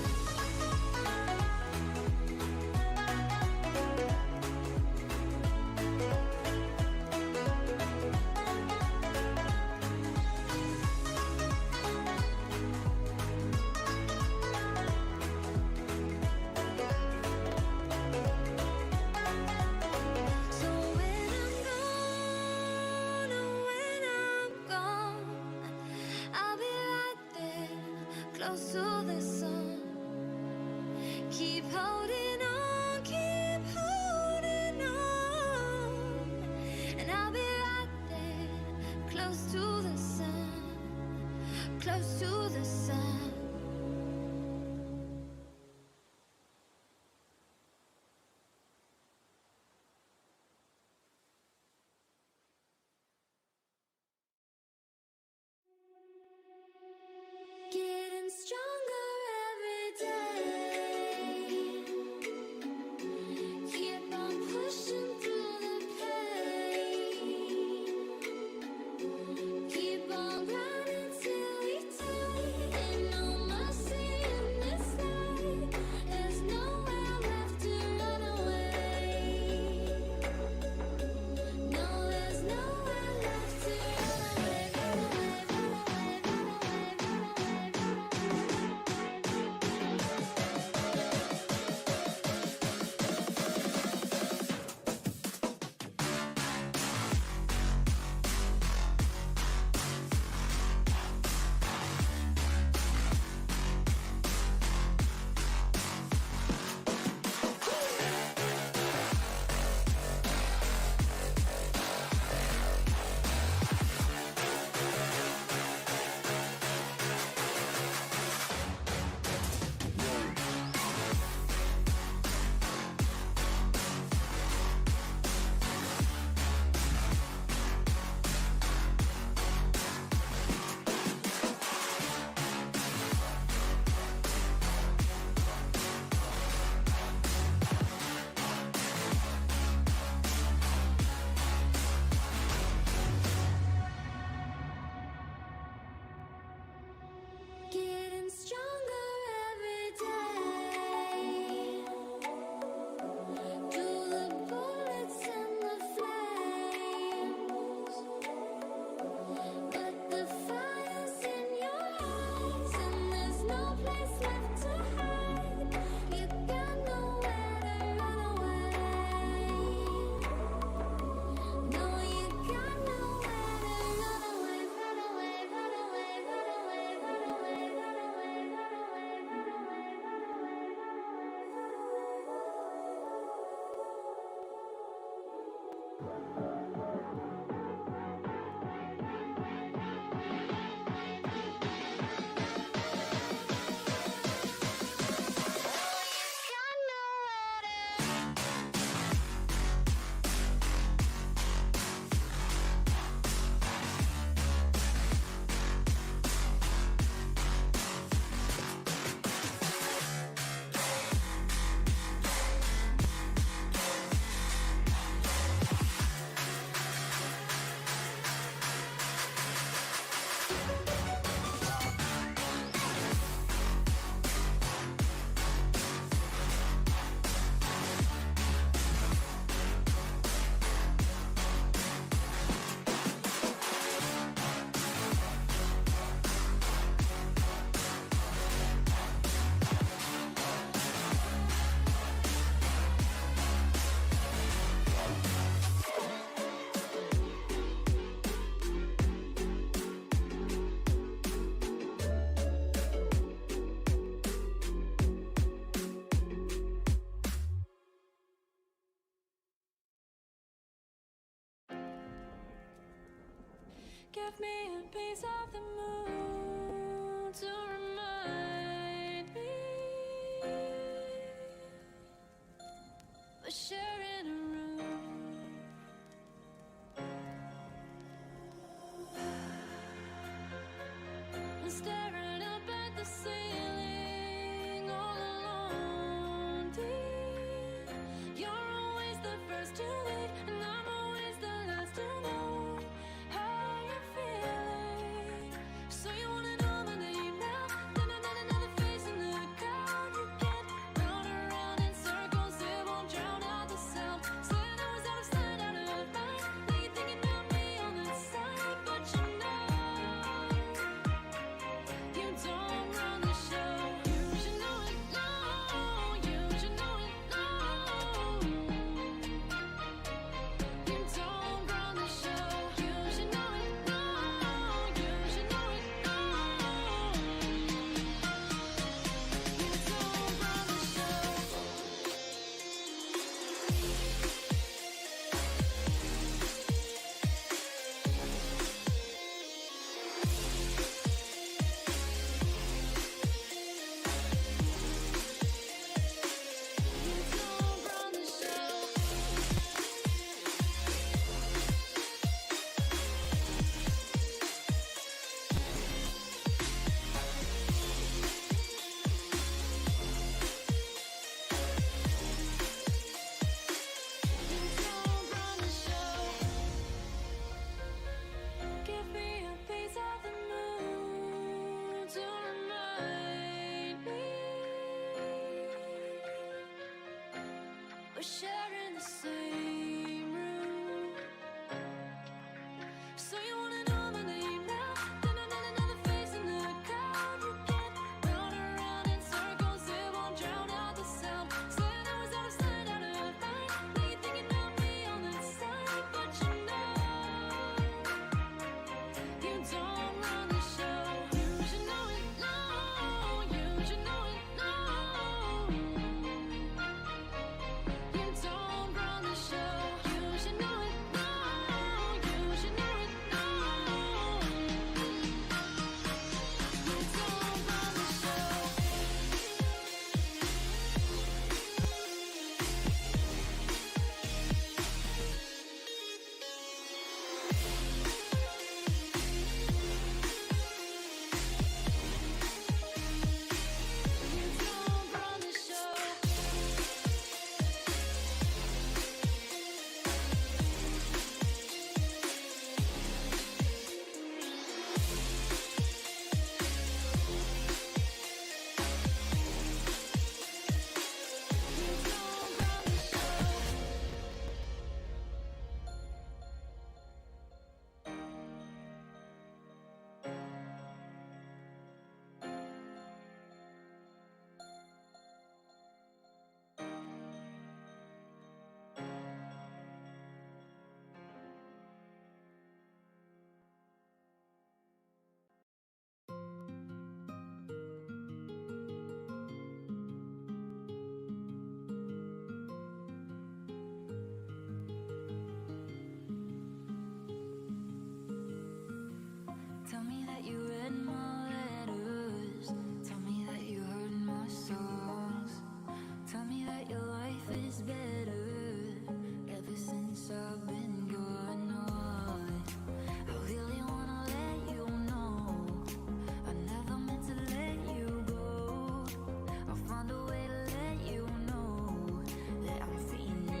Speaker 5: So when I'm gone, oh, when I'm gone, I'll be right there, close to the sun. Keep holding on, keep holding on. And I'll be right there, close to the sun, close to the sun. Getting stronger every day. Keep on pushing through the pain. Keep on grinding till we die. Ain't no Give me a piece of the moon to remind me we're sharing a room. I'm staring up at the ceiling all alone, dear. You're always the first to leave, and I'm always the last to know how you're feeling. So you wanna know my name now? Then another face in the crowd. You can't run around in circles, it won't drown out the sound. Said I was out of sight, out of mind. Now you're thinking about me on that side, but you know you don't run the show. You should know it now. You should know it now. You don't run the show. You should know it now. You should know it now. You don't run the show. You don't run the show. You don't run the show. Give me a piece of the moon to remind me we're sharing the same room. So you wanna know my name now? Then another face in the crowd. You can't run around in circles, it won't drown out the sound. Said I was out of sight, out of mind. Now you're thinking about me on that side, but you know you don't run the show. You should know it now. You should know it now. You don't run the show. You should know it now. You should know it now. You don't run the show. You don't run the show. You don't run the show. Tell me that you read my letters. Tell me that you heard my songs. Tell me that your life is better ever since I've been gone. I really wanna let you know I never meant to let you go. I'll find a way to let you know that I'm feeling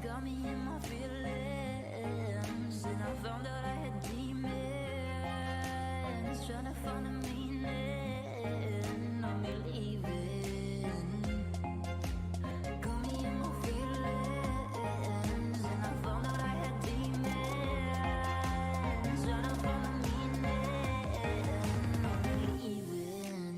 Speaker 5: got me in my feelings, and I found out I had demons trying to find a meaning of me leaving. Got me in my feelings, and I found out I had demons trying to find a meaning of me leaving.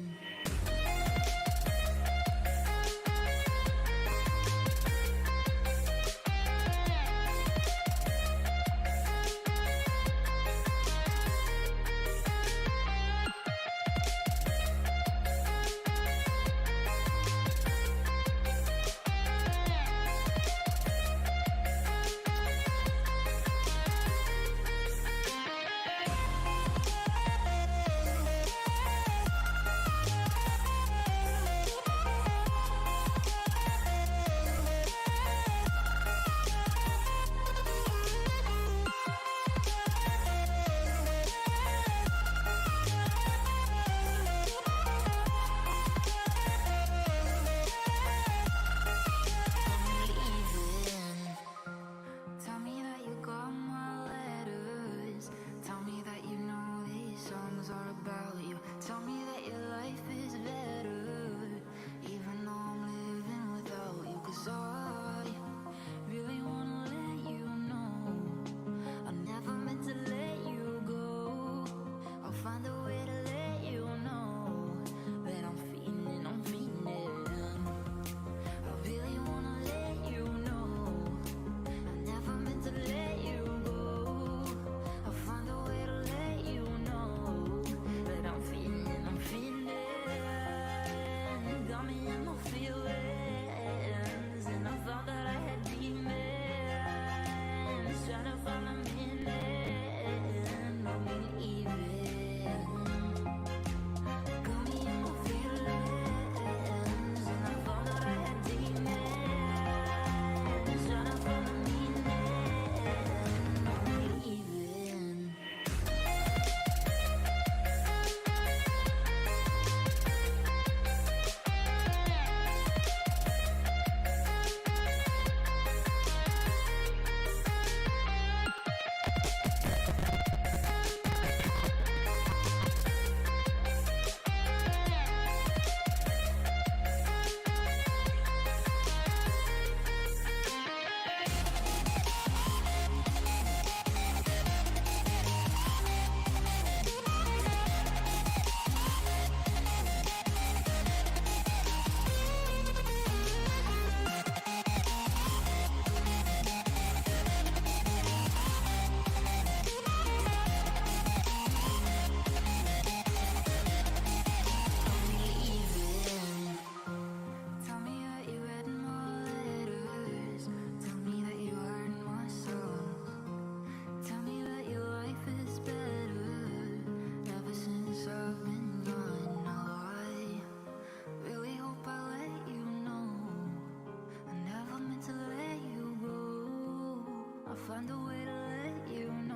Speaker 5: find a way to let you know.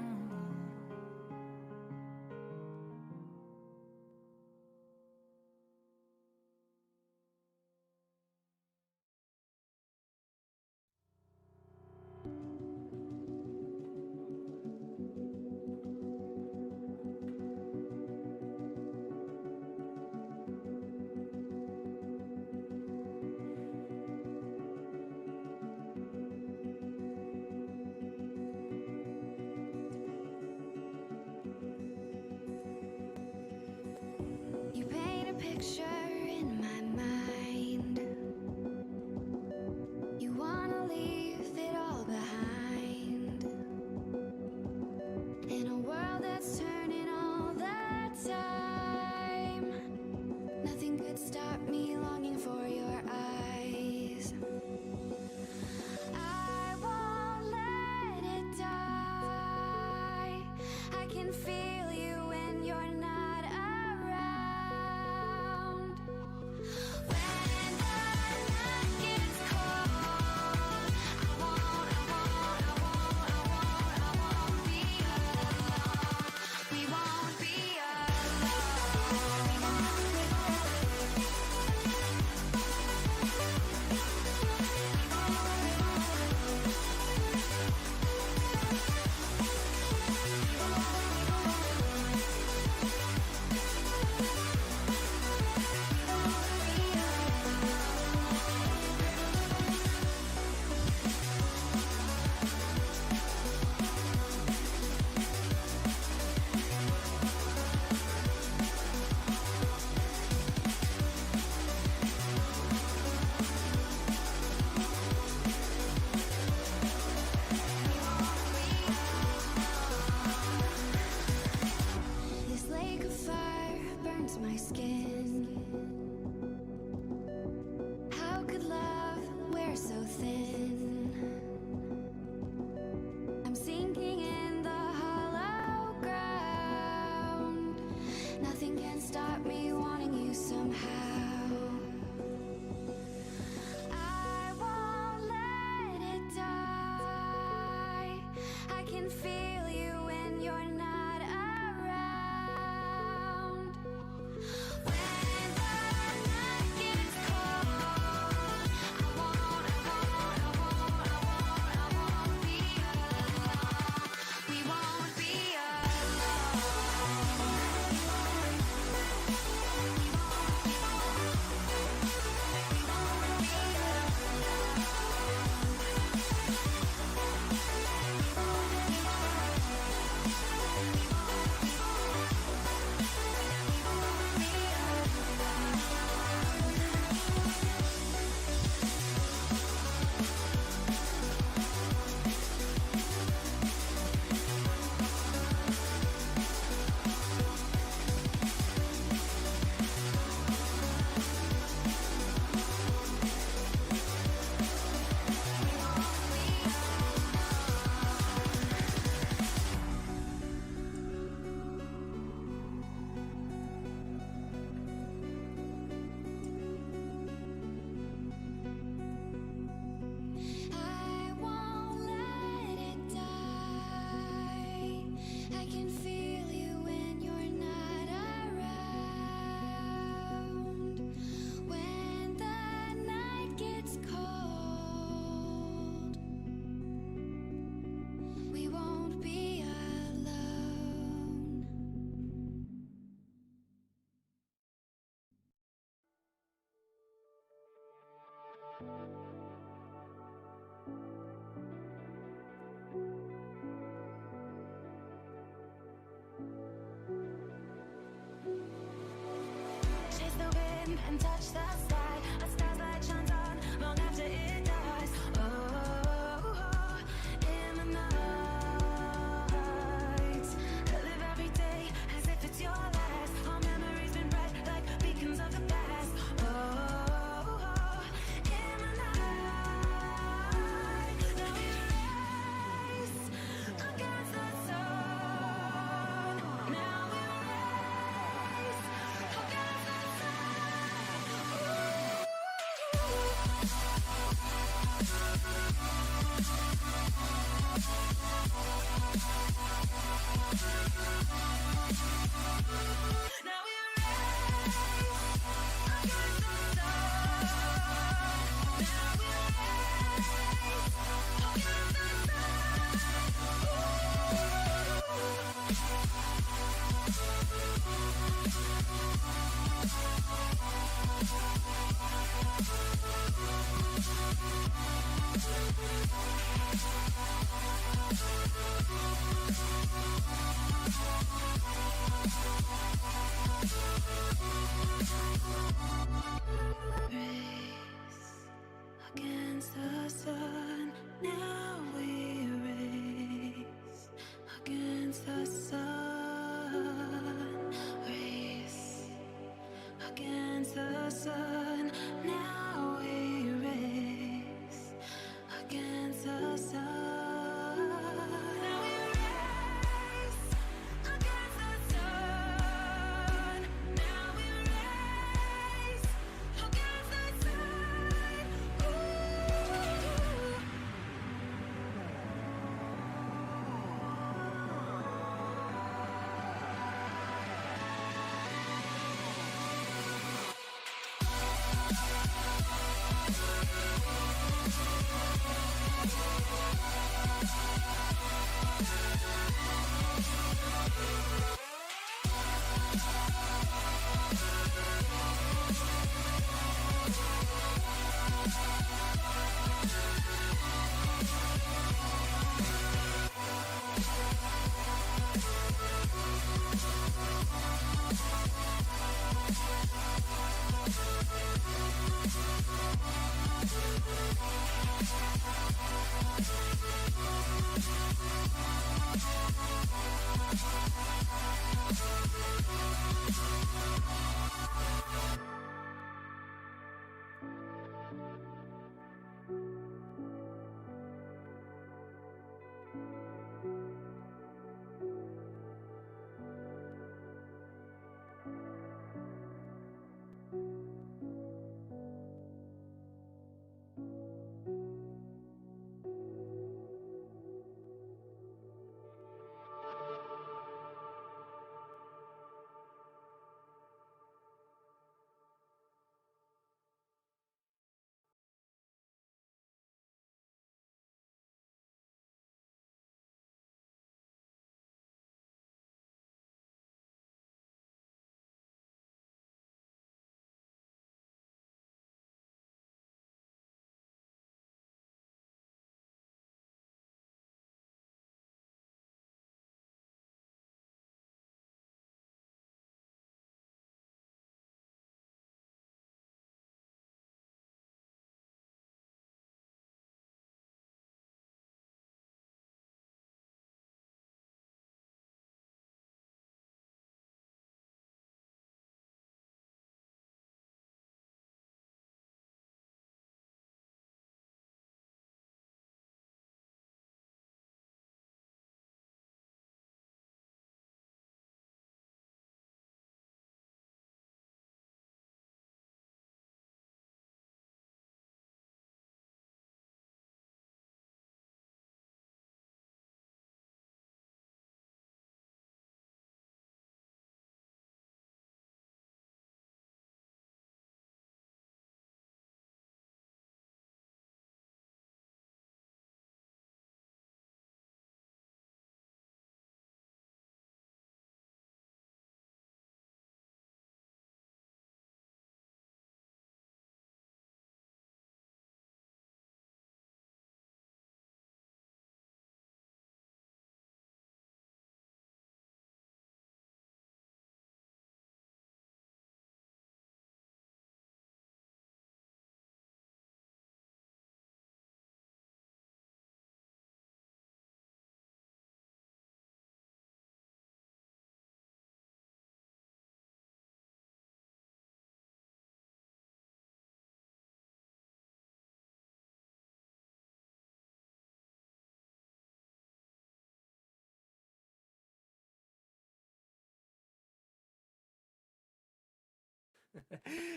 Speaker 5: You paint a picture in my mind. You wanna leave it all behind. In a world that's turning all the time, nothing could stop me longing for your eyes. I won't let it die. I can feel you when you're not around. When the night gets cold, I won't be alone. We won't be This lake of fire burns my skin. How could love wear so thin? I'm sinking in the hollow ground. Nothing can stop me wanting you somehow. I won't let it die. I can feel you when you're not around. When the night gets cold, I won't be alone. We won't be I won't let it die. I can feel you when you're not around. When the night gets cold, we won't be alone. Chase the wind and touch the sky. A star's light shines on long after it dies. Oh, in the night, I live every day as if it's your last. All memories been bright like beacons of the past. Oh, in the night, now we race against the sun. Now we race against the sun. sun. Now we race against the sun. Now we race against the sun. Now we race against the sun. Ooh.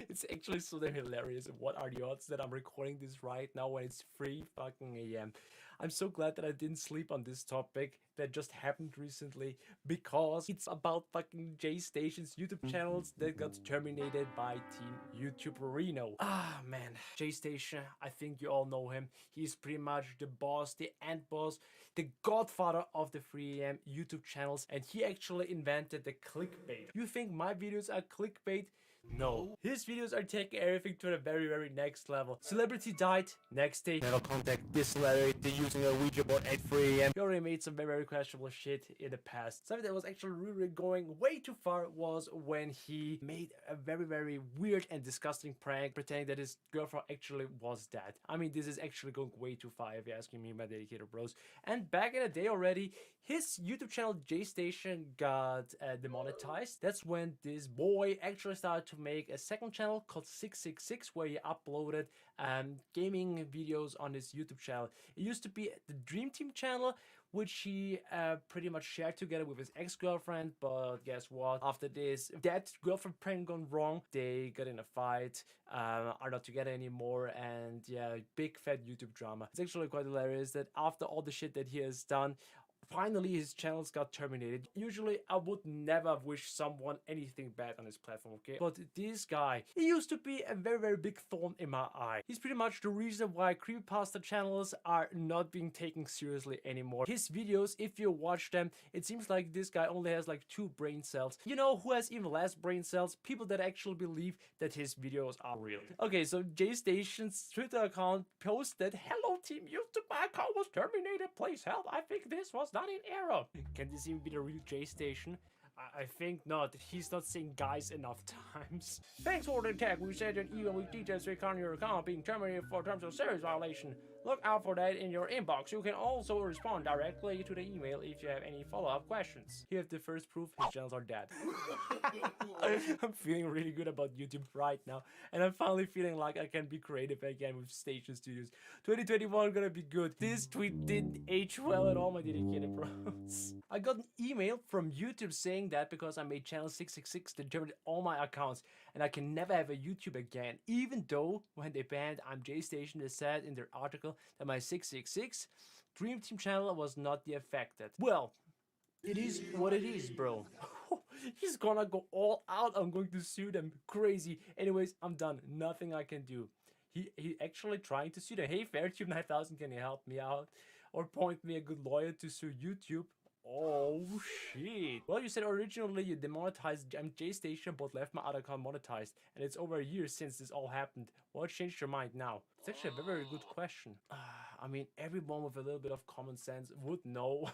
Speaker 7: It's actually so damn hilarious. What are the odds that I'm recording this right now when it's 3 fucking a.m.? I'm so glad that I didn't sleep on this topic that just happened recently, because it's about fucking J Station's YouTube channels that got terminated by Team YouTube Reno. Ah man, J Station, I think you all know him. He's pretty much the boss, the end boss, the godfather of the 3 a.m. YouTube channels, and he actually invented the clickbait. You think my videos are clickbait? No. His videos are taking everything to the very next level. Celebrity died, next day, never contact this celebrity using a Ouija board at 3 a.m. He already made some very questionable shit in the past. Something that was actually really going way too far was when he made a very weird and disgusting prank pretending that his girlfriend actually was dead. I mean, this is actually going way too far if you're asking me, my dedicated bros. And back in the day already, His YouTube channel J Station got demonetized. That's when this boy actually started to make a second channel called 666, where he uploaded gaming videos on his YouTube channel. It used to be the Dream Team channel, which he pretty much shared together with his ex-girlfriend, but guess what? After this, that girlfriend prank gone wrong, they got in a fight, are not together anymore, and yeah, big fat YouTube drama. It's actually quite hilarious that after all the shit that he has done, finally his channels got terminated. Usually I would never wish someone anything bad on his platform, okay? But this guy, he used to be a very big thorn in my eye. He's pretty much the reason why creepypasta channels are not being taken seriously anymore. His videos, if you watch them, it seems like this guy only has like 2 brain cells. You know who has even less brain cells? People that actually believe that his videos are real. Okay, so J Station's Twitter account posted, "Hello team, YouTube, my account was terminated. Please help. I think this was not an error." Can this even be the real J Station? I think not. He's not saying guys enough times. "Thanks for the tag. We sent an email with details regarding your account being terminated for terms of service violation. Look out for that in your inbox. You can also respond directly to the email if you have any follow-up questions." Here's the first proof: his channels are dead. I'm feeling really good about YouTube right now, and I'm finally feeling like I can be creative again with Station Studios. 2021 gonna be good. This tweet didn't age well at all, my dedicated bros. I got an email from YouTube saying that because I made channel 666, they terminated all my accounts, and I can never have a YouTube again, even though when they banned I'm J Station, they said in their article that my 666 Dream Team channel was not the affected. Well, it is what it is, bro. He's gonna go all out. I'm going to sue them. Crazy. Anyways, I'm done. Nothing I can do. He actually trying to sue them. "Hey, FairTube 9000, can you help me out? Or point me a good lawyer to sue YouTube?" Oh shit. Well, you said originally you demonetized J Station but left my other account monetized, and it's over a year since this all happened. What changed your mind now? It's actually a very good question. I mean, everyone with a little bit of common sense would know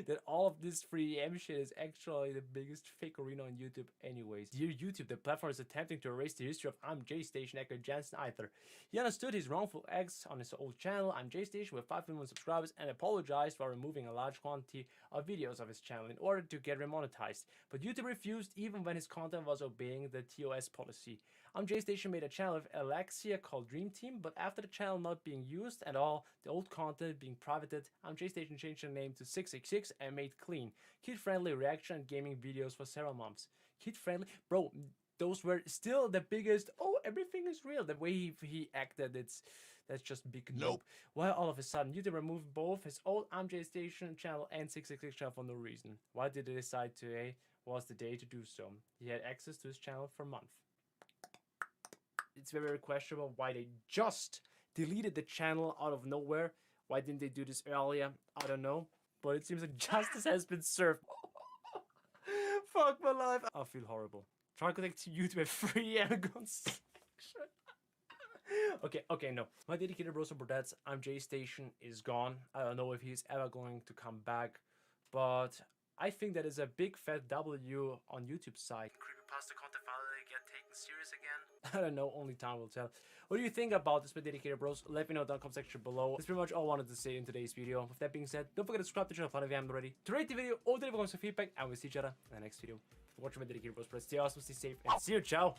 Speaker 7: that all of this free M shit is actually the biggest fake arena on YouTube anyways. Dear YouTube, the platform is attempting to erase the history of I'm J Station Echo Jansen either. He understood his wrongful acts on his old channel, I'm J Station, with 5 million subscribers, and apologized for removing a large quantity of videos of his channel in order to get remonetized. But YouTube refused even when his content was obeying the TOS policy. I'm J Station made a channel with Alexia called Dream Team, but after the channel not being used at all, the old content being privated, I'm J Station changed the name to 666 and made clean, kid-friendly reaction and gaming videos for several months. Kid-friendly? Bro, those were still the biggest, oh, everything is real. The way he acted, that's just big nope. Why all of a sudden YouTube removed both his old I'm J Station channel and 666 channel for no reason? Why did they decide today was the day to do so? He had access to his channel for a month. It's very questionable why they just deleted the channel out of nowhere. Why didn't they do this earlier? I don't know. But it seems like justice has been served. Fuck my life. I feel horrible. Try to connect to YouTube at free Amazon section. Okay, no. My dedicated bros and brodettes, I'm J Station, is gone. I don't know if he's ever going to come back, but I think that is a big fat W on YouTube's side. Creepypasta content finally get taken serious again? I don't know, only time will tell. What do you think about this, my dedicated bros? Let me know in the comment section below. That's pretty much all I wanted to say in today's video. With that being said, don't forget to subscribe to the channel if you haven't already. To rate the video or to leave some feedback, and we'll see each other in the next video. For watching my dedicated bros, stay awesome, stay safe, and see you, ciao!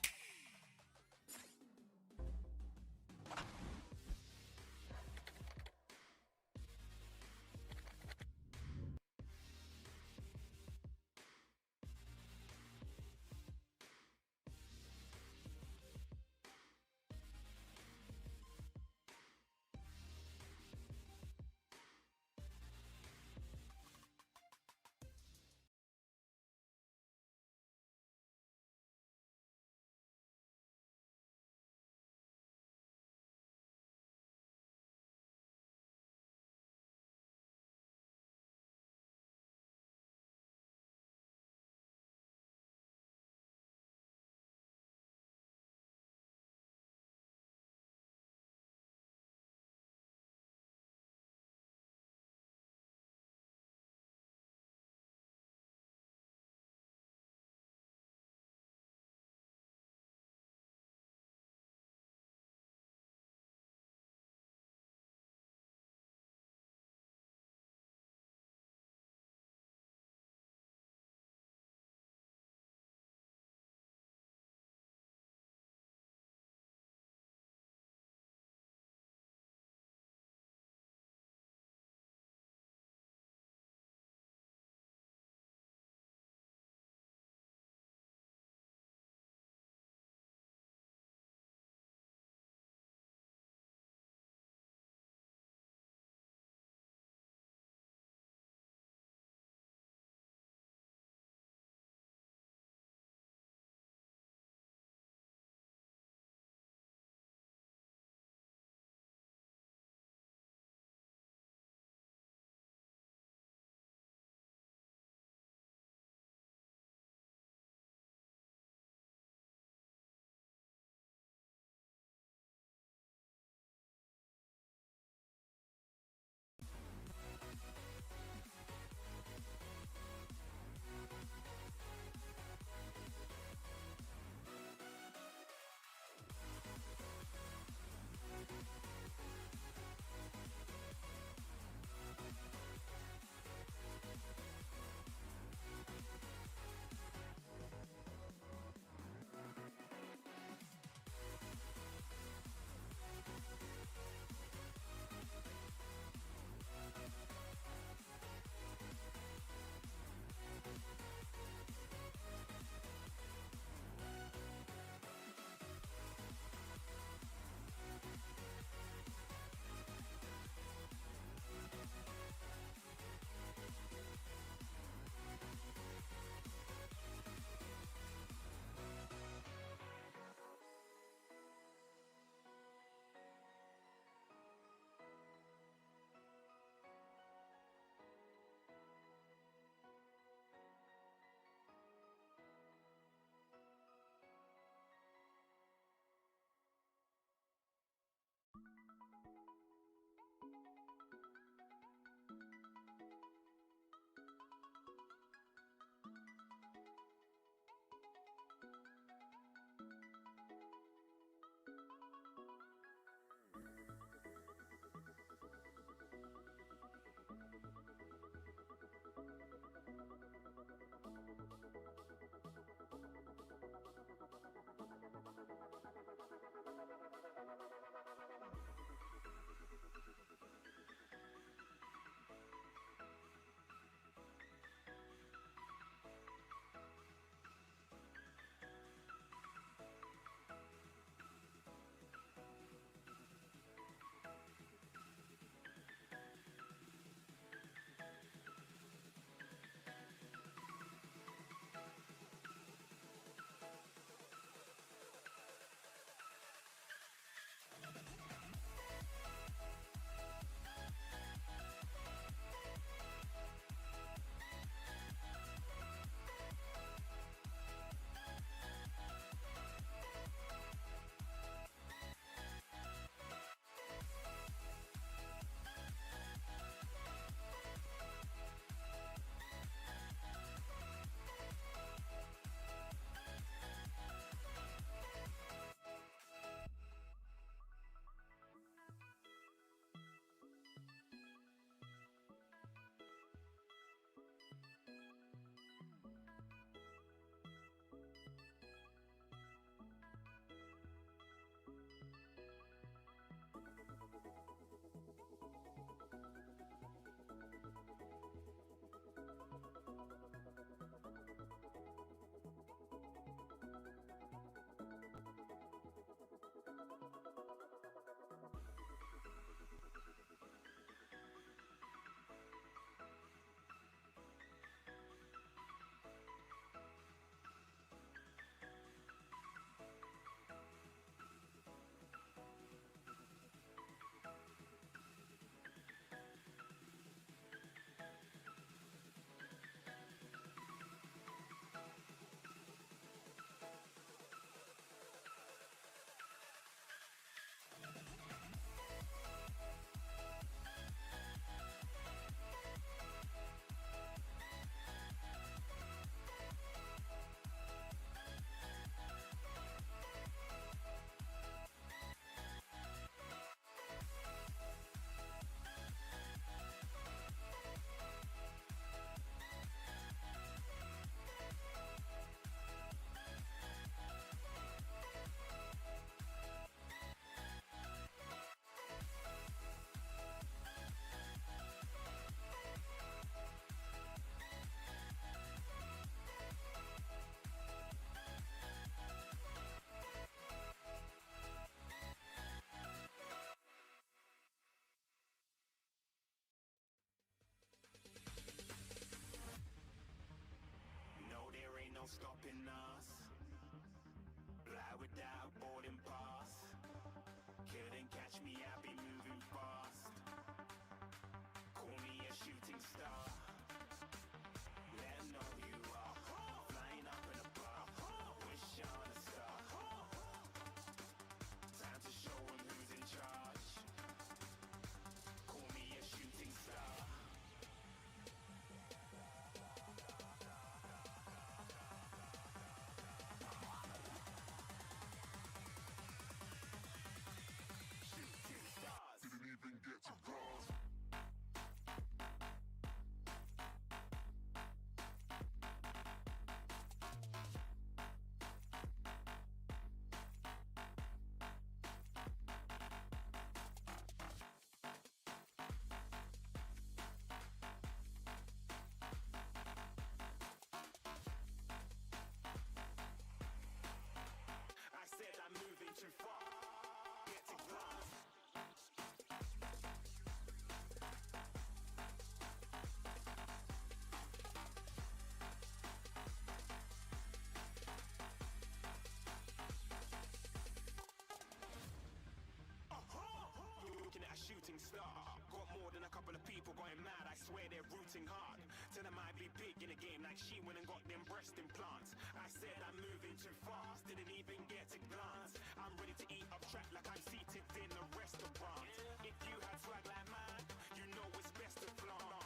Speaker 8: she went and got them breast implants. I said I'm moving too fast, didn't even get a glance. I'm ready to eat up track like I'm seated in a restaurant. If you had swag like mine, you know it's best to flaunt.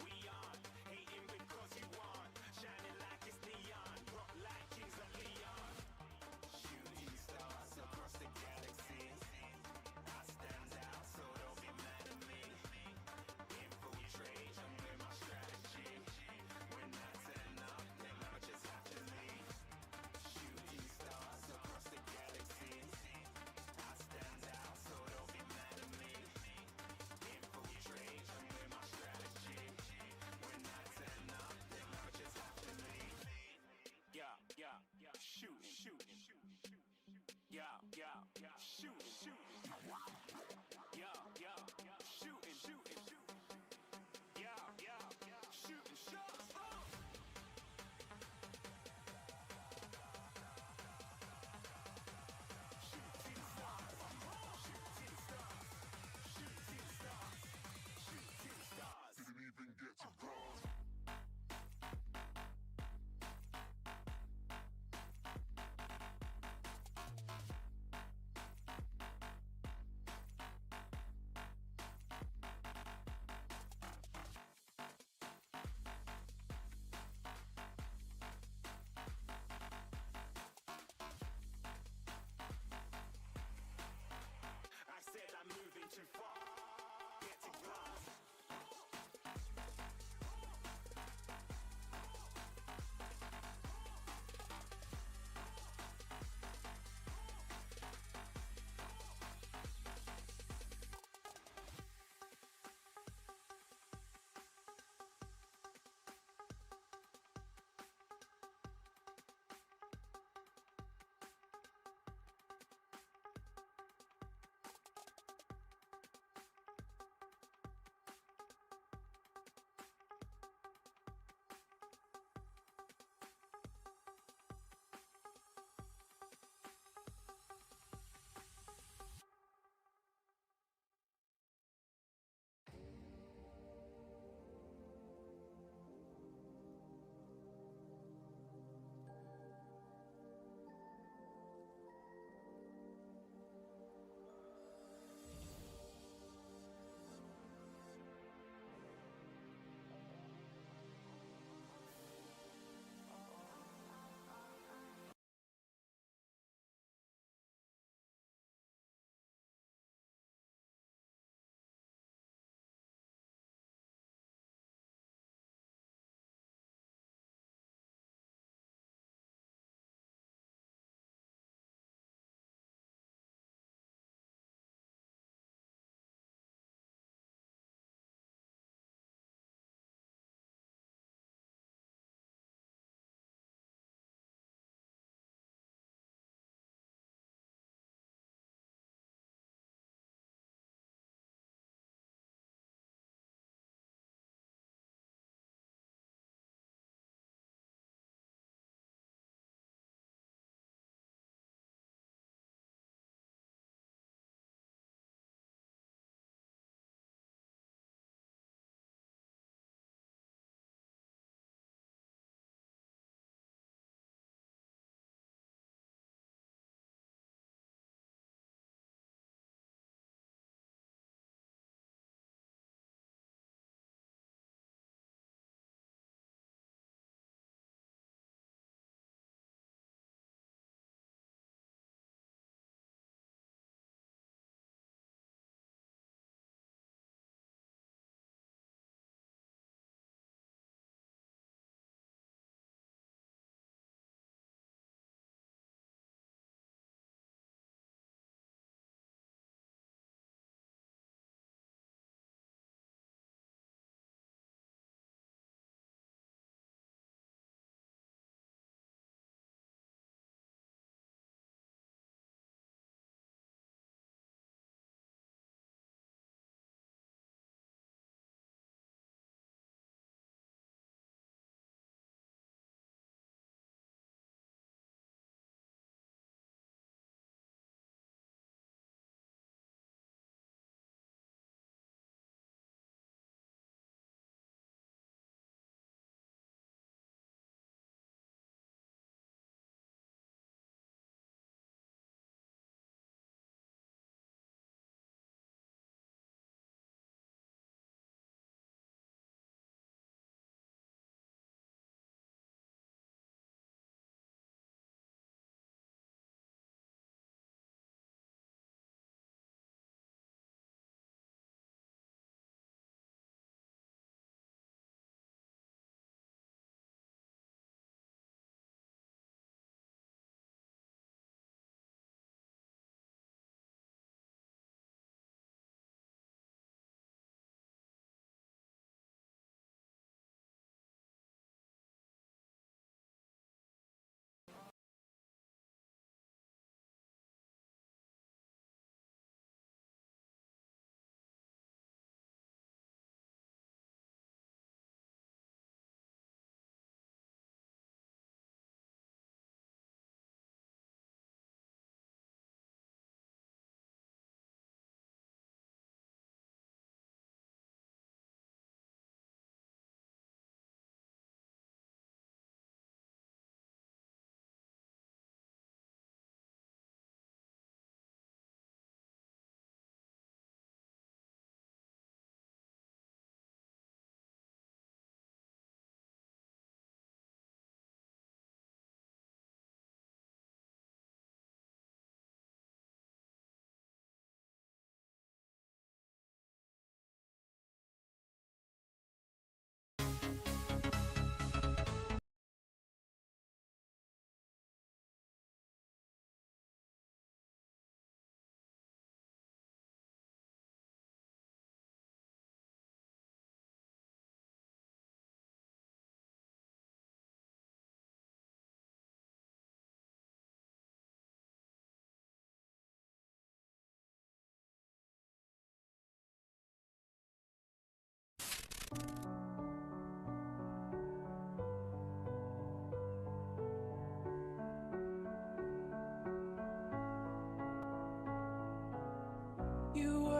Speaker 8: We on, hating because you want, shining like it's neon, rock like kings of Leon. Shooting stars across the galaxy. I stand out, so don't be mad at me. Infiltrate, I'm with my strategy. When I turn up, then I just have to leave. Shooting stars across the galaxy. I stand out, so don't be mad at me. Infiltrate, I'm with my strategy. When I turn up, then I just have to leave. Yeah, shooting. Yeah, shooting. Yeah, shooting. Yeah, shooting shots. Shooting stars. Didn't even get to cross.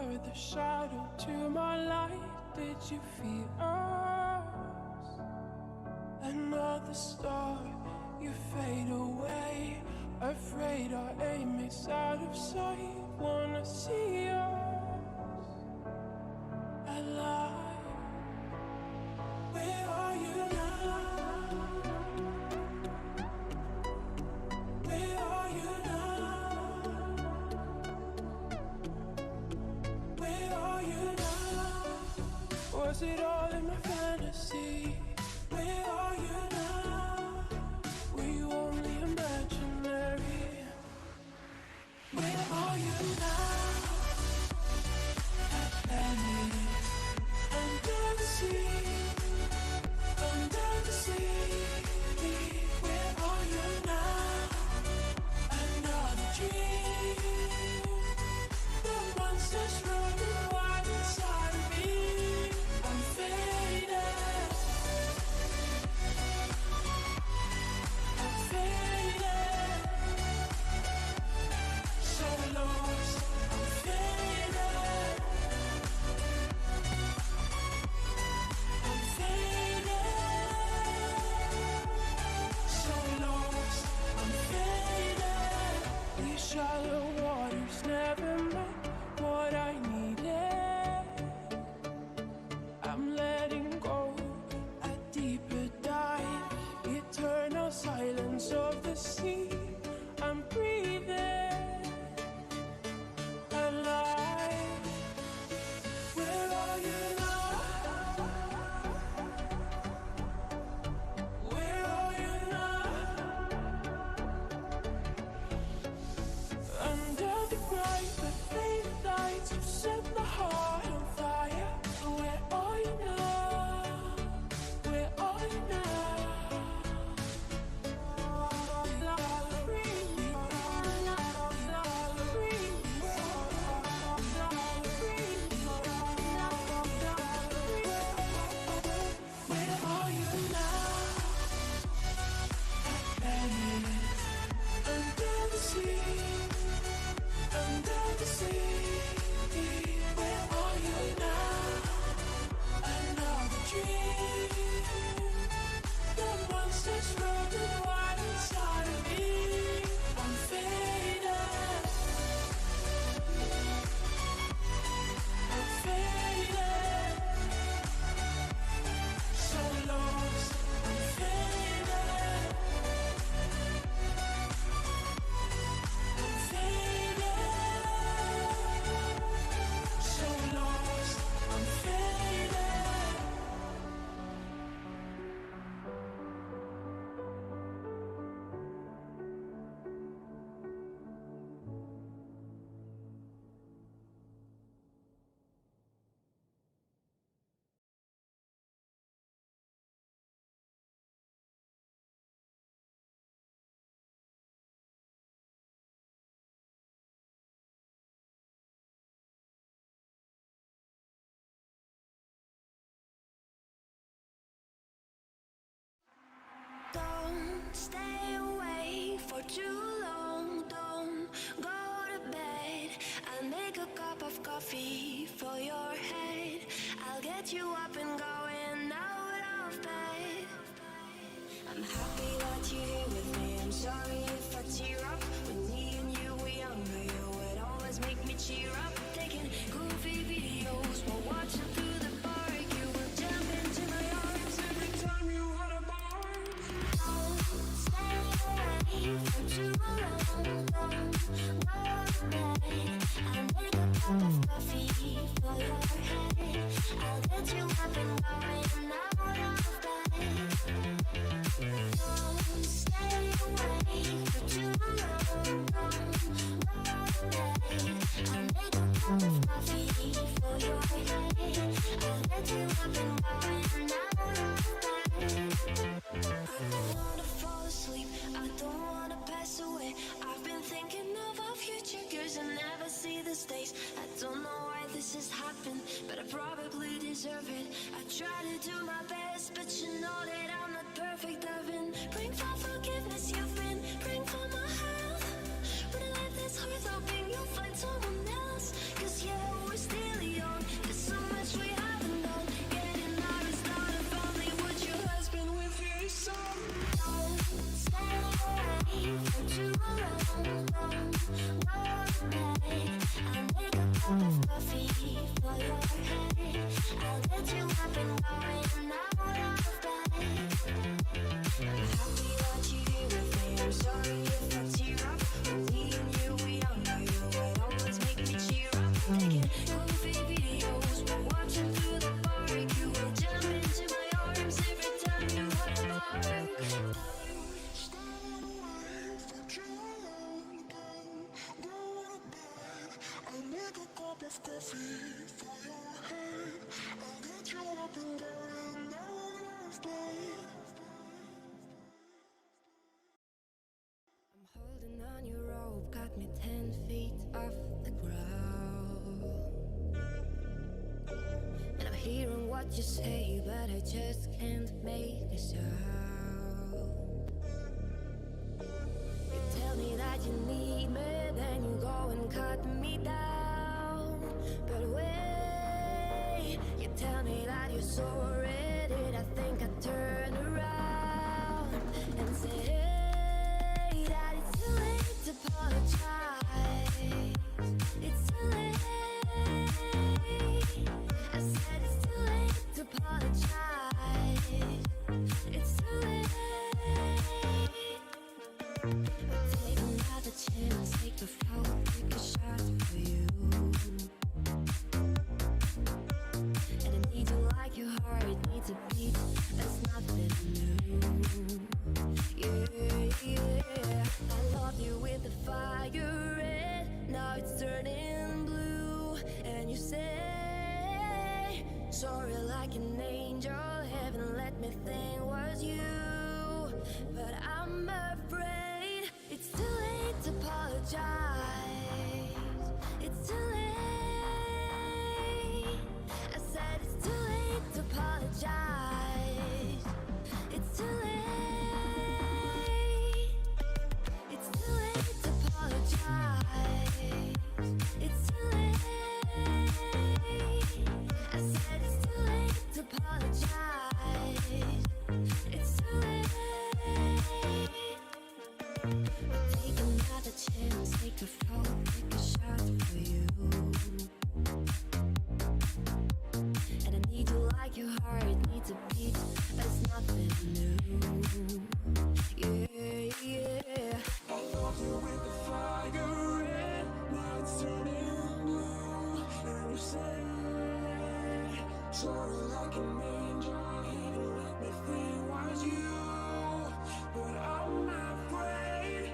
Speaker 6: were the shadow to my light. Did you feel us? Another star, you fade away. Afraid our aim is out of sight. Wanna see us alive. Where are you now? Where are you now? Where are you now? Was it all in my fantasy? Where are you now? Were you only imaginary? Where are you now? Atlantis, under the sea, under the sea. Where are you now? Another dream. The monsters running wild inside of me. I'm faded. I'm faded. So lost. I'm faded. I'm faded. So lost. I'm faded. These shallow waters never meant what I needed. I'm letting go a deeper dive. Eternal silence of the sea. I'm breathing alive. Where are you now? Where are you now? Under the bright but faded lights, you set my heart on fire. Where are you now? Where are you now? Where are you now? Atlantis, under the sea, under the sea. Where are you now? Another dream. The monsters running wild inside of me. I'm faded. I'm faded. So lost. I'm faded. I'm faded. So lost. I'm faded.
Speaker 5: Don't stay away for too long. Don't go to bed. I'll make a cup of coffee for your head. I'll get you up and going out of bed. I'm happy that you're here with me. I'm sorry if I tear up. When me and you were younger, you would always make me cheer up. Taking goofy videos while watching through the park. You would jump into my arms every time you had a bar. Don't stay away for too long. Don't go to bed. I'll make a cup of coffee for your head. I'll get you up and going out of bed. Don't stay away for too long. Don't go to bed. I'll make a cup of coffee for your head. I'll get you up and going out of bed. I don't wanna fall asleep. I don't wanna pass away. I've been thinking of our future, 'cause I never see this days. I don't know why this has happened, but I probably deserve it. I try to do my best, but you know that I'm not perfect. I've been praying for forgiveness. You've been praying for my heart. I'm holding on your rope, got me 10 feet off the ground. And I'm hearing what you say, but I just can't make a sound. You tell me that you need me, then you go and cut me down. But wait, you tell me that you're sorry, did I think I'd turn around and say that it's too late to apologize. It's too late. I said it's too late to apologize. It's too late. But take another chance, take a fall, take a shot for you. And I need you like your heart needs a beat. That's nothing new. Yeah, I love you with the fire red. Now it's turning blue. And you say sorry like an angel. Heaven let me think was you. But I'm afraid it's too late to apologize. It's too late. I said it's too late to apologize. It's too late. It's too late to apologize. It's too late. I said it's too late to apologize. It's too late. But take another chance, take a fall, take a shot for you. And I need you like your heart needs a beat, but it's nothing new. Yeah.
Speaker 6: I love you with the fire red. Now it's turning blue. And you say sorry like an angel. Heaven let me think was you. But I'm afraid.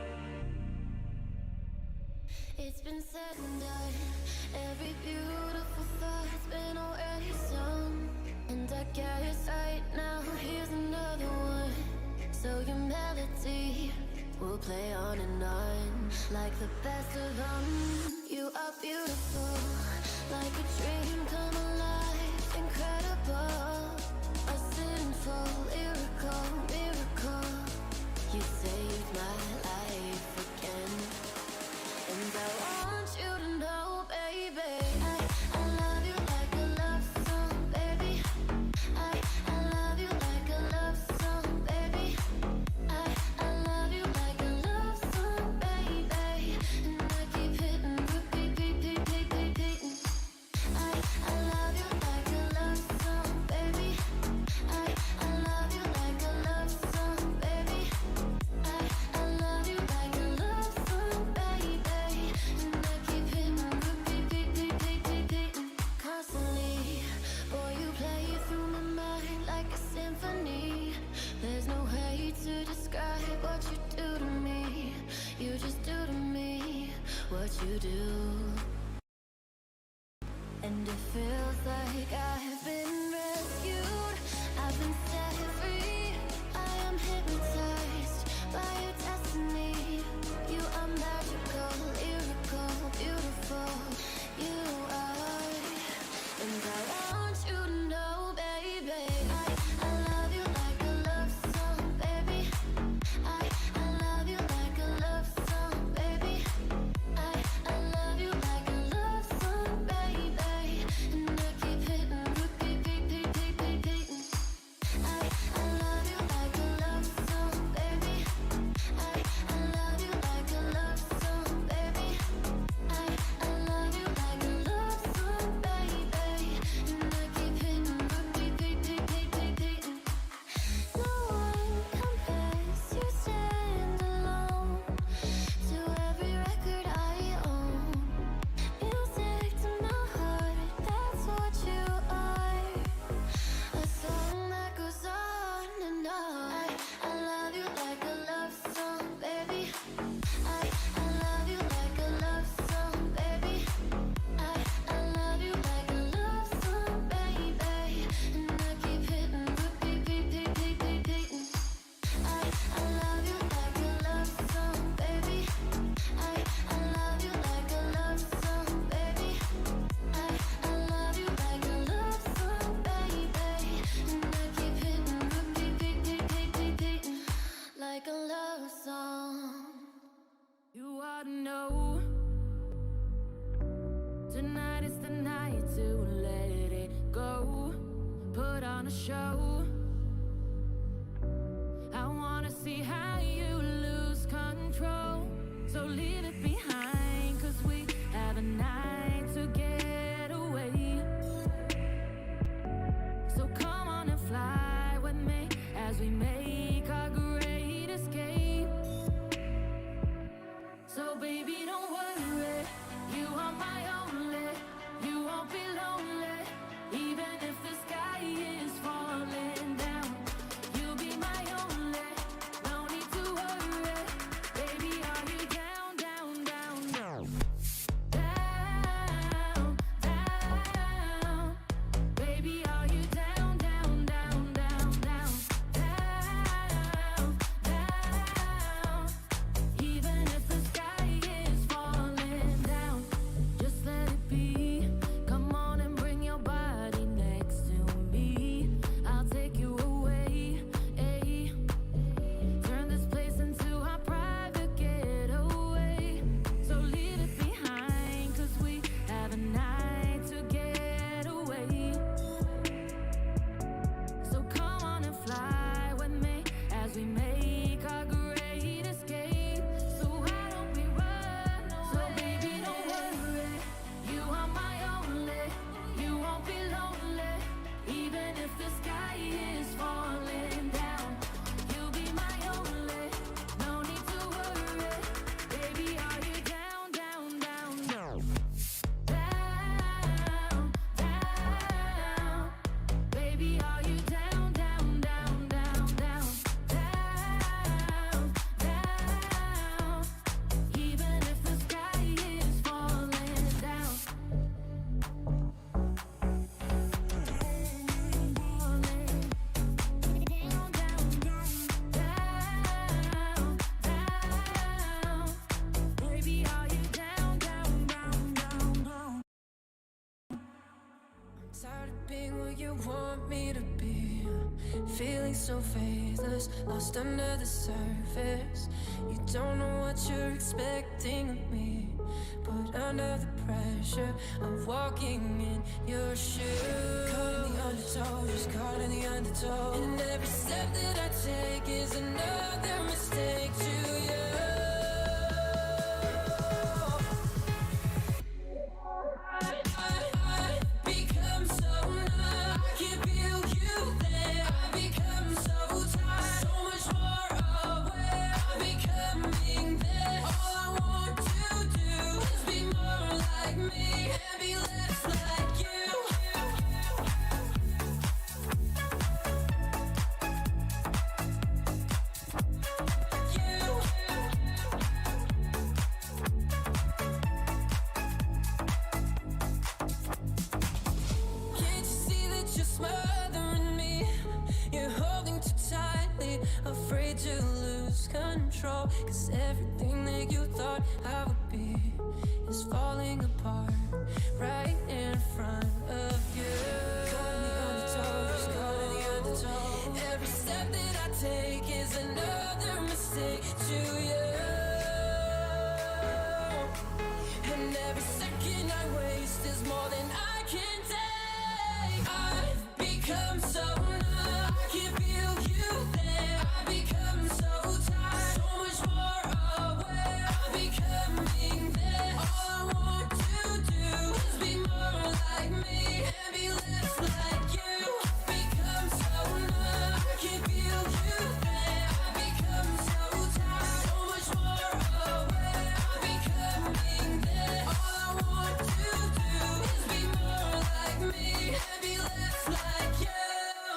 Speaker 5: It's been said and done. Every beautiful thought's been already sung. And I guess right now here's another one. So your melody will play on and on, like the best of them. You are beautiful, like a dream come alive. Incredible, a sinful lyrical miracle. You saved my life again. And I want you to know, baby, I love you like a love song, baby. I love you like a love song, baby. I love you like a love song, baby. And I keep hitting, repeating. I love you like a love song, baby. I love you like a love song, baby. I love you like a love song, baby. And I keep hitting, repeating constantly. Boy, you play it through my mind like a symphony. There's no way to describe what you do to me. You just do to me what you do. And it feels like I've been rescued. I've been set free. I am hypnotized by your destiny. You are magical, lyrical, beautiful. You are. And I want you to know, baby, I love you like a love song, baby. I love you like a love song, baby. I love you like a gotta know, tonight is the night to let it go. Put on a show. I wanna see how you lose control. So leave it behind, 'cause we have a night to get away. So come on and fly with me as we make our great escape. So baby, don't worry, you are my only. You won't be lonely, even if the sky is falling down. You'll be my only, no need to worry. Baby, are you down, down, down, down? Down, down. Baby, are you down, down, down, down, down? Down, down. Even if the sky is falling down, just let it be. Come on and bring your body next to me. I'll take you away, ay. Turn this place into our private getaway. So leave it behind, 'cause we have a night to get away. So come on and fly with me as we make our great escape. So why don't we run away? So baby, don't worry, you are my only. You won't be lonely, even if the sky is falling down. You'll be my only, no need to worry. Baby, are you down, down, down, down? Down, down. Baby, are you down, down, down, down, down? Down, down. Even if the sky is falling down. Down, down, down. Down, down. Baby, are you down, down, down, down, down? I'm tired of being what you want me to be. Feeling so faithless, lost under the surface. You don't know what you're expecting of me, but under the pressure of walking in your shoes. Caught in the undertow, just caught in the undertow. And every step that I take is another mistake to you. I become so numb, I can't feel you there. I become so tired, so much more aware. I'm becoming there. All I want to do is be more like me and be less like you. Can't you see that you're smothering me? You're holding too tightly, afraid to lose control. 'Cause everything that you thought I would be is falling apart right in front of you. Caught in the undertow, just caught in the undertow. Every step that I take is another mistake to you. And every second I waste is more than I can take. I've become so numb, I can't feel you there. I become so tired, so much more aware. I'm becoming there. All I want to do is be more like me and be less like you. Become so numb, I can't feel you there. I become so tired, so much more aware. I'm becoming there. All I want to do is be more like me and be less like you.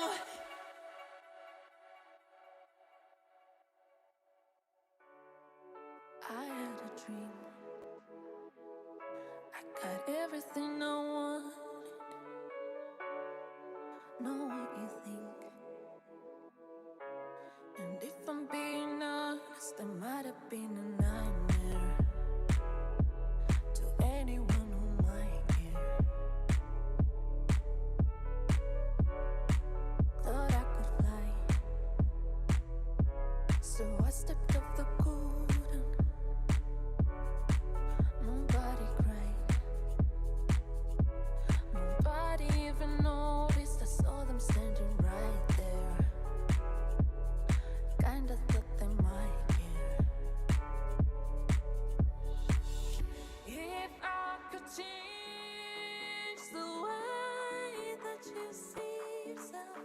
Speaker 5: change the way that you see yourself,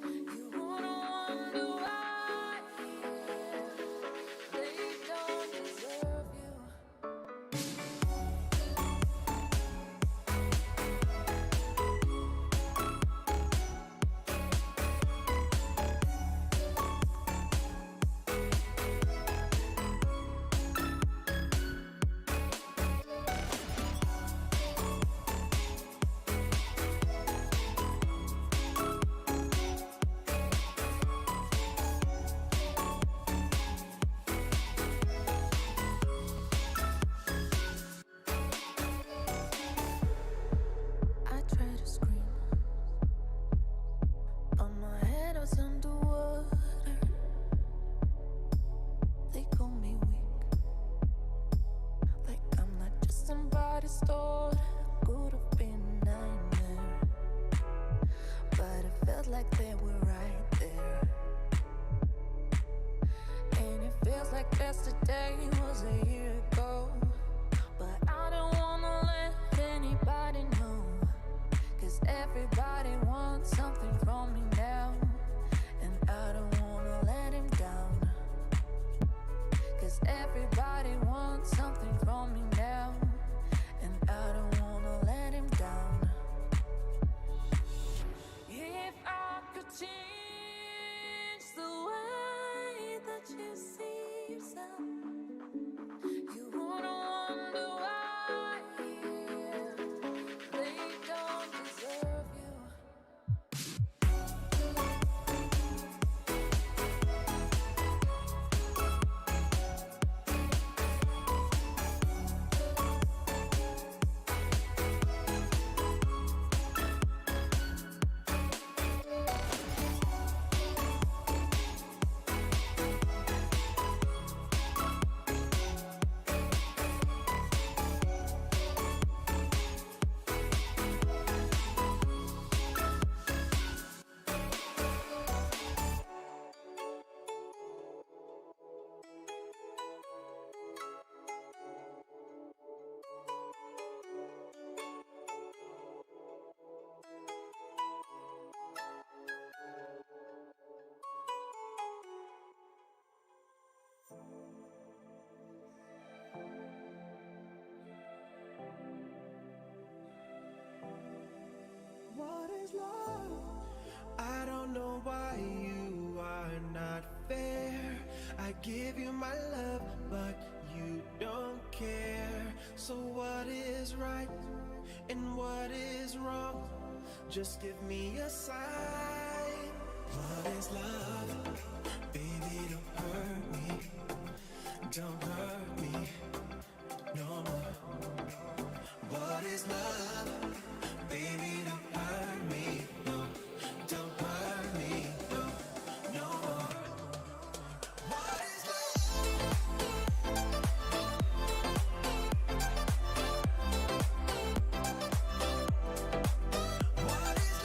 Speaker 5: you wanna wonder why they don't deserve you. I try to scream, but my head was underwater. They call me weak, like I'm not just somebody's daughter. Could have been a nightmare, but it felt like they were right there. And it feels like yesterday was a year ago, but I don't wanna let anybody know, 'cause everybody wants something from me now, and I don't wanna let him down, 'cause everybody wants something from me now, and I don't wanna let him down. If I could change the way that you see yourself, you wanna wonder why they don't deserve you.
Speaker 6: What is love? I don't know why you are not fair. I give you my love, but you don't care. So what is right and what is wrong? Just give me a sign. What is love? Baby, don't hurt me. Don't hurt me no more. What is love? Baby, don't hurt me. No, don't hurt me. No, no more. What is What is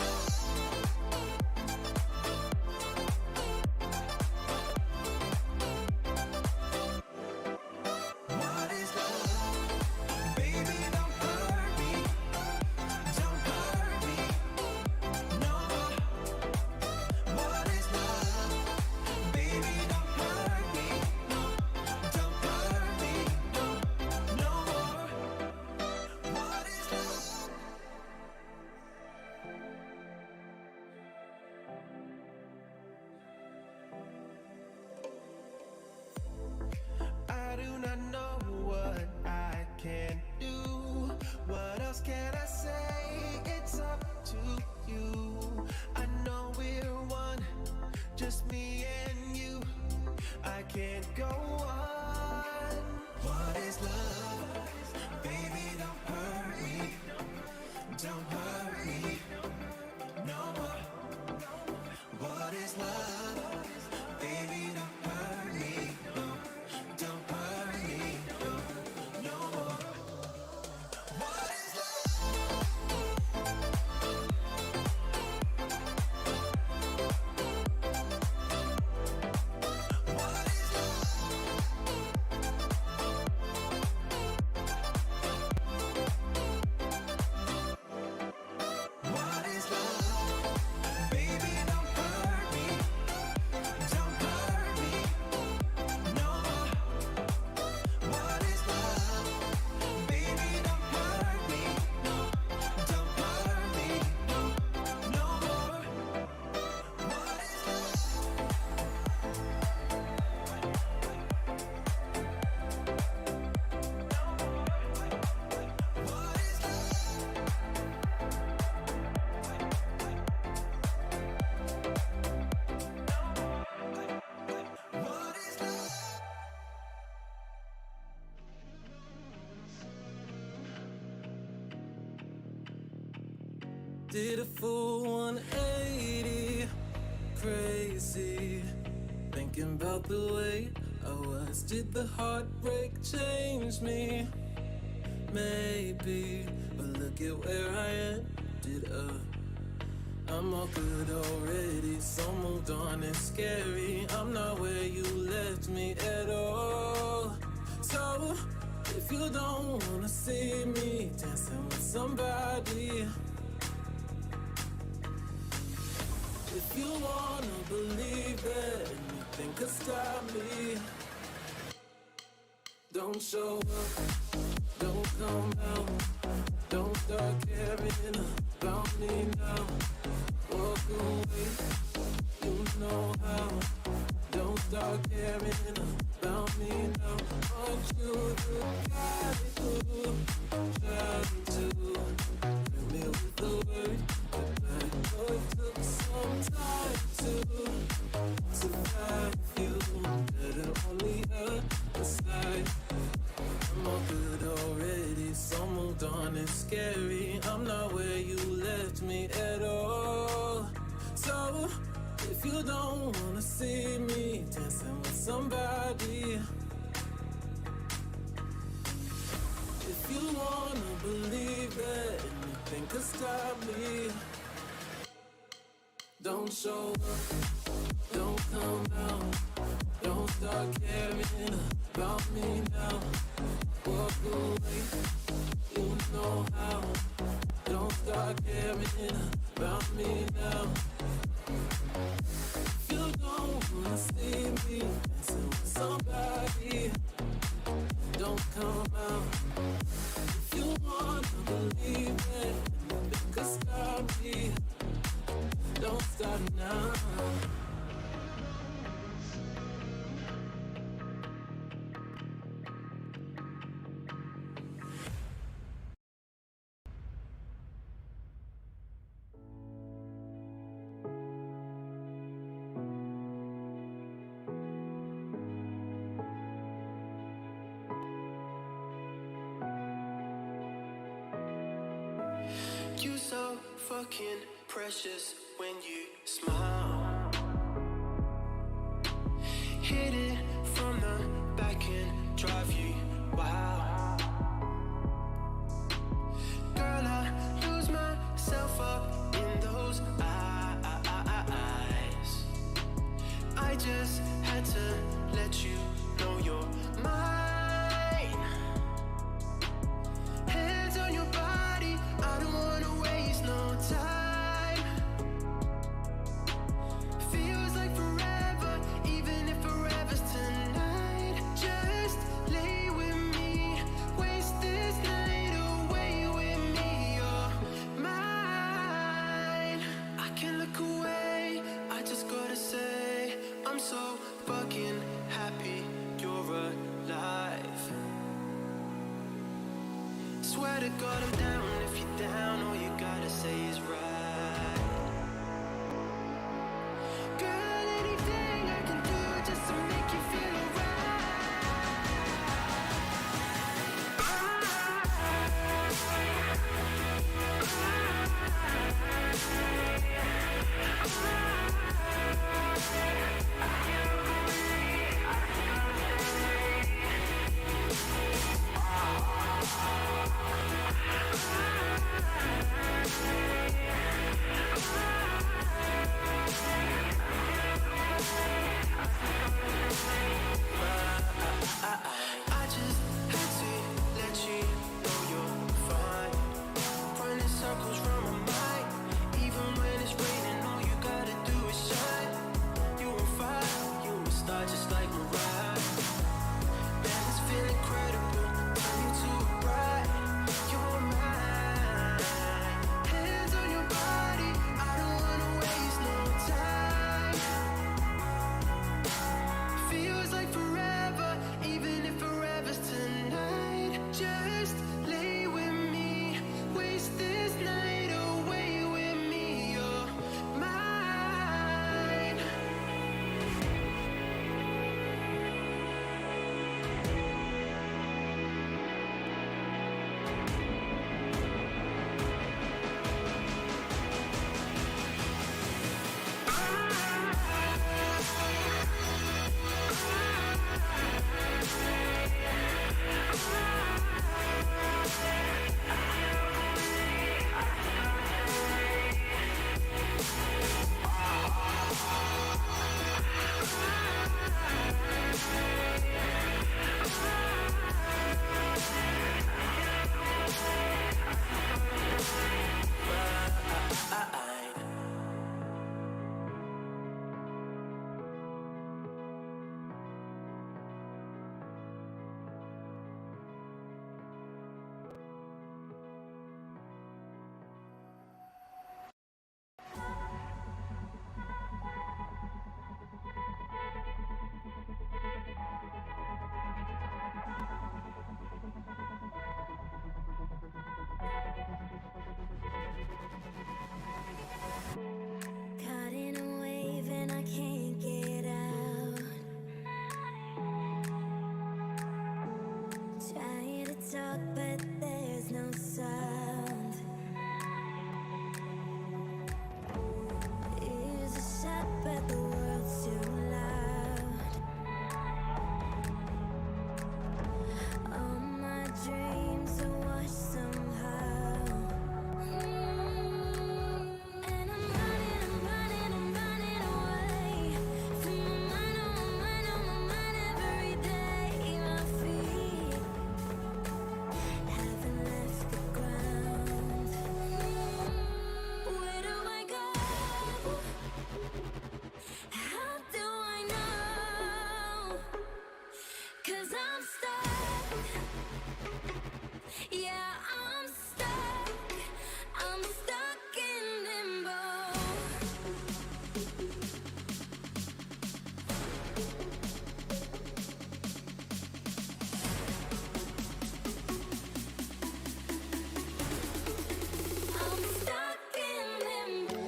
Speaker 6: What did a full 180, crazy. Thinking about the way I was. Did the heartbreak change me? Maybe, but look at where I ended up. I'm all good already, so moved on, it's scary. I'm not where you left me at all. So, if you don't wanna see me dancing with somebody, if you wanna believe that anything could stop me, don't show up, don't come out, don't start caring about me now. Walk away, you know how. Don't start caring about me now. Want you to try to fill me with the word goodbye. Oh, it took some time to survive you. Better on the other side. I'm all good already, so moved on, it's scary. I'm not where you left me at all. So, if you don't wanna see me dancing with somebody, if you wanna believe that anything could stop me, don't show up, don't come out, don't start caring about me now. Walk away, you know how. Don't start caring about me now. If you don't wanna see me dancing with somebody, don't come out. If you wanna believe that nothing could stop me, don't start now. You so fucking precious when you smile. Hit it from the back and drive you wild. Girl, I lose myself up in those eyes. I just had to let you know you're mine. Hands on your body, I don't wanna waste no time. Feels like forever, even if forever's tonight. Just lay with me, waste this night away with me. You're mine. I can't look away, I just gotta say, I'm so fucking happy you're alive. Swear to God I'm down if you're down, all you gotta say is right. Girl, anything I can do just to make you feel alright.
Speaker 5: talk, but there's no sound. Ears are shut, but the world's too loud. All my dreams are washed somehow. And I'm running away from my mind, on my mind every day. My feet haven't left the ground. Where do I go? How do I know? 'Cause I'm stuck. Yeah, I'm stuck. I'm stuck in limbo. I'm stuck in limbo.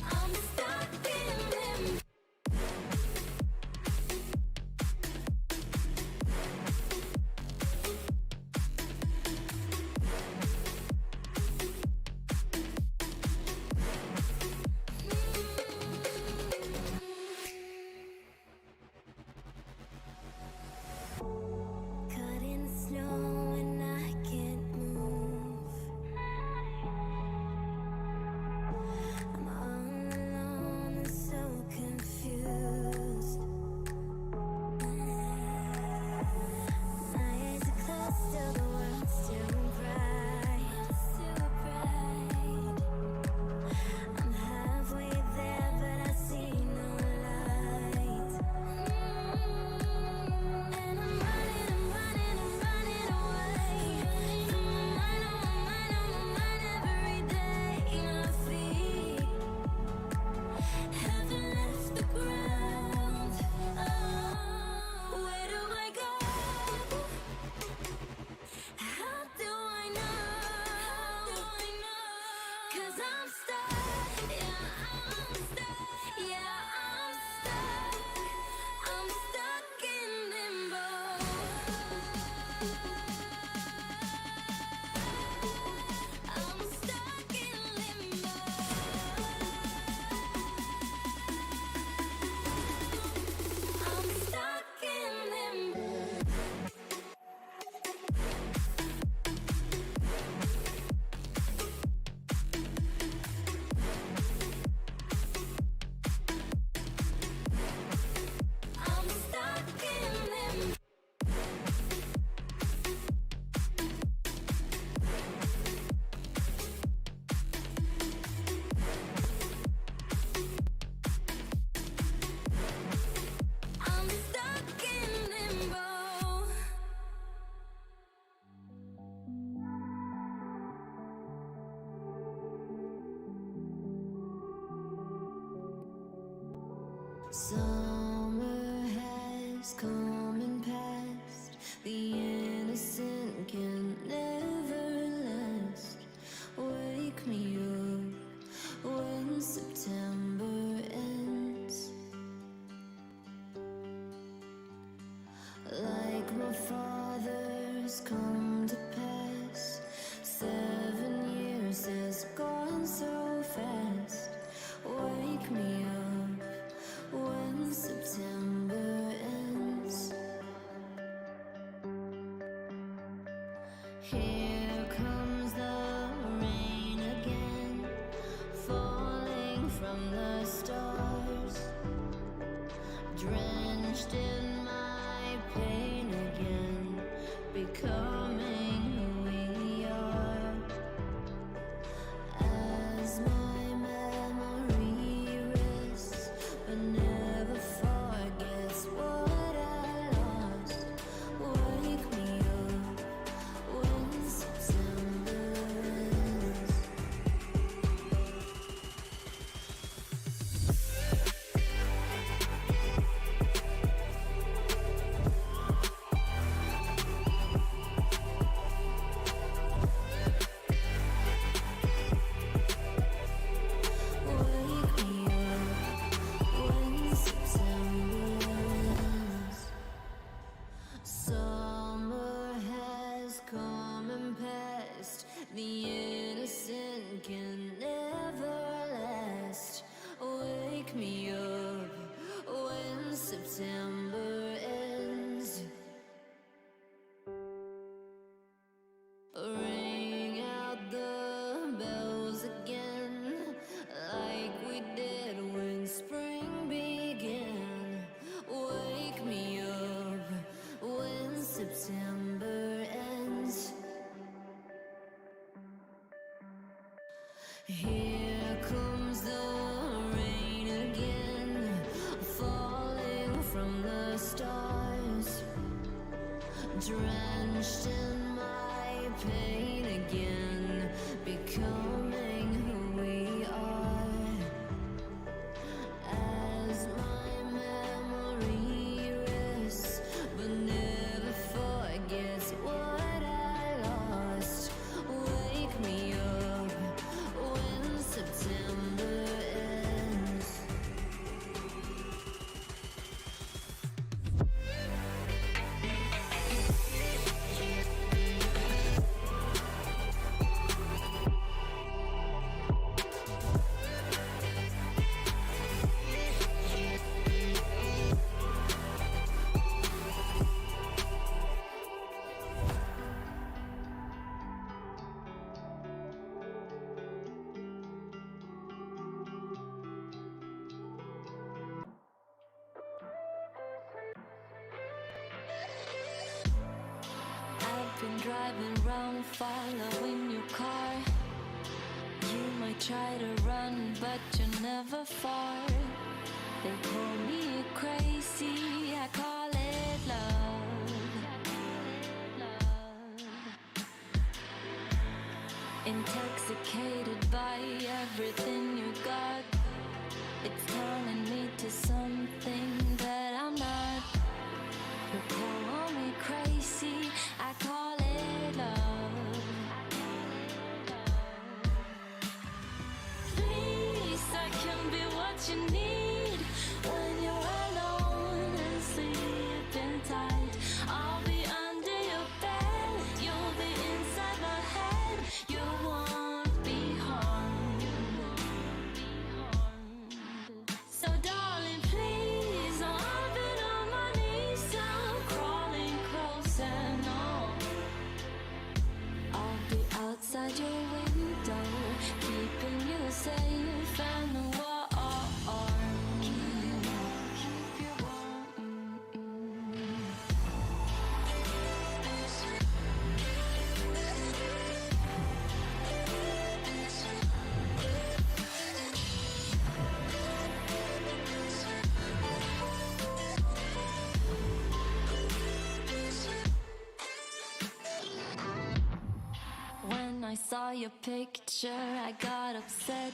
Speaker 5: I'm stuck in limbo. Caught in the snow and I can't move. I'm all alone and so confused. My eyes are closed, still the world's too bright. I'm halfway there, but I see no light. And I'm running away from my mind, on my mind every day. My feet haven't left the ground. Oh, where do I go? How do I know? 'Cause I'm stuck. Yeah, I'm stuck. Yeah, I'm stuck. I'm stuck in limbo. I'm stuck in limbo. I'm stuck in limbo. I'm stuck in limbo. I'm stuck in limbo. Summer has come and passed. The innocent can never last. Wake me up when September ends. Like my father's come to pass. 7 years has gone so fast. Wake me up when September ends. Here comes the rain again, falling from the stars, drenched in my pain again, becoming who we are. As my memory rests, but never forgets what I lost. Wake me up when chasing can never last. Wake me up when September ends. Ring out the bells again, like we did when spring began. Wake me up when September ends. Here comes the rain again, falling from the stars, drenched in my pain again, becoming who we are. As my memory rests, but never forgets what I lost. Wake me up when September ends. I've been driving around following your car. You might try to run, but you're never far. They call me crazy, I call it love. Intoxicated by everything you got. It's turning me to something that I'm not. You call me crazy, I call it love. Please, I can be what you need when you're alone and sleeping tight. I'll be under your bed, you'll be inside my head. You won't be harmed. So darling, please, I've been on my knees, I'm crawling closer now. I'll be outside your window, keeping you safe and warm. Keep you warm. When I saw your picture, I got upset.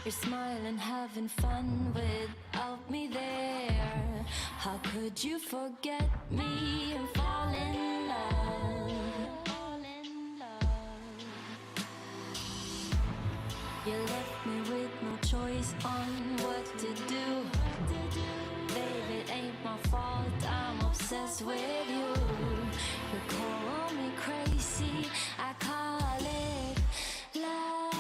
Speaker 5: You're smiling, having fun without me there. How could you forget me and fall in love? You left me with no choice on what to do. Baby, it ain't my fault, I'm obsessed with you. You call me crazy, I call it love.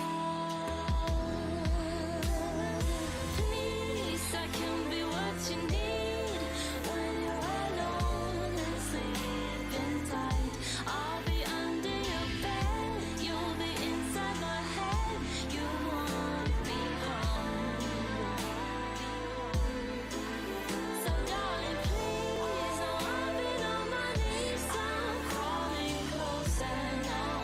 Speaker 5: Please, I can be what you need when you're alone and sleeping tight. I'll be under your bed, you'll be inside my head. You won't be harmed. So darling, please, I've been on my knees, I'm crawling closer now.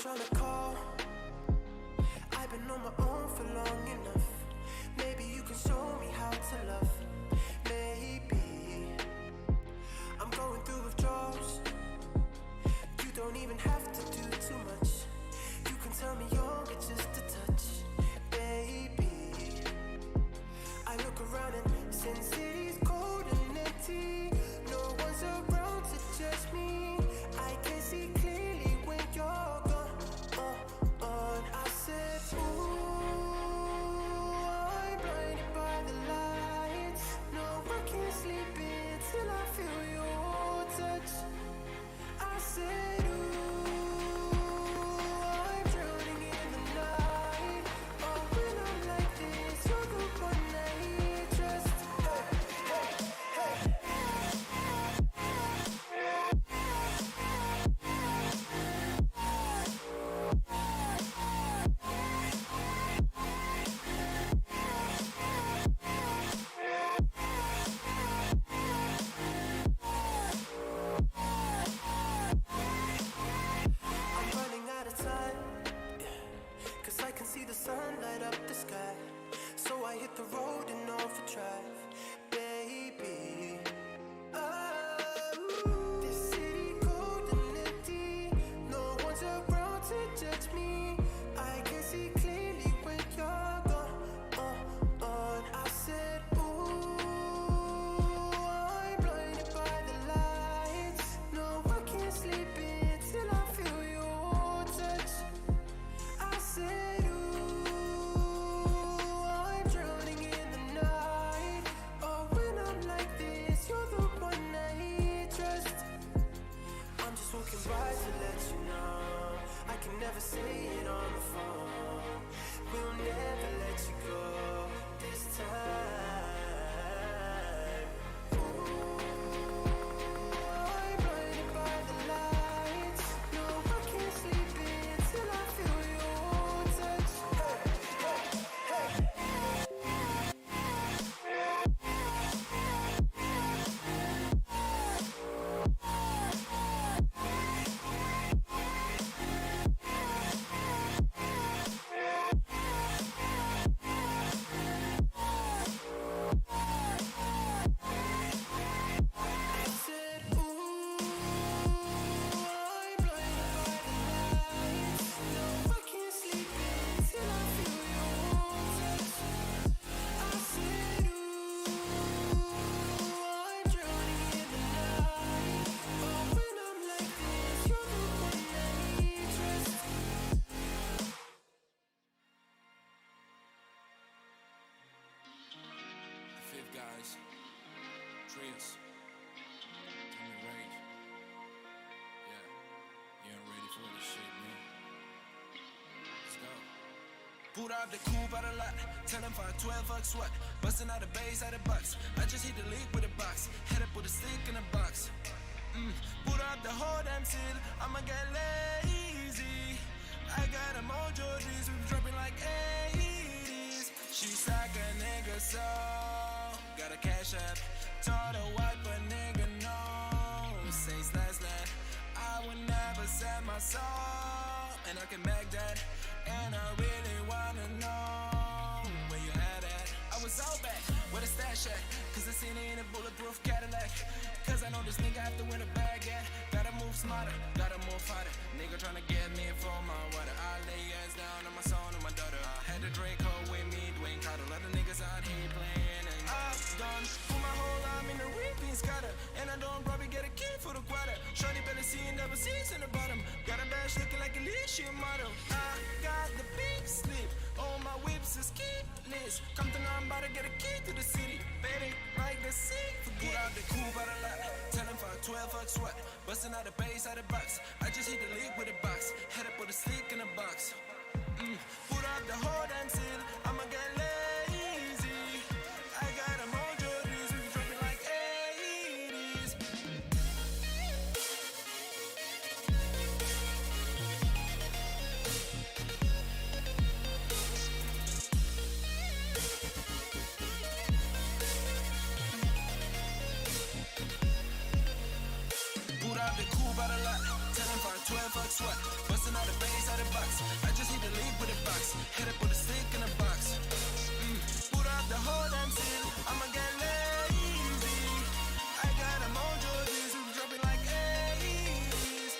Speaker 6: tryna call. I've been on my own for long enough. Maybe you can show me how to love. Maybe I'm going through withdrawals. You don't even have to do too much. You can tell me you're just a touch, baby. I look around and since city's cold and empty, no one's around to judge me. I can see clearly when you're gone. I said, ooh, I'm blinded by the lights. No, I can't sleep until I feel your touch. I said, ooh, I'm drowning in the night. Oh, when I'm like this, you're the one I trust. Hey, hey, I'm running out of time, cause I can see the sun light up the sky. So I hit the road in overdrive, baby. Oh, this city cold and empty, no one's around to judge me. I can see clearly when you're gone. I said, ooh, I'm blinded by the lights. No, I can't sleep until I feel your touch. I said, ooh, I'm drowning in the night. Oh, when I'm like this, you're the one I trust. I'm just walking by to let you know I can never say it on the phone. We'll never let you go this time. Ooh, I'm blinded by the lights. No, I can't sleep until I feel your touch. Hey, hey, I said, ooh, I'm blinded by the lights. No, I can't sleep until I feel your touch. I said, ooh, I'm drowning in the night. Oh, when I'm like this, you're the one I trust.
Speaker 8: The fifth guys, Trios, Tommy Raid. Yeah, you ain't ready for this shit, man. Let's go. Pulled out the coupe out a lot, tell them 512 fuck sweat. Busting out the base out the box. I just hit the leak with a box, head up with a stick in a box. Put up the whole damn seal, I'ma get lazy. I got a mojo, these we dropping like 80s. She's like a nigga, so got a cash app. Told her wipe a nigga no. Since last night, I would never sell my soul, and I can back that. And I really wanna know where you at. I was all back, where the stash at? Cause I seen it in a bulletproof Cadillac. Cause I know this nigga have to win a bag at. Gotta move smarter, gotta move farther. Nigga tryna get me for my water. I lay ass down on my son and my daughter. I had the Draco with me, Dwayne Carter. Lot of niggas out here playing, and I've done put my whole arm in the reaping scatter. And I don't probably get a key for the quarter. Shorty better see and never sees in the bottom. Got a badge looking like a leash model. I got the beep slip. All my whips is keyless. Come to now, I'm about to get a key to the city. Baby, like the sea. Put out the coupe out a lot. Tell them 512 fuck sweat. Busting out the base out the box. I just hit the leak with a box. Head up with a stick in a box. Put out the whole damn seal. I'ma get lazy. I got a mojo, these we dropping like 80s. Put out the coupe out a lot. Tell them 512 fuck sweat. Busting out the base out
Speaker 6: out of box. I just hit the league with a box. Head up with a stick in a box. Put up the whole damn scene. I'ma get lazy. I got a mojo, these who dropping like 80s.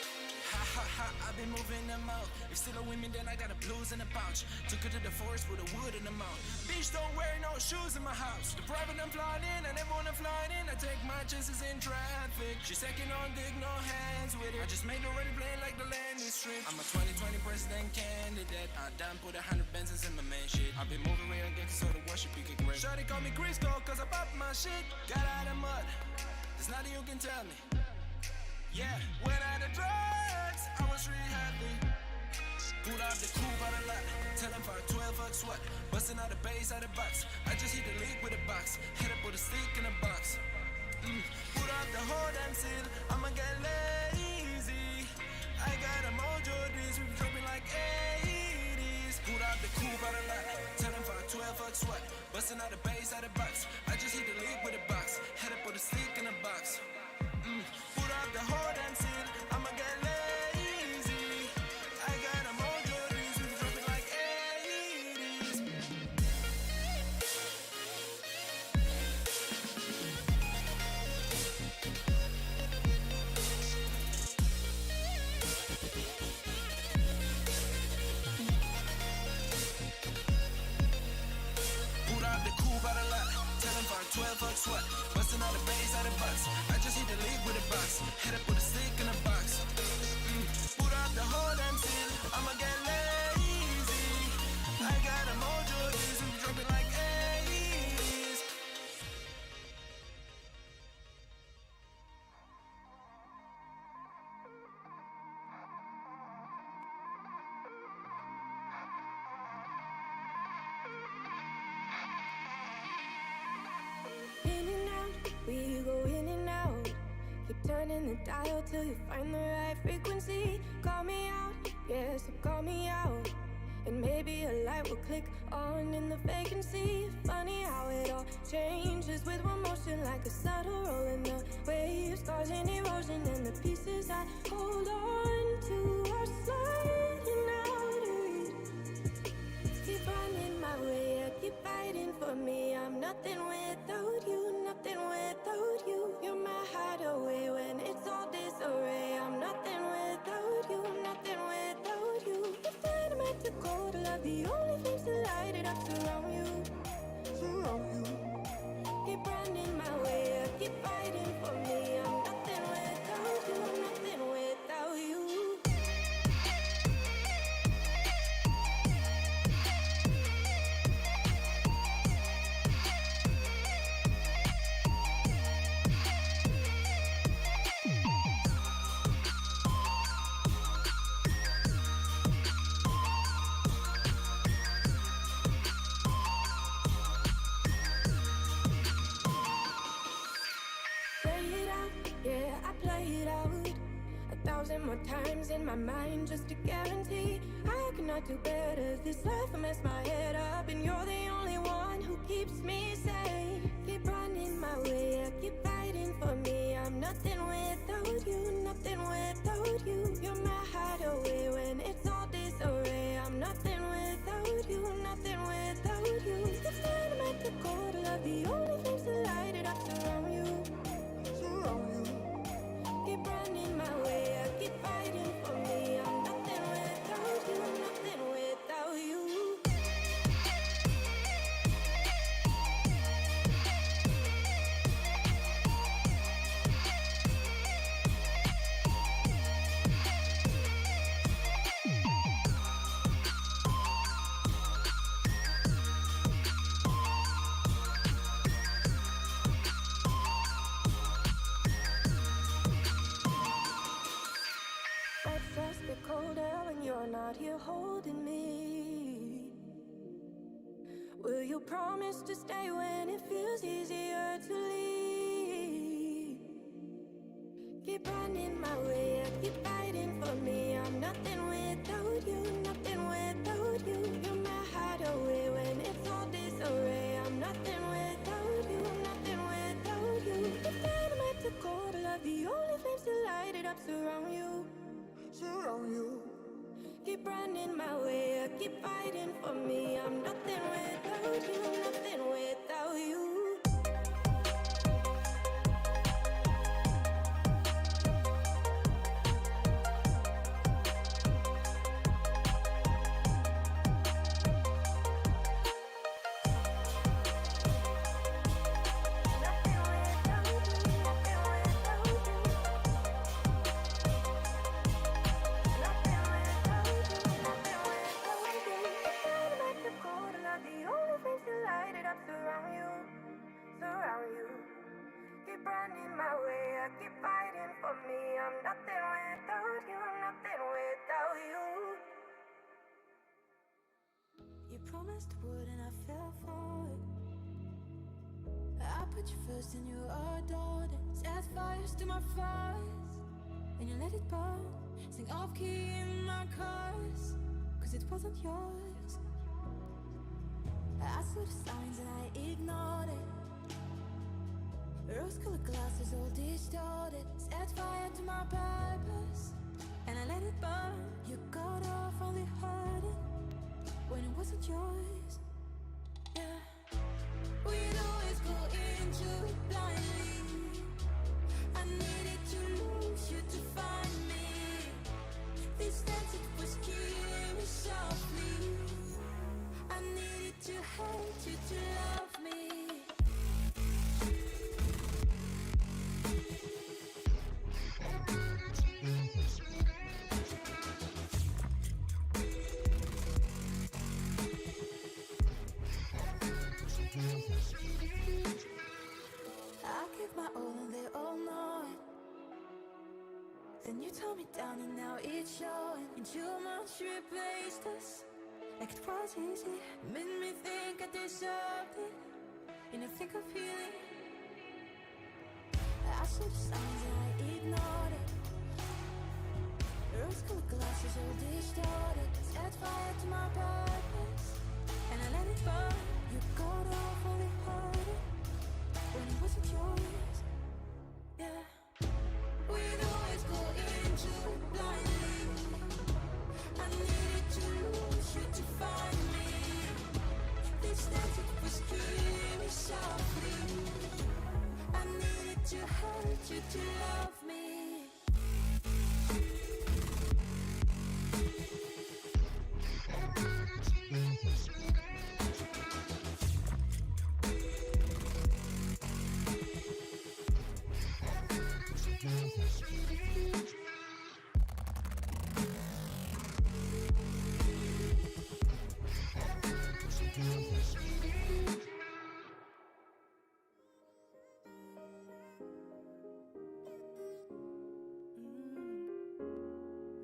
Speaker 6: Ha ha ha, I've been moving them out. If still a women, then I got a blues in the pouch. Took her to the forest with a wood in the mouth. Bitch, don't wear no shoes in my house. The private I'm flying in, I never wanna fly in. I take my chances in traffic. She's second on dick, no hands with it. I just made her ready play like the landing strip. I'm a 2020 president candidate. I done put 100 Benzes in my main shit. I've been moving real good, so the worship you get great. Shawty call me Crisco, cause I popped my shit. Got out of mud, there's nothing you can tell me. Yeah, went out of drugs, I was really happy. Pulled out the coupe out of lot, tell him for 12 bucks what? Busting out the bass out the box. I just hit the league with a box, head up with a stick in a box. Put out the whole damn scene, I'ma get lazy. I got a mojo, these we dropping like 80s. Pulled out the coupe out of lot, tell him for 12 bucks what? Busting out the bass out the box. I just hit the league with a box, head up with a stick in a box. Put out the whole damn scene, I'ma get lazy. I got a mojo, these we dropping like 80s. Pulled out the coupe out of lot, tell him for 12 bucks what? Busting out the bass out the box. I just hit the league with a box, head up with a stick in a box. Put out the whole damn scene, I'ma get lazy. I got a mojo, these who dropping like 80s.
Speaker 5: In and out, we go in and out. Keep turning the dial till you find the right frequency. Call me out, yeah, so call me out. And maybe a light will click on in the vacancy. Funny how it all changes with one motion, like a subtle roll in the waves, causing erosion. And the pieces I hold on to are sliding out of reach. Keep running my way, yeah, keep fighting for me. I'm nothing without you, nothing without you. You're my hideaway when it's all disarray. I'm nothing without you, nothing without you. If dynamite to cold love, the only things to light it up surround you, surround you. Keep running my way, yeah, keep fighting for me. I'm nothing without you, nothing without you. Play it out, yeah, I play it out 1,000 more times in my mind just to guarantee I cannot do better. This life will mess my head up, and you're the only one who keeps me sane. Keep running my way, yeah, keep fighting for me. I'm nothing without you, nothing without you. You're my hideaway when it's all disarray. I'm nothing without you, nothing without you. If dynamite to cold love, the only things to light it up surround you, surround you. Keep running my way, yeah, keep fighting for me. I'm nothing without you, nothing without you. Nights just get colder when you're not here holding me. Will you promise to stay when it feels easier to leave? Keep running my way, yeah, keep fighting for me. I'm nothing without you, nothing without you. You're my hideaway when it's all disarray. I'm nothing without you, nothing without you. If dynamite to cold love, the only flames to light it up surround you, surround you. Keep running nothing without you, nothing without you. You promised would and I fell for it. I put you first and you adored it. Set fires to my fires and you let it burn. Sing off key in my cars, cause it wasn't yours. I saw the signs and I ignored it. Rose-colored glasses all distorted. Set fire to my purpose and I let it burn. You got off only hurting when it wasn't yours. Yeah, we'd always go into it blindly. I needed to lose you to find me. This dance it was killing me softly. I needed to hate you to love me. I give my all and they all know it. Then you tore me down and now it's showing. And too much replaced us like it was easy. Made me think I deserved it. And I think of healing. I saw the signs and I ignored it. Rose-colored glasses all distorted. Set fire to my purpose and I let it burn. You got off only hurting when it wasn't yours. Yeah, we'd always go into it blindly. I needed to lose you to find me. This dance it was killing me softly. I needed to hurt you to love me.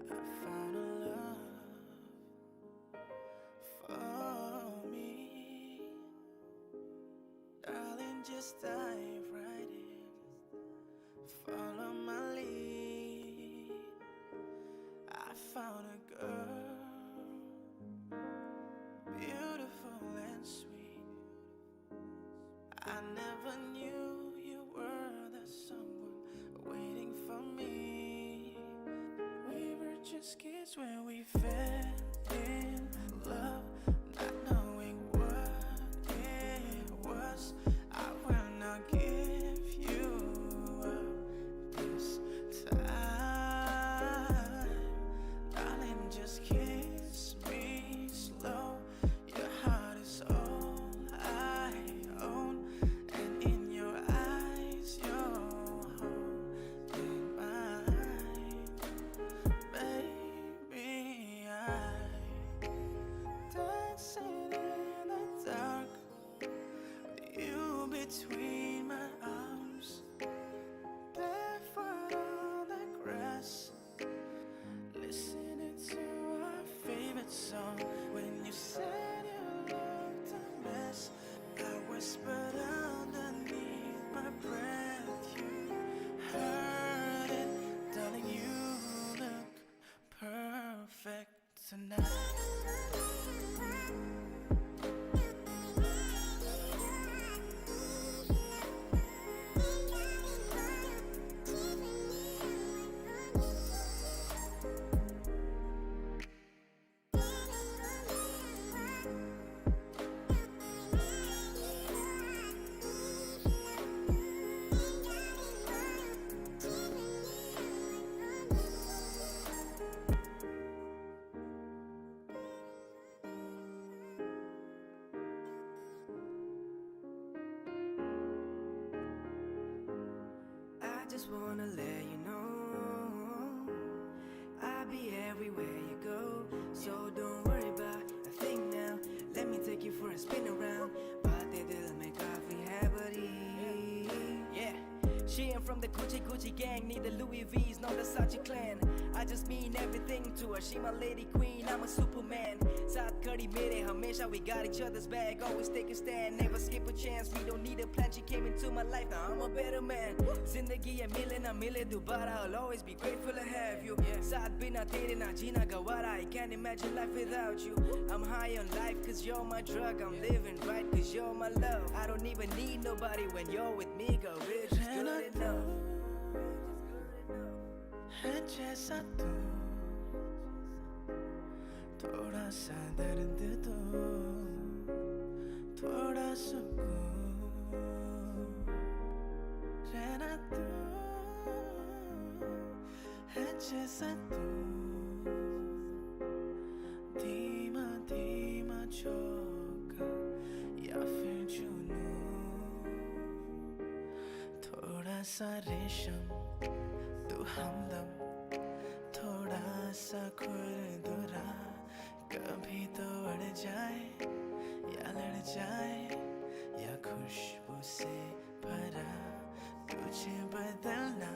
Speaker 6: I found a love for me. Darling, just dive right in. Follow my lead. I found a girl, beautiful and sweet. I never knew you were the someone waiting for me. We were just kids when we fell in love, not knowing what it was. I will not give you up this time. Darling, just kiss me slow. Your heart is all I own, and in your eyes you're holding mine. Baby, I dancing in the dark with you between my arms, barefoot on the grass, listening to our favorite song. When you said you looked a mess, I whispered underneath my breath. You heard it, darling. You look perfect tonight. I just wanna let you know I'll be everywhere you go. So don't worry about a thing now. Let me take you for a spin around. Baate dil mein kaafi hai bari. Yeah,
Speaker 9: She ain't from the Gucci gang, neither Louis V's, nor the Sachi clan. I just mean everything to her, she my lady queen, I'm a superman. Saath kadi mere, hamesha we got each other's back. Always take a stand, never skip a chance. We don't need a plan, she came into my life, now I'm a better man. Zindagi hai mile na mile dobara, I'll always be grateful to have you. Saath bina tere na jeena gawara, I can't imagine life without you. I'm high on life cause you're my drug, I'm living right cause you're my love. I don't even need nobody when you're with me, girl, we're just good enough.
Speaker 6: है जैसा तू थोड़ा सा दर्द दो थोड़ा सुकून रहना तू है जैसा तू धीमा धीमा झोंका या फिर जुनून थोड़ा सा रेशम तू हमदम थोड़ा सा खुरदुरा कभी तो अड़ जाए या लड़ जाए या खुशबू से भरा तुझे बदलना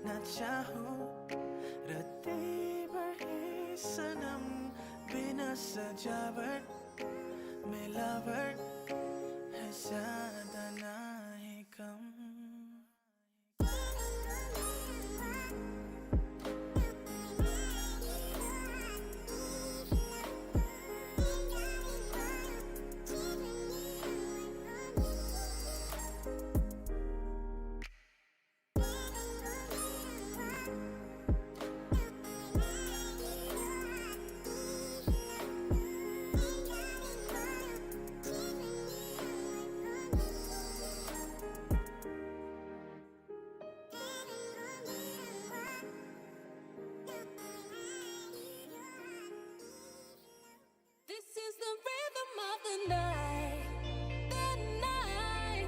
Speaker 6: न चाहूं रते बहे सनम बिना सजावट मिलावट है ज्यादा ना ही कम
Speaker 5: This is the rhythm of the night,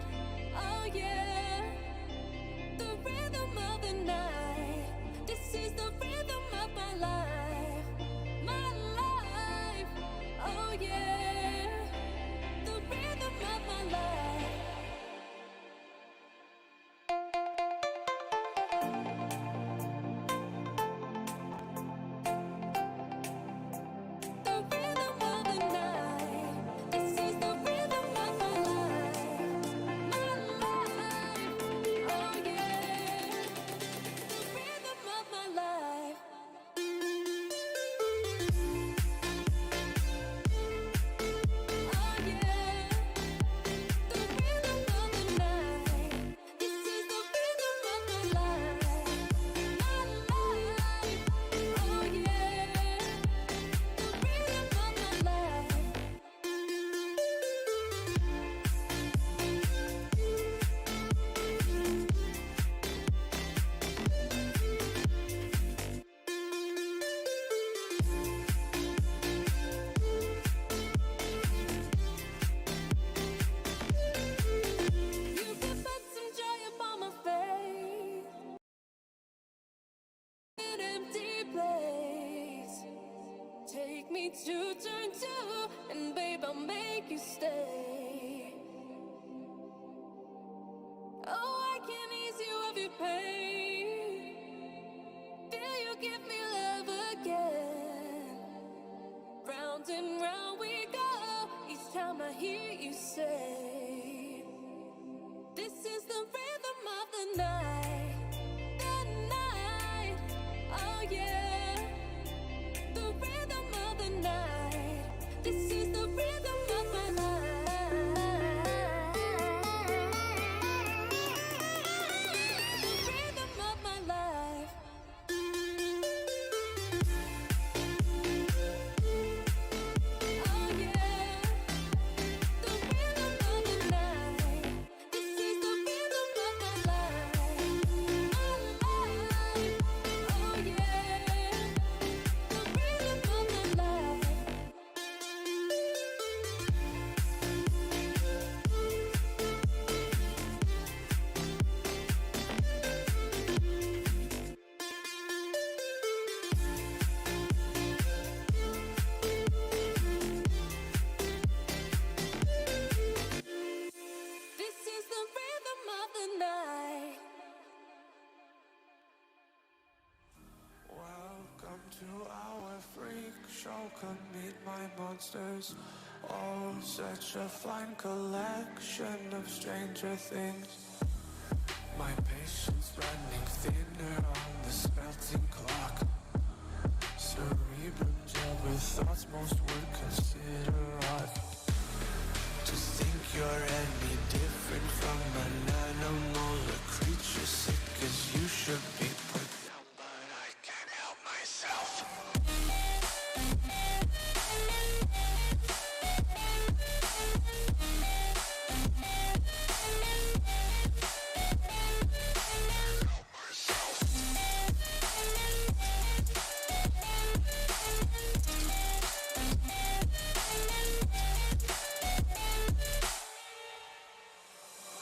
Speaker 5: oh yeah. The rhythm of the night. This is the rhythm of my life, oh yeah. The rhythm of my life. The rhythm of the night. This is the rhythm of my life, oh yeah. The rhythm of my life. Oh yeah. The rhythm of the night. This is the rhythm of my life, oh yeah. The rhythm of my life. You can put some joy upon my face. An empty place. Take me to turn two, and babe, I'll make you stay. Oh, I can ease you of your pain. Feel you give me love again. Round and round we go. Each time I hear you say, this is the rhythm of the night, oh yeah. The rhythm of the night. This is the rhythm of my life. The rhythm of my life. Oh yeah. The rhythm of the night. This is the rhythm of my life.
Speaker 6: show, come meet my monsters. Oh, such a fine collection of stranger things. My patience running thinner on the smelting clock. Cerebrum gel with thoughts most would consider odd. To think you're any different from an animal, a creature sick as you should be put down, but I can't help myself.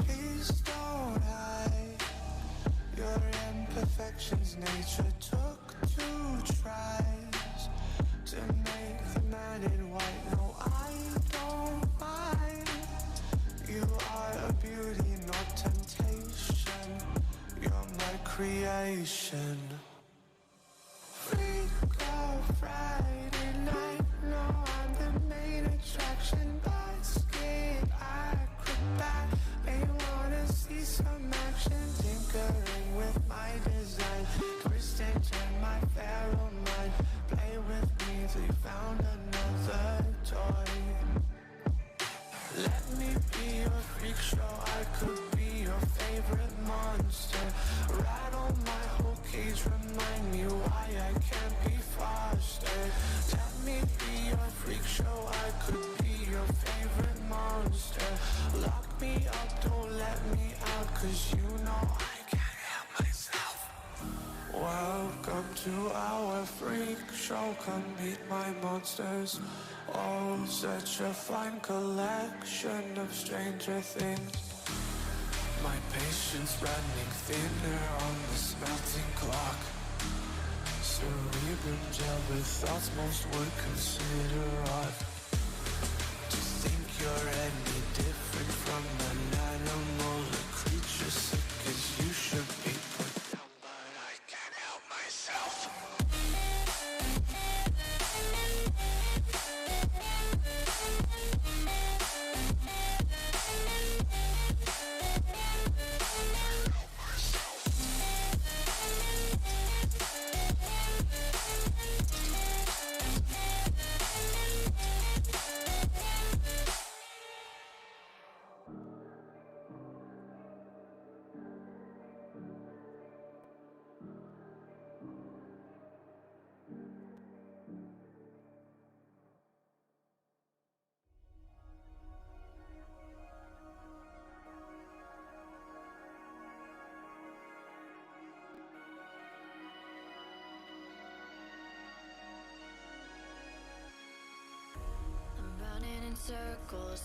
Speaker 6: Please don't hide your imperfections. Nature took 2 tries to make the man in white. No, I don't mind. You are a beauty, no temptation. You're my creation. Freak of Friday night. No, I'm the main attraction. Basket acrobat. They wanna see some action. Tinkering with my design. Twist and turn my feral mind. Play with me till you found another toy. Let me be your freak show. I could be your favorite monster. Rattle my whole cage. Remind me why I can't be fostered. Let me be your freak show. I could be your favorite monster. Lock me up, don't let me out, 'cause you know I can't help myself. Welcome to our freak show. Come meet my monsters. Oh, such a fine collection of stranger things. My patience running thinner on the smelting clock. Cerebrum gel with thoughts most would consider odd. To think you're any different from an animal, a creature sick as you should be put down, but I can't help myself.
Speaker 5: I'm running in circles.